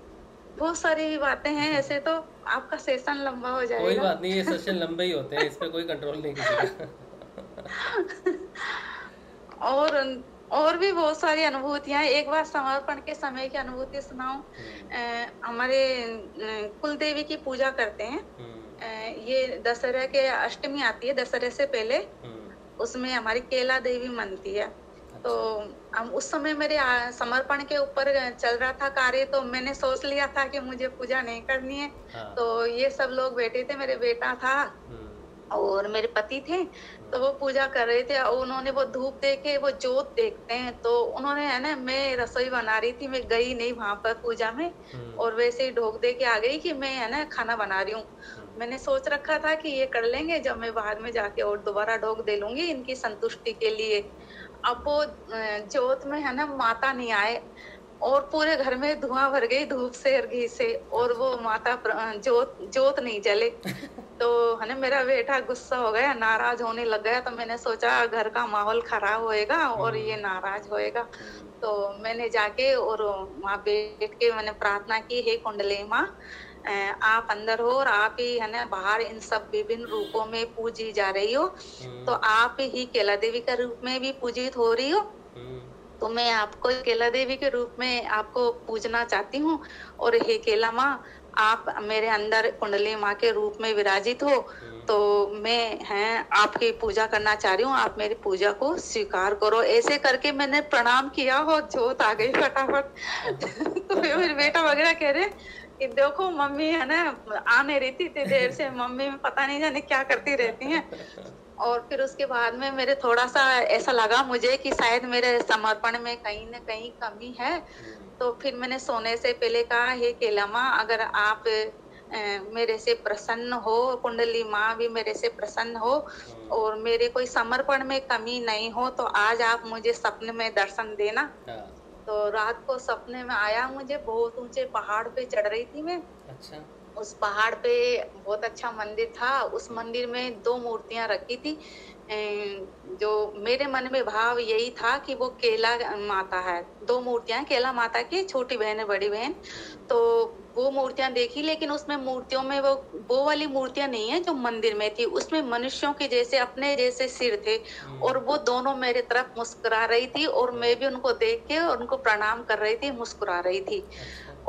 बहुत सारी बातें हैं। ऐसे तो आपका सेशन लंबा हो जाएगा। कोई बात नहीं, ये सेशन लंबे ही होते हैं, इस पे कोई कंट्रोल नहीं किसी और भी बहुत सारी अनुभूतियां। एक बार समर्पण के समय की अनुभूति सुनाऊं। हमारे कुल देवी की पूजा करते हैं। ये दशहरा के अष्टमी आती है, दशहरे से पहले उसमें हमारी केला देवी मनती है। तो हम उस समय मेरे समर्पण के ऊपर चल रहा था कार्य, तो मैंने सोच लिया था कि मुझे पूजा नहीं करनी है। तो ये सब लोग बैठे थे, मेरे बेटा था और मेरे पति थे, तो वो पूजा कर रहे थे। और उन्होंने वो धूप देखे, वो जोत देखते हैं, तो उन्होंने, है ना, मैं रसोई बना रही थी, मैं गई नहीं वहां पर पूजा में, और वैसे ही ढोक दे के आ गई कि मैं, है ना, खाना बना रही हूँ। मैंने सोच रखा था कि ये कर लेंगे, जब मैं बाद में जाके और दोबारा ढोक दे लूंगी इनकी संतुष्टि के लिए। अब वो जोत में, है ना, माता नहीं आए। और पूरे घर में धुआं भर गई धूप से और घी से, और वो माता जोत नहीं जले। तो है ना, मेरा बेटा गुस्सा हो गया, नाराज होने लग गया। तो मैंने सोचा घर का माहौल खराब होएगा और ये नाराज होएगा। तो मैंने जाके और वहाँ बैठ के मैंने प्रार्थना की, हे कुंडली माँ, आप अंदर हो और आप ही है ना बाहर इन सब विभिन्न रूपों में पूजी जा रही हो। तो आप ही केला देवी के रूप में भी पूजित हो रही हो। तो मैं आपको केला देवी के रूप में आपको पूजना चाहती हूँ। और हे केला माँ, आप मेरे अंदर कुंडली माँ के रूप में विराजित हो। तो मैं आपकी पूजा करना चाह रही हूँ, आप मेरी पूजा को स्वीकार करो। ऐसे करके मैंने प्रणाम किया और जोत आ गई फटाफट। तो मेरे बेटा वगैरह कह रहे कि देखो मम्मी है ना आने रही थी देर से, मम्मी में पता नहीं जाने क्या करती रहती हैं। और फिर उसके बाद में मेरे थोड़ा सा ऐसा लगा मुझे कि शायद मेरे समर्पण में कहीं न कहीं कमी है। तो फिर मैंने सोने से पहले कहा, हे केला माँ, अगर आप मेरे से प्रसन्न हो, कुंडली माँ भी मेरे से प्रसन्न हो और मेरे कोई समर्पण में कमी नहीं हो, तो आज आप मुझे सपने में दर्शन देना। तो रात को सपने में आया मुझे, बहुत ऊंचे पहाड़ पे चढ़ रही थी मैं। अच्छा। उस पहाड़ पे बहुत अच्छा मंदिर था। उस मंदिर में 2 मूर्तियां रखी थी। जो मेरे मन में भाव यही था कि वो केला माता है। 2 मूर्तियां केला माता की, छोटी बहन है बड़ी बहन। तो वो मूर्तियां देखी, लेकिन उसमें मूर्तियों में वो वाली मूर्तियां नहीं है जो मंदिर में थी। उसमें मनुष्यों के जैसे अपने जैसे सिर थे और वो दोनों मेरे तरफ मुस्कुरा रही थी और मैं भी उनको देख के उनको प्रणाम कर रही थी, मुस्कुरा रही थी।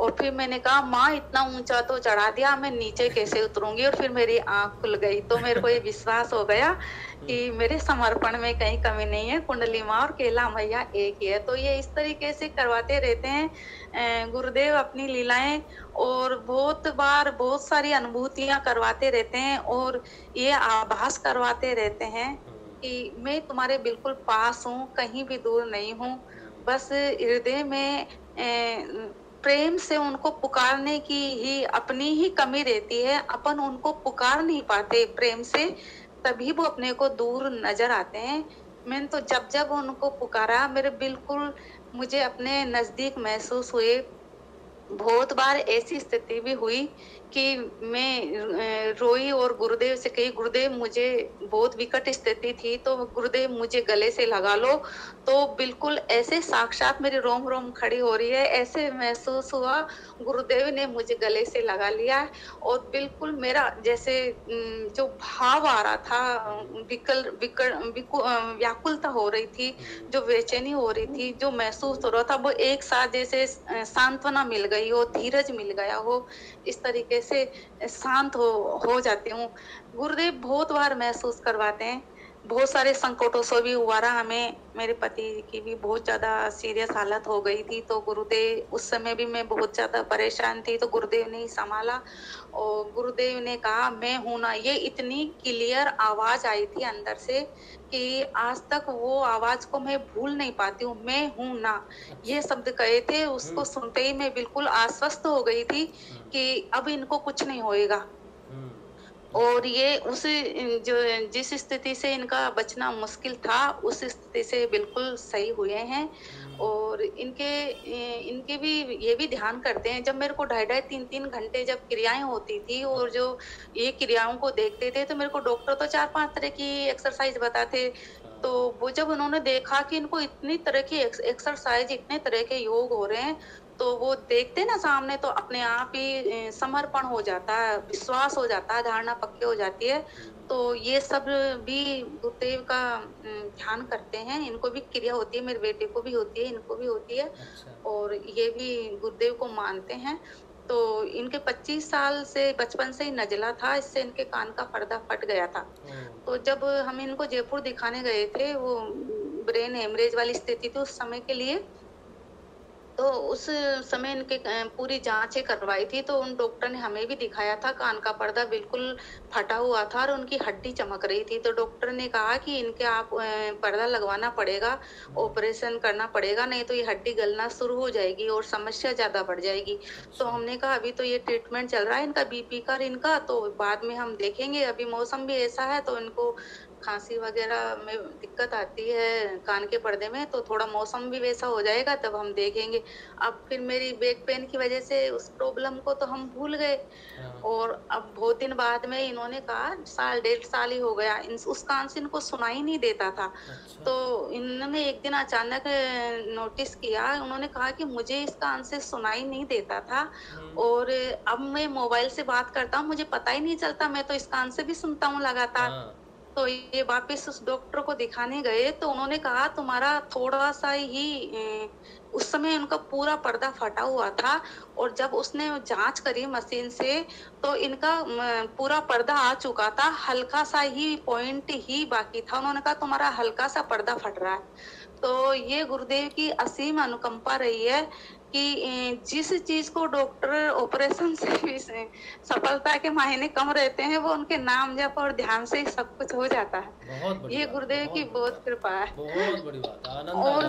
और फिर मैंने कहा, माँ इतना ऊंचा तो चढ़ा दिया, मैं नीचे कैसे उतरूंगी। और फिर मेरी आंख खुल गई। तो मेरे को ये विश्वास हो गया कि मेरे समर्पण में कहीं कमी नहीं है, कुंडली माँ और केला मैया एक ही है। तो ये इस तरीके से करवाते रहते हैं गुरुदेव अपनी लीलाएं, और बहुत बार बहुत सारी अनुभूतियां करवाते रहते हैं और ये आभास करवाते रहते हैं कि मैं तुम्हारे बिल्कुल पास हूँ, कहीं भी दूर नहीं हूँ। बस हृदय में प्रेम से उनको पुकारने की ही अपनी ही कमी रहती है। अपन उनको पुकार नहीं पाते प्रेम से, तभी वो अपने को दूर नजर आते हैं। मैंने तो जब जब उनको पुकारा, मेरे बिल्कुल मुझे अपने नजदीक महसूस हुए। बहुत बार ऐसी स्थिति भी हुई कि मैं रोई और गुरुदेव से कही, गुरुदेव मुझे बहुत विकट स्थिति थी, तो गुरुदेव मुझे गले से लगा लो। तो बिल्कुल ऐसे साक्षात मेरी रोम रोम खड़ी हो रही है, ऐसे महसूस हुआ गुरुदेव ने मुझे गले से लगा लिया। और बिल्कुल मेरा जैसे जो भाव आ रहा था, व्याकुलता हो रही थी, जो बेचैनी हो रही थी, जो महसूस हो रहा था, वो एक साथ जैसे सांत्वना मिल गई हो, धीरज मिल गया हो, इस तरीके से शांत हो जाती हूँ। गुरुदेव बहुत बार महसूस करवाते हैं। बहुत सारे संकटों से भी उबारा हमें। मेरे पति की भी बहुत ज्यादा सीरियस हालत हो गई थी, तो गुरुदेव उस समय भी मैं बहुत ज्यादा परेशान थी, तो गुरुदेव ने ही संभाला। और गुरुदेव ने कहा, मैं हूं ना। ये इतनी क्लियर आवाज आई थी अंदर से कि आज तक वो आवाज को मैं भूल नहीं पाती हूँ। मैं हूं ना, ये शब्द कहे थे। उसको सुनते ही मैं बिल्कुल आश्वस्त हो गई थी कि अब इनको कुछ नहीं होएगा। और ये उस जो जिस स्थिति से इनका बचना मुश्किल था, उस स्थिति से बिल्कुल सही हुए हैं। और इनके भी ये भी ध्यान करते हैं। जब मेरे को 2.5-3 घंटे जब क्रियाएं होती थी और जो ये क्रियाओं को देखते थे, तो मेरे को डॉक्टर तो 4-5 तरह की एक्सरसाइज बताते। तो वो जब उन्होंने देखा कि इनको इतनी तरह की एक्सरसाइज, इतने तरह के योग हो रहे हैं, तो वो देखते ना सामने, तो अपने आप ही समर्पण हो जाता है, विश्वास हो जाता है, धारणा पक्की हो जाती है। तो ये सब भी गुरुदेव का ध्यान करते हैं। इनको भी क्रिया होती है, मेरे बेटे को भी होती है, इनको भी होती है। और ये भी गुरुदेव को मानते हैं। तो इनके 25 साल से बचपन से ही नजला था, इससे इनके कान का पर्दा फट गया था। तो जब हम इनको जयपुर दिखाने गए थे, वो ब्रेन हेमरेज वाली स्थिति थी उस समय के लिए, तो उस समय इनके पूरी जांचें करवाई थी। तो उन डॉक्टर ने हमें भी दिखाया था, कान का पर्दा बिल्कुल फटा हुआ था और उनकी हड्डी चमक रही थी। तो डॉक्टर ने कहा कि इनके आप पर्दा लगवाना पड़ेगा, ऑपरेशन करना पड़ेगा, नहीं तो ये हड्डी गलना शुरू हो जाएगी और समस्या ज्यादा बढ़ जाएगी। तो हमने कहा अभी तो ये ट्रीटमेंट चल रहा है इनका बीपी का, इनका तो बाद में हम देखेंगे, अभी मौसम भी ऐसा है तो इनको खांसी वगैरह में दिक्कत आती है कान के पर्दे में, तो थोड़ा मौसम भी वैसा हो जाएगा तब हम देखेंगे। अब फिर मेरी बैक पेन की वजह से उस प्रॉब्लम को तो हम भूल गए। और अब बहुत दिन बाद में इन्होंने कहा, साल 1.5 साल ही हो गया, उस कान से इनको सुनाई नहीं देता था। अच्छा। तो इन्होंने एक दिन अचानक नोटिस किया, उन्होंने कहा कि मुझे इस कान से सुनाई नहीं देता था और अब मैं मोबाइल से बात करता हूँ, मुझे पता ही नहीं चलता, मैं तो इस कान से भी सुनता हूँ लगातार। तो ये वापस उस डॉक्टर को दिखाने गए तो उन्होंने कहा तुम्हारा थोड़ा सा ही, उस समय उनका पूरा पर्दा फटा हुआ था और जब उसने जांच करी मशीन से तो इनका पूरा पर्दा आ चुका था, हल्का सा ही पॉइंट ही बाकी था। उन्होंने कहा तुम्हारा हल्का सा पर्दा फट रहा है। तो ये गुरुदेव की असीम अनुकंपा रही है कि जिस चीज को डॉक्टर ऑपरेशन से भी सफलता के मायने कम रहते हैं, वो उनके नाम जप और ध्यान से ही सब कुछ हो जाता है। ये गुरुदेव की बहुत कृपा है। बहुत बड़ी बात, आनंद और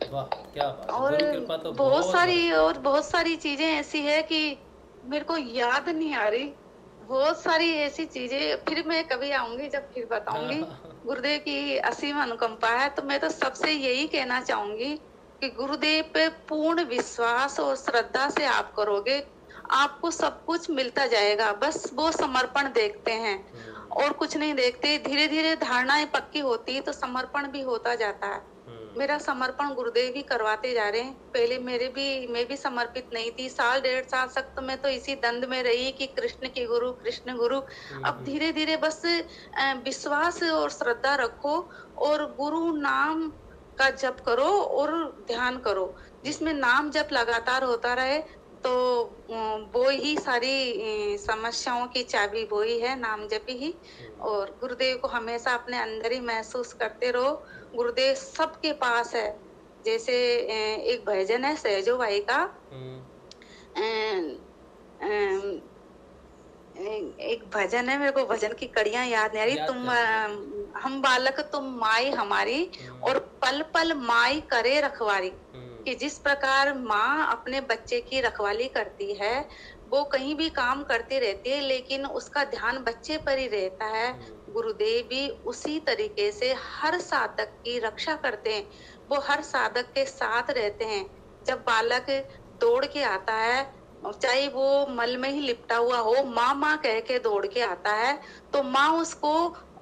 वाह क्या बात। और कृपा तो बहुत सारी चीजें ऐसी है कि मेरे को याद नहीं आ रही। बहुत सारी ऐसी चीजें, फिर मैं कभी आऊंगी जब फिर बताऊंगी। गुरुदेव की असीम अनुकंपा है। तो मैं तो सबसे यही कहना चाहूंगी कि गुरुदेव पे पूर्ण विश्वास और श्रद्धा से आप करोगे, आपको सब कुछ मिलता जाएगा। बस वो समर्पण देखते हैं और कुछ नहीं देखते। धीरे धीरे धारणाएं पक्की होती है तो समर्पण भी होता जाता है। मेरा समर्पण गुरुदेव ही करवाते जा रहे हैं। पहले मैं भी समर्पित नहीं थी। साल 1.5 साल तक तो मैं तो इसी द्वंद में रही कि कृष्ण के गुरु कृष्ण गुरु। अब धीरे धीरे बस विश्वास और श्रद्धा रखो और गुरु नाम का जप करो और ध्यान करो। जिसमें नाम जप लगातार होता रहे तो वो ही सारी समस्याओं की चाबी वो ही है, नाम जप ही। और गुरुदेव को हमेशा अपने अंदर ही महसूस करते रहो। गुरुदेव सबके पास है। जैसे एक भजन है सहजो भाई का, एक भजन है, मेरे को भजन की कड़ियां याद नहीं आ रही। हम बालक तुम माई हमारी और पल पल माई करे रखवारी। कि जिस प्रकार माँ अपने बच्चे की रखवाली करती है, वो कहीं भी काम करती रहती है लेकिन उसका ध्यान बच्चे पर ही रहता है। गुरुदेव भी उसी तरीके से हर साधक की रक्षा करते हैं। वो हर साधक के साथ रहते हैं। जब बालक दौड़ के आता है, चाहे वो मल में ही लिपटा हुआ हो, माँ माँ कह के दौड़ के आता है, तो माँ उसको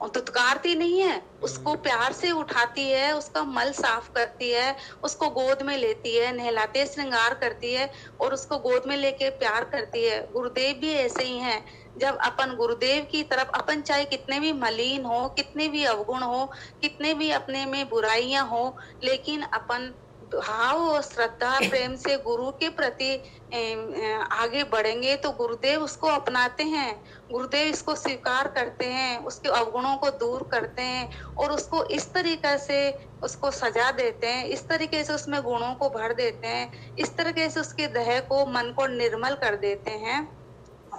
धुतकारती नहीं है, उसको प्यार से उठाती है, उसका मल साफ करती है, उसको गोद में लेती है, नहलाते श्रृंगार करती है और उसको गोद में लेके प्यार करती है। गुरुदेव भी ऐसे ही हैं। जब अपन गुरुदेव की तरफ, अपन चाहे कितने भी मलिन हो, कितने भी अवगुण हो, कितने भी अपने में बुराइयां हो, लेकिन अपन भाव और श्रद्धा प्रेम से गुरु के प्रति आगे बढ़ेंगे तो गुरुदेव उसको अपनाते हैं। गुरुदेव इसको स्वीकार करते हैं, उसके अवगुणों को दूर करते हैं और उसको इस तरीके से उसको सजा देते हैं, इस तरीके से उसमें गुणों को भर देते हैं, इस तरीके से उसके देह को, मन को निर्मल कर देते हैं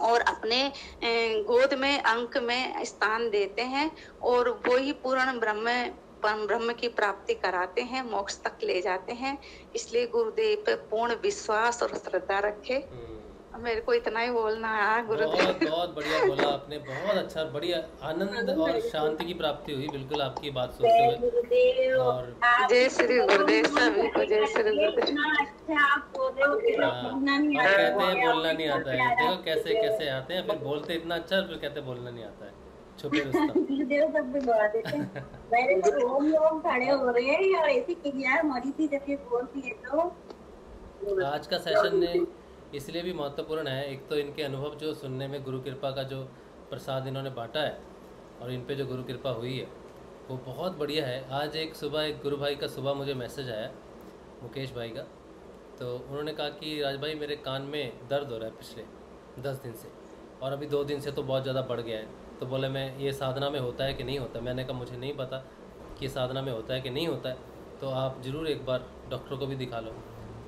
और अपने गोद में, अंक में स्थान देते हैं और वो ही पूर्ण ब्रह्म की प्राप्ति कराते हैं, मोक्ष तक ले जाते हैं। इसलिए गुरुदेव पे पूर्ण विश्वास और श्रद्धा रखे। मेरे को इतना ही बोलना है। गुरुदेव बहुत बढ़िया बोला आपने, बहुत अच्छा, बढ़िया, आनंद और शांति की प्राप्ति हुई बिल्कुल आपकी बात सुनते हुए। और जय श्री गुरुदेव, सभी को जय श्री गुरुदेव। कहते हैं बोलना नहीं आता है, देखो कैसे कैसे आते हैं, फिर बोलते इतना अच्छा, फिर कहते बोलना नहीं आता है। छुपे गुरुदेव तक भी बोला देते हैं। मेरे तो ओम खड़े हो रहे हैं और ऐसी क्रिया मरी थी जब ये बोलती है। तो आज का सेशन ने इसलिए भी महत्वपूर्ण है, एक तो इनके अनुभव जो सुनने में, गुरु कृपा का जो प्रसाद इन्होंने बांटा है और इन पे जो गुरु कृपा हुई है वो बहुत बढ़िया है। आज एक गुरु भाई का सुबह मुझे मैसेज आया, मुकेश भाई का। तो उन्होंने कहा कि राज भाई मेरे कान में दर्द हो रहा है पिछले 10 दिन से और अभी 2 दिन से तो बहुत ज़्यादा बढ़ गया है। तो बोले मैं ये साधना में होता है कि नहीं होता। मैंने कहा मुझे नहीं पता कि साधना में होता है कि नहीं होता है, तो आप ज़रूर एक बार डॉक्टर को भी दिखा लो।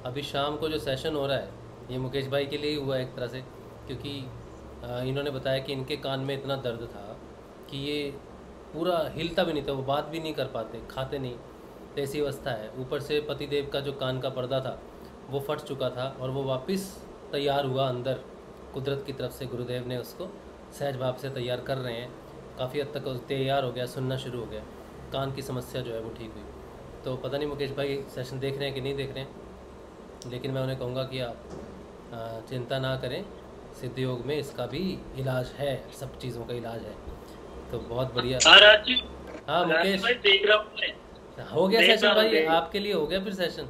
अभी शाम को जो सेशन हो रहा है ये मुकेश भाई के लिए ही हुआ है एक तरह से, क्योंकि इन्होंने बताया कि इनके कान में इतना दर्द था कि ये पूरा हिलता भी नहीं था, वो बात भी नहीं कर पाते, खाते नहीं, तो ऐसी अवस्था है। ऊपर से पतिदेव का जो कान का पर्दा था वो फट चुका था और वो वापस तैयार हुआ अंदर, कुदरत की तरफ से गुरुदेव ने उसको सहज भाव से तैयार कर रहे हैं। काफ़ी हद तक तैयार हो गया, सुनना शुरू हो गया, कान की समस्या जो है वो ठीक हुई। तो पता नहीं मुकेश भाई सेशन देख रहे हैं कि नहीं देख रहे हैं, लेकिन मैं उन्हें कहूँगा कि आप चिंता ना करें, सिद्ध योग में इसका भी इलाज है, सब चीज़ों का इलाज है। तो बहुत बढ़िया। हाँ मुकेश देख रहा हूँ, हो गया सेशन भाई, आपके लिए हो गया फिर सेशन?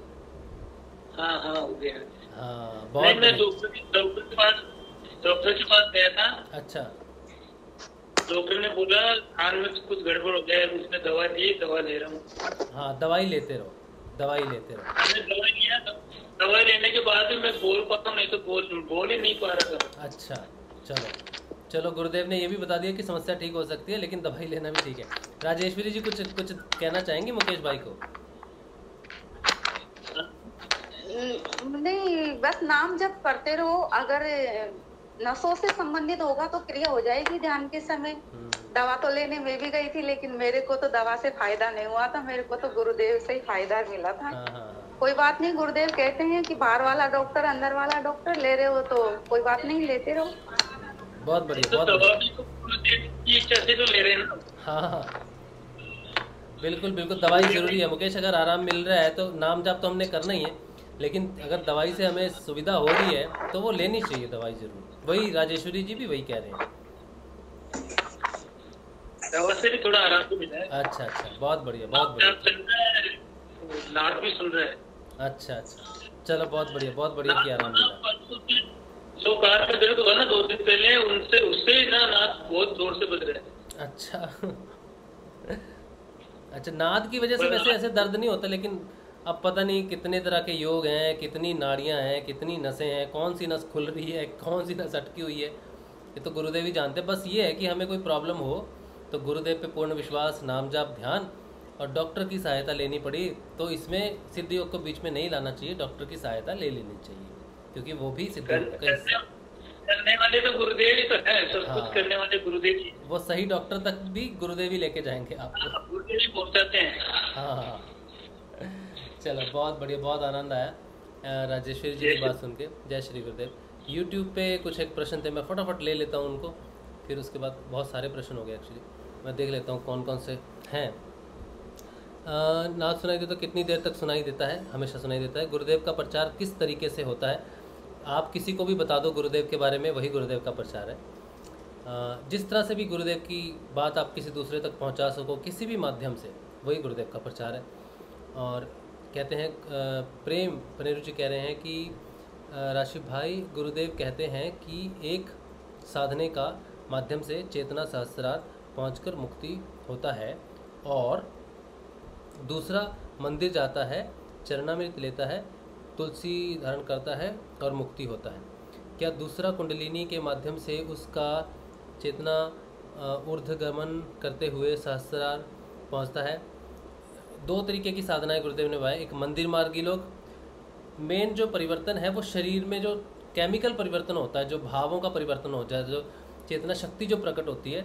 हाँ हाँ हो गया। हाँ बहुत। मैं डॉक्टर के पास गया था। अच्छा। डॉक्टर ने बोला खान में कुछ गड़बड़ हो गया है, उसने दवा दी, दवा ले रहा हूँ। हाँ दवाई लेते रहो, दवाई लेते रहो। मैंने दवाई लिया, दवाई लेने के बाद भी मैं बोल पाता हूँ, नहीं तो बोल ही नहीं पा रहा था। अच्छा चलो गुरुदेव ने ये भी बता दिया कि समस्या ठीक हो सकती है, लेकिन दवाई लेना भी ठीक है। राजेश्वरी जी कुछ कहना चाहेंगे मुकेश भाई को? नहीं, बस नाम जप करते रहो। अगर नसों से संबंधित होगा तो क्रिया हो जाएगी ध्यान के समय। दवा तो लेने में भी गई थी, लेकिन मेरे को तो दवा से फायदा नहीं हुआ था, मेरे को तो गुरुदेव से ही फायदा मिला था। कोई बात नहीं, गुरुदेव कहते हैं कि बाहर वाला डॉक्टर अंदर वाला डॉक्टर, ले रहे हो तो कोई बात नहीं, लेते रहो। बहुत बढ़िया, बहुत तो ले रहे हैं ना। हाँ बिल्कुल बिल्कुल, दवाई जरूरी है मुकेश। अगर आराम मिल रहा है तो नाम जाप तो हमने करना ही है, लेकिन अगर दवाई से हमें सुविधा हो रही है तो वो लेनी चाहिए दवाई जरूर। वही राजेश्वरी जी भी वही कह रहे हैं, दवा से भी थोड़ा आराम तो मिला है। अच्छा, बहुत बढ़िया, बहुत बढ़िया। नाक भी सुन रहा है। अच्छा, चलो बहुत बढ़िया कि आराम मिला। जो कार का दर्द हुआ ना 2 दिन पहले, उससे ना नाक बहुत जोर से बज रहा है। अच्छा, नाद की वजह से वैसे ऐसे दर्द नहीं होता, लेकिन अब पता नहीं कितने तरह के योग हैं, कितनी नाड़ियां हैं, कितनी नसें हैं, कौन सी नस खुल रही है, कौन सी नस अटकी हुई है, ये तो गुरुदेव ही जानते हैं। बस ये है कि हमें कोई प्रॉब्लम हो तो गुरुदेव पे पूर्ण विश्वास, नाम जाप, ध्यान और डॉक्टर की सहायता लेनी पड़ी तो इसमें सिद्ध योग को बीच में नहीं लाना चाहिए, डॉक्टर की सहायता ले लेनी चाहिए, क्योंकि वो भी सिद्ध योग का करने वाले तो गुरुदेव ही तो है, सब कुछ करने वाले गुरुदेव ही। वो सही डॉक्टर तक भी गुरुदेव ही लेके जाएंगे आपको, गुरुदेव ही पहुंचाते हैं। हाँ चलो बहुत बढ़िया, बहुत आनंद आया राजेश्वरी जी की बात सुन के। जय श्री गुरुदेव। यूट्यूब पे कुछ एक प्रश्न थे, मैं फटाफट ले लेता हूँ उनको, फिर उसके बाद बहुत सारे प्रश्न हो गए एक्चुअली, मैं देख लेता हूँ कौन कौन से हैं। ना सुनाई दे तो कितनी देर तक सुनाई देता है? हमेशा सुनाई देता है। गुरुदेव का प्रचार किस तरीके से होता है? आप किसी को भी बता दो गुरुदेव के बारे में, वही गुरुदेव का प्रचार है। जिस तरह से भी गुरुदेव की बात आप किसी दूसरे तक पहुंचा सको किसी भी माध्यम से, वही गुरुदेव का प्रचार है। और कहते हैं प्रेम पनेरू जी कह रहे हैं कि राशिद भाई, गुरुदेव कहते हैं कि एक साधने का माध्यम से चेतना सहस्त्रार पहुंचकर मुक्ति होता है, और दूसरा मंदिर जाता है, चरणामृत लेता है, तुलसी धारण करता है और मुक्ति होता है। क्या दूसरा कुंडलिनी के माध्यम से उसका चेतना ऊर्ध्वगमन करते हुए सहस्त्रार पहुंचता है? 2 तरीके की साधनाएं गुरुदेव ने बताई। एक मंदिर मार्गी लोग, मेन जो परिवर्तन है वो शरीर में जो केमिकल परिवर्तन होता है, जो भावों का परिवर्तन होता है, जो चेतना शक्ति जो प्रकट होती है,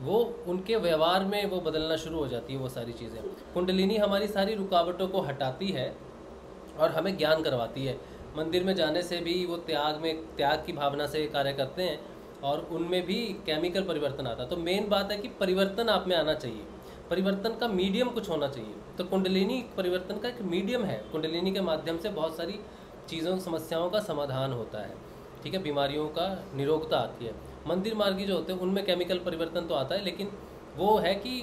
वो उनके व्यवहार में वो बदलना शुरू हो जाती है। वो सारी चीज़ें, कुंडलिनी हमारी सारी रुकावटों को हटाती है और हमें ज्ञान करवाती है। मंदिर में जाने से भी वो त्याग की भावना से कार्य करते हैं और उनमें भी केमिकल परिवर्तन आता है। तो मेन बात है कि परिवर्तन आप में आना चाहिए, परिवर्तन का मीडियम कुछ होना चाहिए। तो कुंडलिनी परिवर्तन का एक मीडियम है, कुंडलिनी के माध्यम से बहुत सारी चीज़ों, समस्याओं का समाधान होता है, ठीक है, बीमारियों का निरोगता आती है। मंदिर मार्गी जो होते हैं उनमें केमिकल परिवर्तन तो आता है, लेकिन वो है कि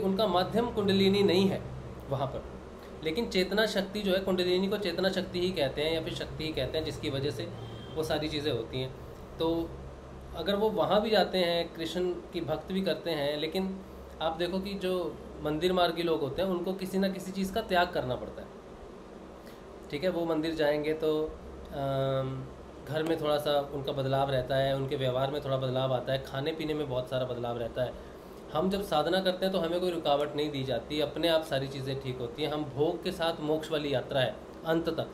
उनका माध्यम कुंडलिनी नहीं है वहाँ पर, लेकिन चेतना शक्ति जो है, कुंडलिनी को चेतना शक्ति ही कहते हैं या फिर शक्ति ही कहते हैं, जिसकी वजह से वो सारी चीज़ें होती हैं। तो अगर वो वहाँ भी जाते हैं, कृष्ण की भक्त भी करते हैं, लेकिन आप देखो कि जो मंदिर मार्गी लोग होते हैं उनको किसी ना किसी चीज़ का त्याग करना पड़ता है, ठीक है। वो मंदिर जाएंगे तो घर में थोड़ा सा उनका बदलाव रहता है, उनके व्यवहार में थोड़ा बदलाव आता है, खाने पीने में बहुत सारा बदलाव रहता है। हम जब साधना करते हैं तो हमें कोई रुकावट नहीं दी जाती, अपने आप सारी चीज़ें ठीक होती हैं। हम भोग के साथ मोक्ष वाली यात्रा है अंत तक,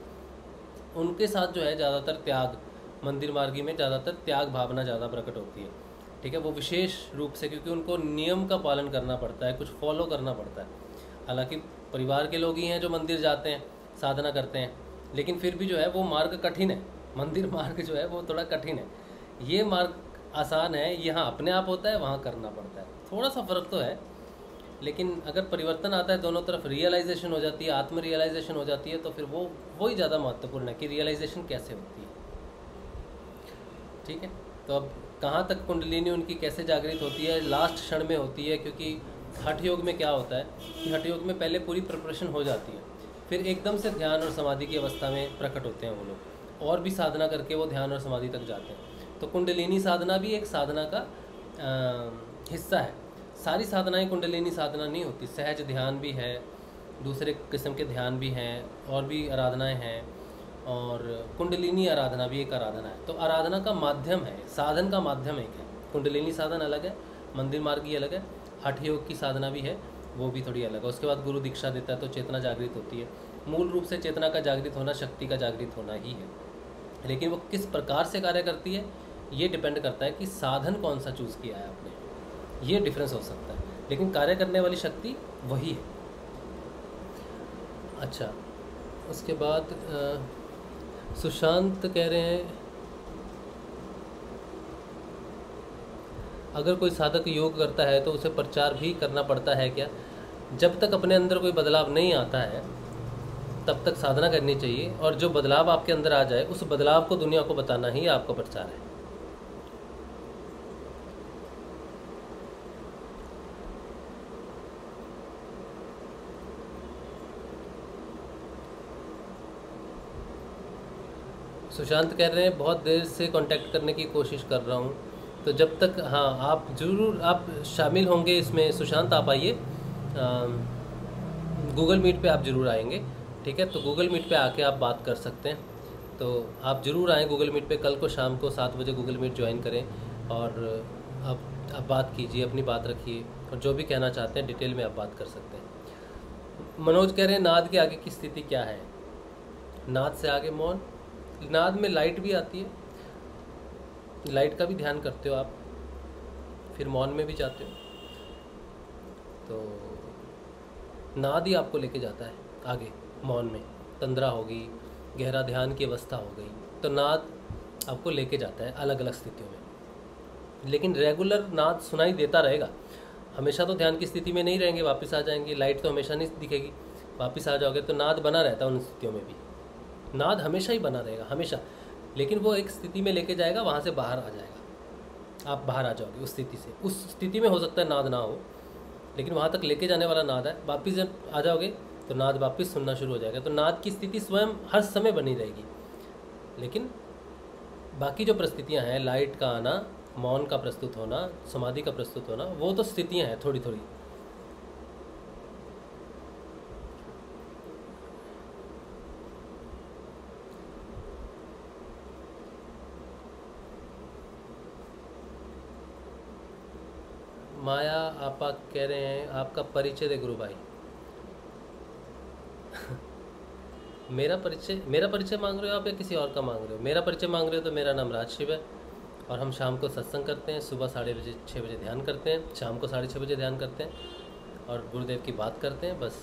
उनके साथ जो है ज़्यादातर त्याग, मंदिर मार्गी में ज़्यादातर त्याग भावना ज़्यादा प्रकट होती है, ठीक है। वो विशेष रूप से, क्योंकि उनको नियम का पालन करना पड़ता है, कुछ फॉलो करना पड़ता है। हालांकि परिवार के लोग ही हैं जो मंदिर जाते हैं, साधना करते हैं, लेकिन फिर भी जो है वो मार्ग कठिन है, मंदिर मार्ग जो है वो थोड़ा कठिन है। ये मार्ग आसान है, यहाँ अपने आप होता है, वहाँ करना पड़ता है। थोड़ा सा फ़र्क तो है, लेकिन अगर परिवर्तन आता है दोनों तरफ, रियलाइजेशन हो जाती है, आत्म रियलाइजेशन हो जाती है, तो फिर वो ही ज़्यादा महत्वपूर्ण है कि रियलाइजेशन कैसे होती है। ठीक है, तो अब कहाँ तक कुंडलिनी उनकी कैसे जागृत होती है, लास्ट क्षण में होती है, क्योंकि हठ योग में क्या होता है कि हठ योग में पहले पूरी प्रिपरेशन हो जाती है, फिर एकदम से ध्यान और समाधि की अवस्था में प्रकट होते हैं वो लोग, और भी साधना करके वो ध्यान और समाधि तक जाते हैं। तो कुंडलिनी साधना भी एक साधना का हिस्सा है। सारी साधनाएं कुंडलिनी साधना नहीं होती, सहज ध्यान भी है, दूसरे किस्म के ध्यान भी हैं, और भी आराधनाएं हैं, और कुंडलिनी आराधना भी एक आराधना है। तो आराधना का माध्यम है, साधन का माध्यम एक है। कुंडलिनी साधन अलग है, मंदिर मार्ग ही अलग है, हठ योग की साधना भी है, वो भी थोड़ी अलग है। उसके बाद गुरु दीक्षा देता है तो चेतना जागृत होती है। मूल रूप से चेतना का जागृत होना शक्ति का जागृत होना ही है, लेकिन वो किस प्रकार से कार्य करती है ये डिपेंड करता है कि साधन कौन सा चूज़ किया है आपने, ये डिफरेंस हो सकता है, लेकिन कार्य करने वाली शक्ति वही है। अच्छा, उसके बाद सुशांत कह रहे हैं अगर कोई साधक योग करता है तो उसे प्रचार भी करना पड़ता है क्या? जब तक अपने अंदर कोई बदलाव नहीं आता है तब तक साधना करनी चाहिए, और जो बदलाव आपके अंदर आ जाए उस बदलाव को दुनिया को बताना ही आपका प्रचार है। सुशांत कह रहे हैं बहुत देर से कांटेक्ट करने की कोशिश कर रहा हूँ, तो जब तक, हाँ आप ज़रूर आप शामिल होंगे इसमें। सुशांत आप आइए, गूगल मीट पे आप ज़रूर आएंगे, ठीक है? तो गूगल मीट पे आके आप बात कर सकते हैं, तो आप ज़रूर आएँ गूगल मीट पे। कल को शाम को 7 बजे गूगल मीट ज्वाइन करें, और आप बात कीजिए, अपनी बात रखिए, और जो भी कहना चाहते हैं डिटेल में आप बात कर सकते हैं। मनोज कह रहे हैं नाद के आगे की स्थिति क्या है? नाद से आगे मौन। नाद में लाइट भी आती है, लाइट का भी ध्यान करते हो आप, फिर मौन में भी जाते हो, तो नाद ही आपको लेके जाता है आगे। मौन में तंद्रा होगी, गहरा ध्यान की अवस्था हो गई, तो नाद आपको लेके जाता है अलग अलग स्थितियों में। लेकिन रेगुलर नाद सुनाई देता रहेगा, हमेशा तो ध्यान की स्थिति में नहीं रहेंगे, वापस आ जाएंगे। लाइट तो हमेशा नहीं दिखेगी, वापस आ जाओगे तो नाद बना रहता है उन स्थितियों में भी। नाद हमेशा ही बना रहेगा, हमेशा, लेकिन वो एक स्थिति में लेके जाएगा, वहाँ से बाहर आ जाएगा, आप बाहर आ जाओगे उस स्थिति से। उस स्थिति में हो सकता है नाद ना हो, लेकिन वहाँ तक लेके जाने वाला नाद है। वापस जब आ जाओगे तो नाद वापस सुनना शुरू हो जाएगा। तो नाद की स्थिति स्वयं हर समय बनी रहेगी, लेकिन बाकी जो परिस्थितियाँ हैं, लाइट का आना, मौन का प्रस्तुत होना, समाधि का प्रस्तुत होना, वो तो स्थितियाँ हैं थोड़ी थोड़ी। माया आपा कह रहे हैं आपका परिचय दे गुरु भाई। मेरा परिचय मांग रहे हो आप या किसी और का मांग रहे हो? मेरा परिचय मांग रहे हो तो मेरा नाम राजशिव है, और हम शाम को सत्संग करते हैं, सुबह 6:30 बजे ध्यान करते हैं, शाम को 6:30 बजे ध्यान करते हैं, और गुरुदेव की बात करते हैं। बस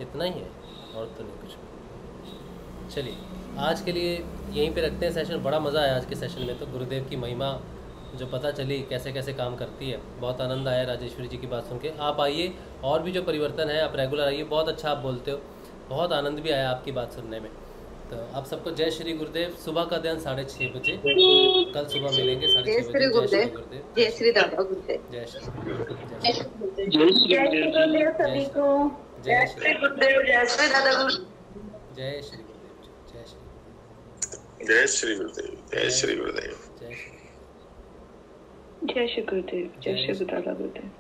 इतना ही है, और तो नहीं कुछ भी। चलिए आज के लिए यहीं पे रखते हैं सेशन। बड़ा मज़ा आया आज के सेशन में, तो गुरुदेव की महिमा जो पता चली कैसे कैसे काम करती है, बहुत आनंद आया राजेश्वरी जी की बात सुन के। आप आइए, और भी जो परिवर्तन है आप रेगुलर आइए, बहुत अच्छा आप बोलते हो, बहुत आनंद भी आया आपकी बात सुनने में। तो आप सबको जय श्री गुरुदेव। सुबह का ध्यान 6:30 बजे, कल सुबह मिलेंगे 6:30 बजे। जय श्री गुरुदेव, जय श्री दादा गुरुदेव, जय श्री गुरुदेव, जय श्री गुरुदेव सभी को, जय श्री गुरुदेव, जय श्री दादा गुरुदेव, जय श्री गुरुदेव, जय श्री गुरुदेव, जय श्री गुरुदेव, जय श्री गुरुदेव, जय श्री गुरुदेव, जय श्री दादा गुरुदेव।